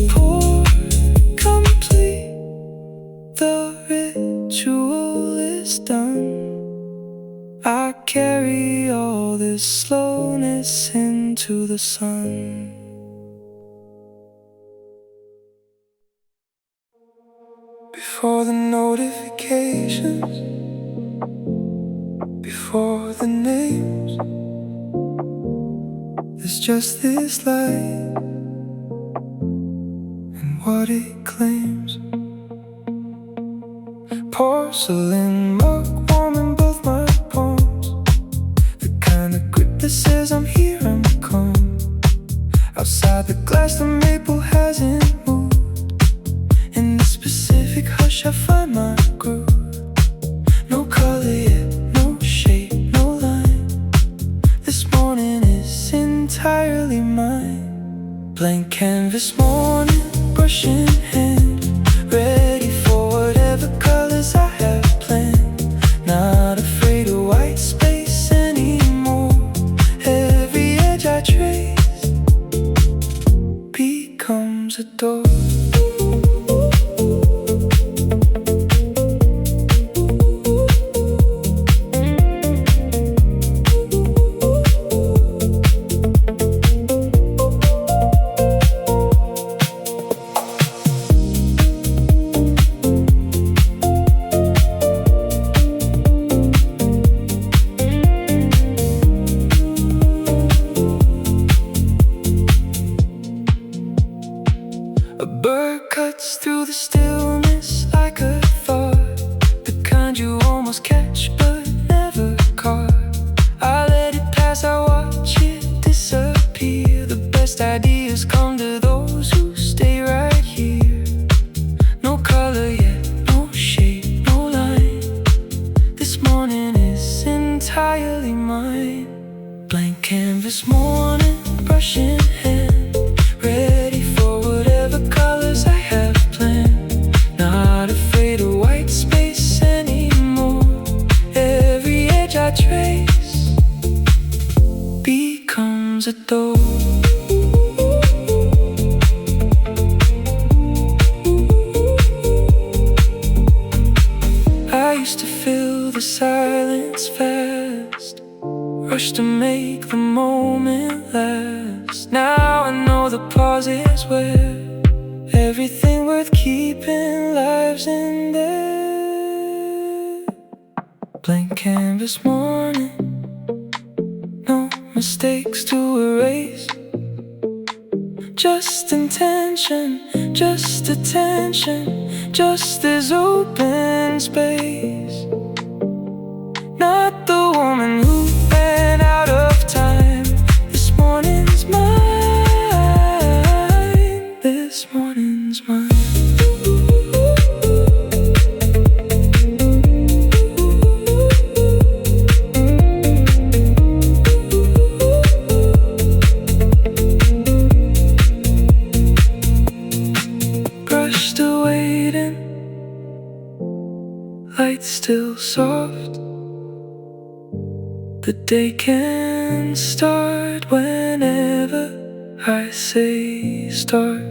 Pour complete, the ritual is done. I carry all this slowness into the sun. Before the notifications, before the names, there's just this light and what it claims. Porcelain mug warming both my palms, the kind of grip that says I'm here, I'm calm. Outside the glass, the maple hasn't moved. In the specific hush, I find my groove. No color yet, no shape, no line. This morning is entirely mine. Blank canvas morning, brush in hand, ready for whatever colors I have planned. Not afraid of white space anymore. Every edge I trace becomes a door. A bird cuts through the stillness like a thought, the kind you almost catch but never caught. I let it pass, I watch it disappear. The best ideas come to those who stay right here. No color yet, no shape, no line. This morning is entirely mine. Blank canvas morning, brush in hand, ready for whatever colors I have planned. Not afraid of white space anymore. Every edge I trace becomes a door. I used to fill the silence fast, rush to make the moment last. Now I know the pause is where everything worth keeping lives in there. Blank canvas morning, no mistakes to erase. Just intention, just attention, just this open space. Not the woman who ran out of time. This morning's mine. This morning one's mind. Brush still waiting, light still soft. The day can start whenever I say start.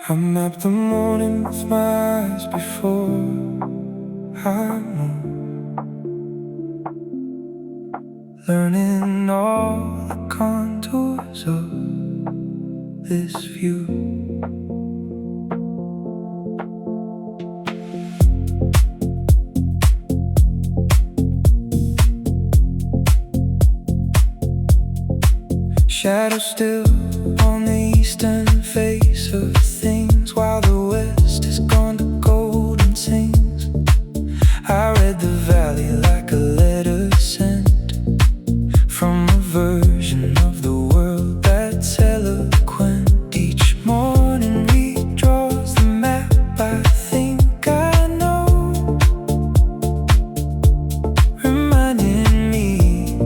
I map the morning with my eyes before I move, learning all the contours of this view. Shadow still on the eastern face of things, while the west has gone to gold and sings. I read the valley like a letter sent from a version of the world that's eloquent. Each morning redraws the map I think I know, reminding me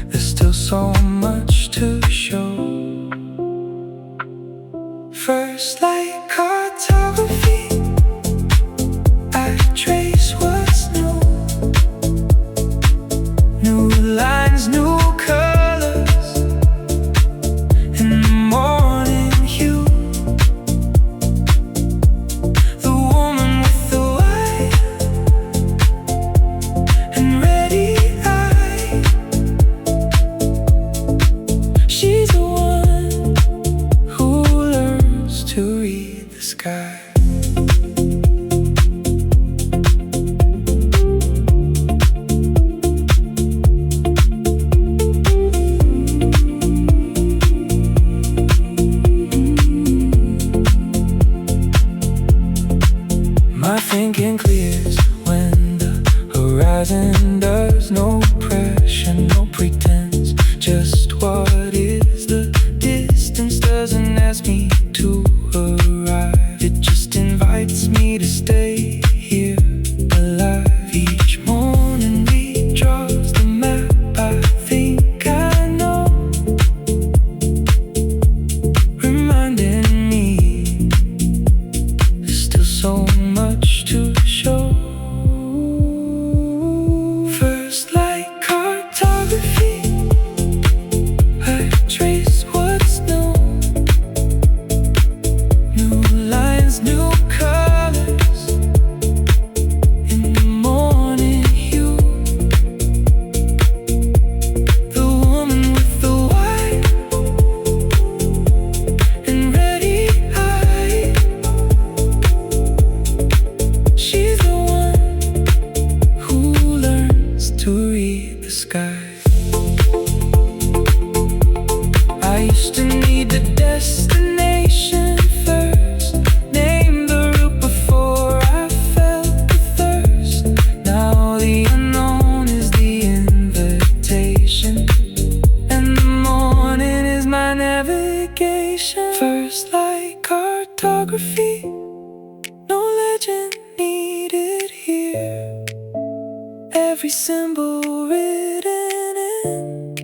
there's still so much to show. First, like cartography, I trace what's new. New lines, new colors in the morning hue. The woman with the white and ready eye, she's the one who learns to read the sky. My thinking clears when the horizon does no pressure, no pretense, just what is. The distance doesn't ask me to arrive, it just invites me to stay here alive. Each morning redraws the map I think I know, reminding me there's still so much to show. First, like cartography, I trace what's new. New lines, new colors in the morning hue. The woman with the white and ready eye, she's the one who learns to read the sky. I used to need the destination first, name the route before I felt the thirst. Now the unknown is the invitation, and the morning is my navigation. First, like cartography, no legend needed here. Every symbol written in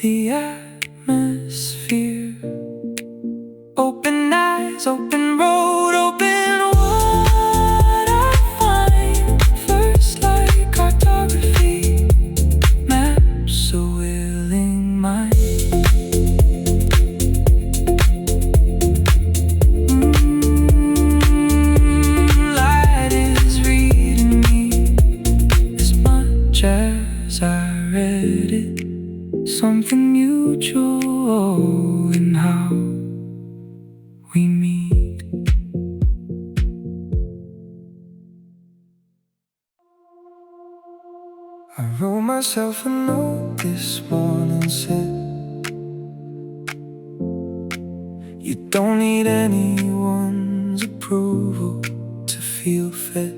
the atmosphere. Open eyes, open road, open what I find. First, like cartography, maps a willing mind. Light is reading me as much as I read it. Something mutual in how we meet. I wrote myself a note this morning. sunset. You don't need anyone's approval to feel fit.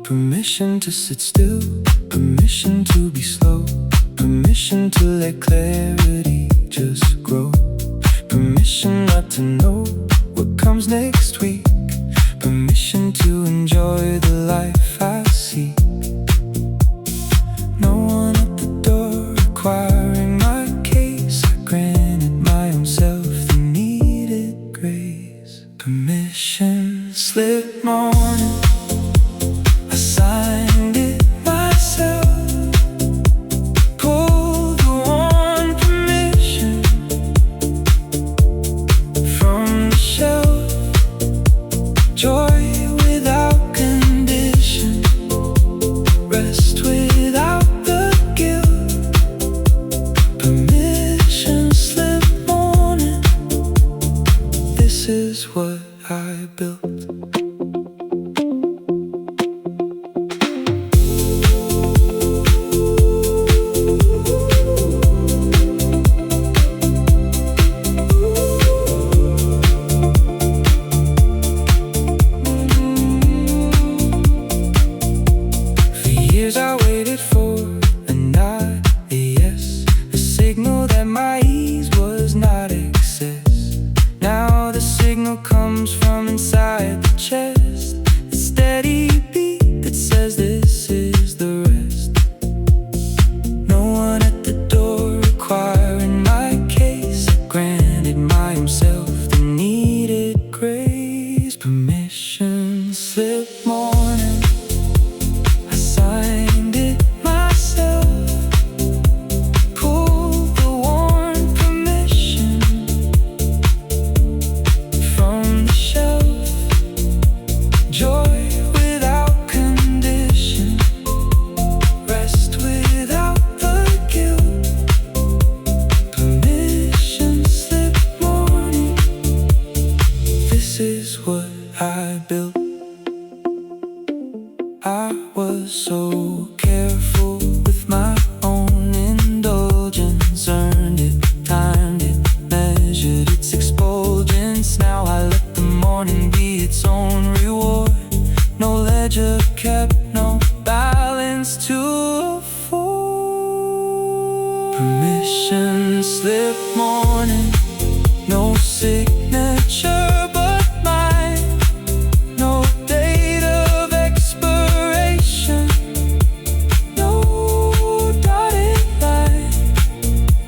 Permission to sit still, permission to be slow, permission to let clarity just grow, permission not to know what comes next week, permission to enjoy the life I seek. No one at the door requiring my case. I granted my own self the needed grace. Permission slip morning, I signed it myself. Pulled the one permission from the shelf. Joy without condition, rest without the guilt. Permission slip morning, this is what I built. Years I waited for a nod, a yes, a signal that my ease was not excess. Now the signal comes from inside the chest, a steady beat that says this is the rest. No one at the door requiring my case. I granted my own self the needed grace. Permission slip morning, I signed it myself. Pulled the worn permission from the shelf. Joy without condition, rest without the guilt. Permission slip morning, this is what I built. I was so careful with my own indulgence. Earned it, timed it, measured its expulgence. Now I let the morning be its own reward. No ledger kept, no balance to afford. Permission slip morning, no signature but mine. No date of expiration, no dotted line.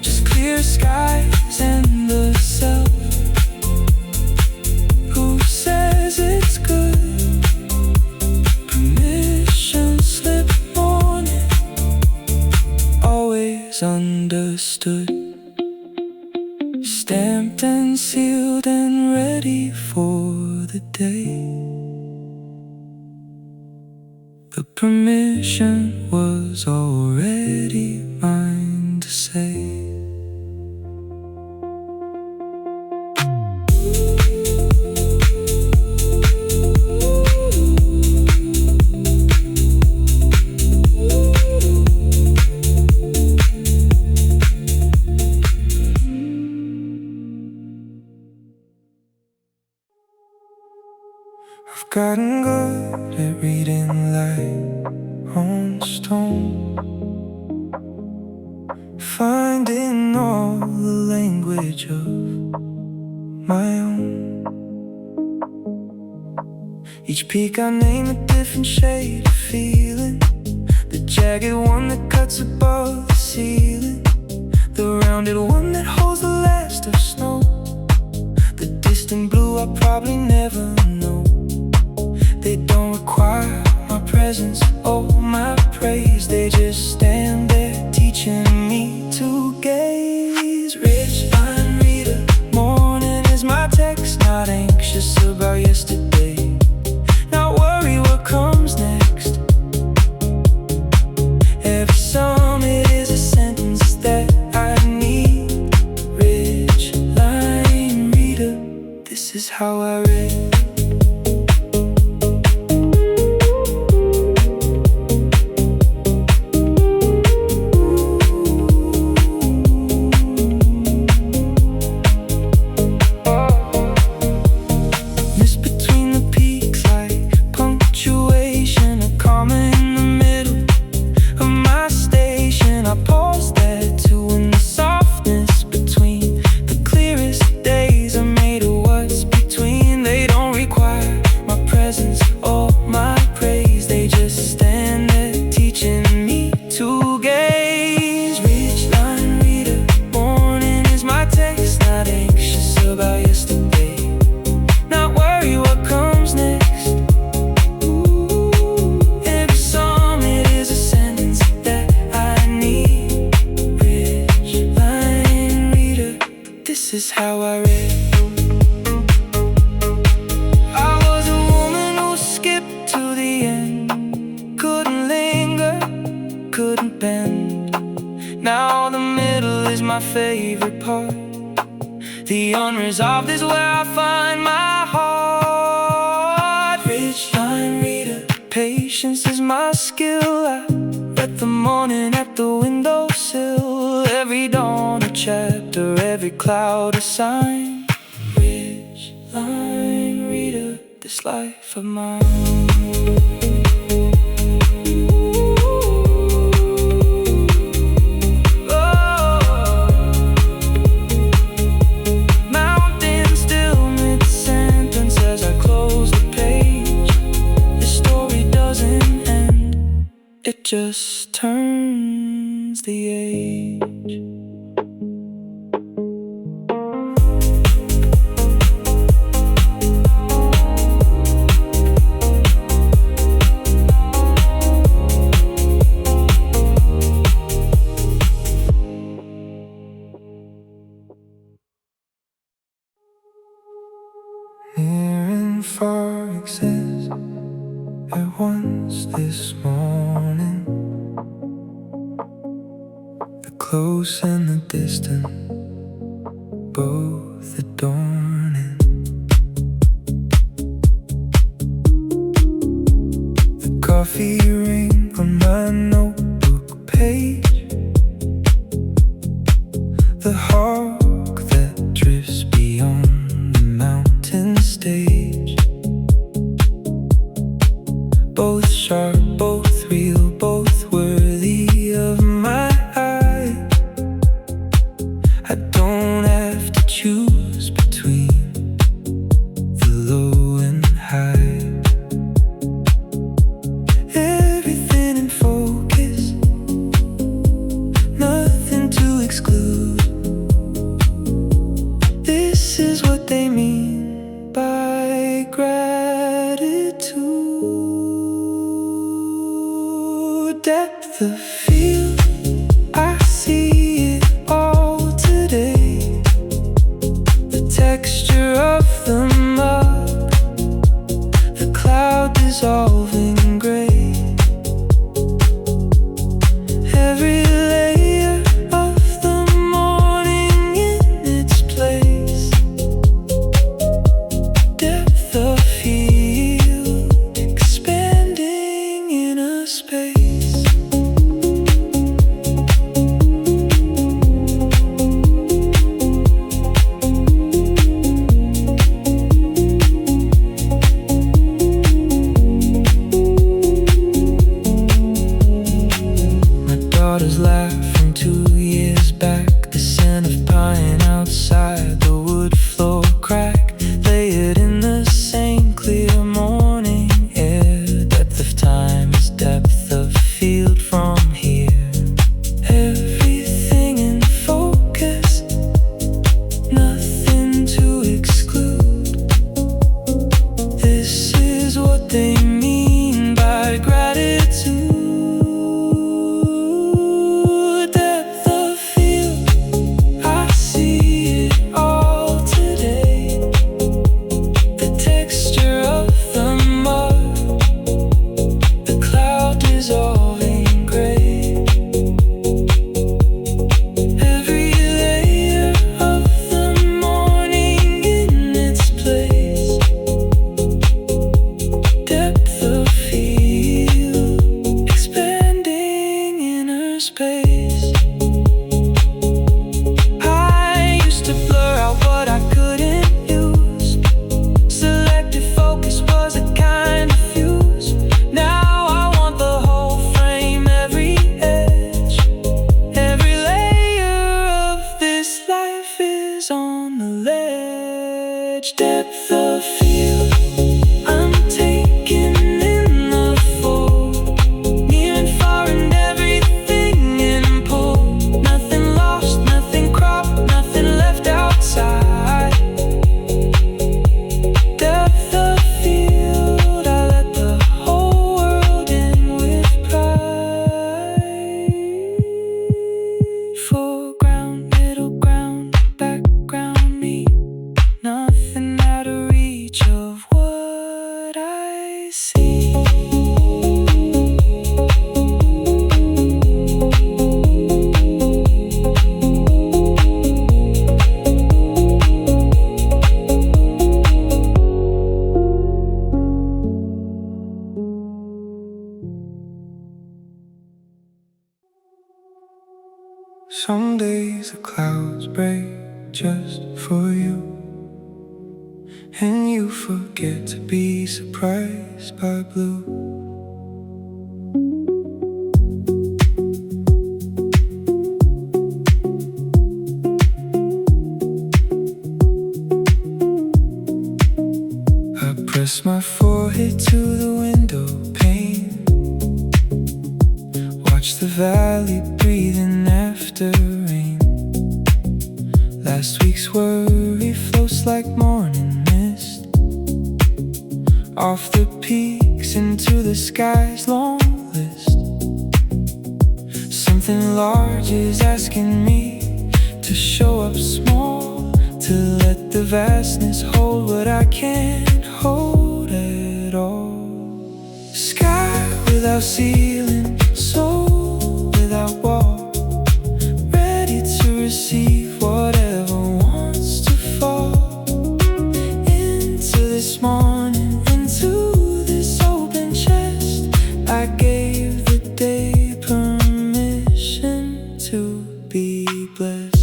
Just clear skies and the self who says it's good. Permission slip morning, always understood. Stamped and sealed and ready for the day. The permission was already mine to say. I've gotten good at reading light on stone, finding all the language of my own. Each peak I name a different shade of feeling. The jagged one that cuts above the ceiling, the rounded one that holds the last of snow, the distant blue I'll probably never know. They don't require my presence or my praise. They just stand there teaching me to gaze. Rich mind reader, morning is my text. Not anxious about yesterday, not worry what comes next. Every summit is a sentence that I need. Rich line reader, this is how I read. is how I read. I was a woman who skipped to the end, couldn't linger, couldn't bend. Now the middle is my favorite part. The unresolved is where I find my heart. Ridgeline reader, patience is my skill. I read the morning at the windowsill. Every dawn a chapter, every cloud a sign. Ridgeline reader, this life of mine. It just turns the age. Near and far exist at once this morning. The close and the distant, both adorning. The coffee ring on my notebook page. The hawk that drifts beyond the mountain stage. Both sharp, both real, both worthy of my eye. I don't have to choose between the low and high. Everything in focus, nothing to exclude. This is what they mean by gratitude. Depth of field, I see it all today. The texture of the mud, the cloud dissolving gray. Every layer of the morning in its place. Depth of field, expanding inner space. Daughter's laugh from 2 years back. The scent of pine outside, the wood floor crack, layered in the same clear morning air. Depth of time is depth of field from here. Everything in focus, nothing to exclude. This is what they mean by gratitude. Depth of field, I'm taking in the full, near and far and everything in pull. Nothing lost, nothing cropped, nothing left outside. Depth of field, I let the whole world in with pride. Foreground, middle ground, background. Some days the clouds break just for you, and you forget to be surprised by blue. I press my forehead to the window pane, watch the valley breathing after rain. Last week's worry floats like morning mist off the peaks into the sky's long list. Something large is asking me to show up small, to let the vastness hold what I can't hold at all. Sky without ceiling, soul without wall, ready to receive whatever wants to fall into this morning, into this open chest. I gave the day permission to be blessed.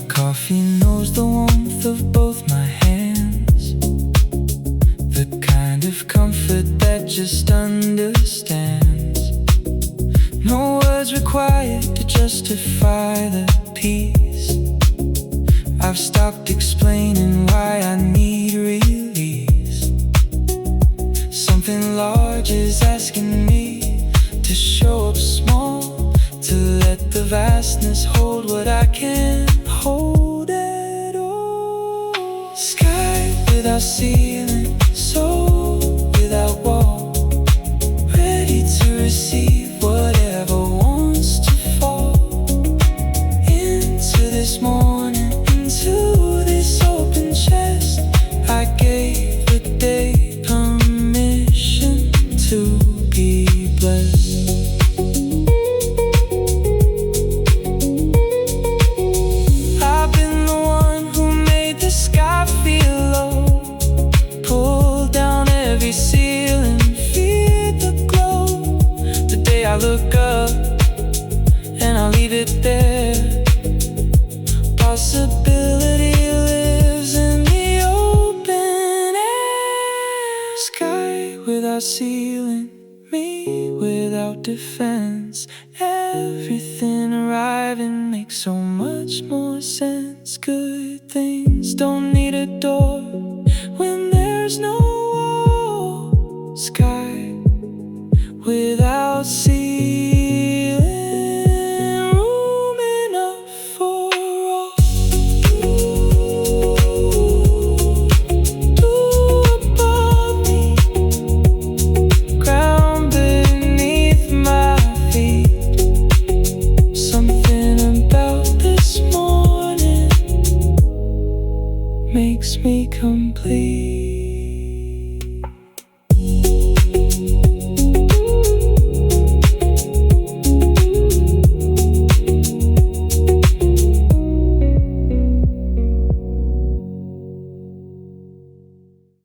Coffee knows the warmth of both my hands, the kind of comfort that just understands. No words required to justify the peace. I've stopped explaining why I need release. Something large is asking me to show up small, to let the vastness hold what I can't hold at all. Sky without ceiling, soul without wall, ready to receive whatever wants to fall into this morning, into this open chest. I gave the day permission to be blessed. I look up and I leave it there. Possibility lives in the open air. Sky without ceiling, me without defense. Everything arriving makes so much more sense. Good things don't need a door when there's no wall. Sky without ceiling.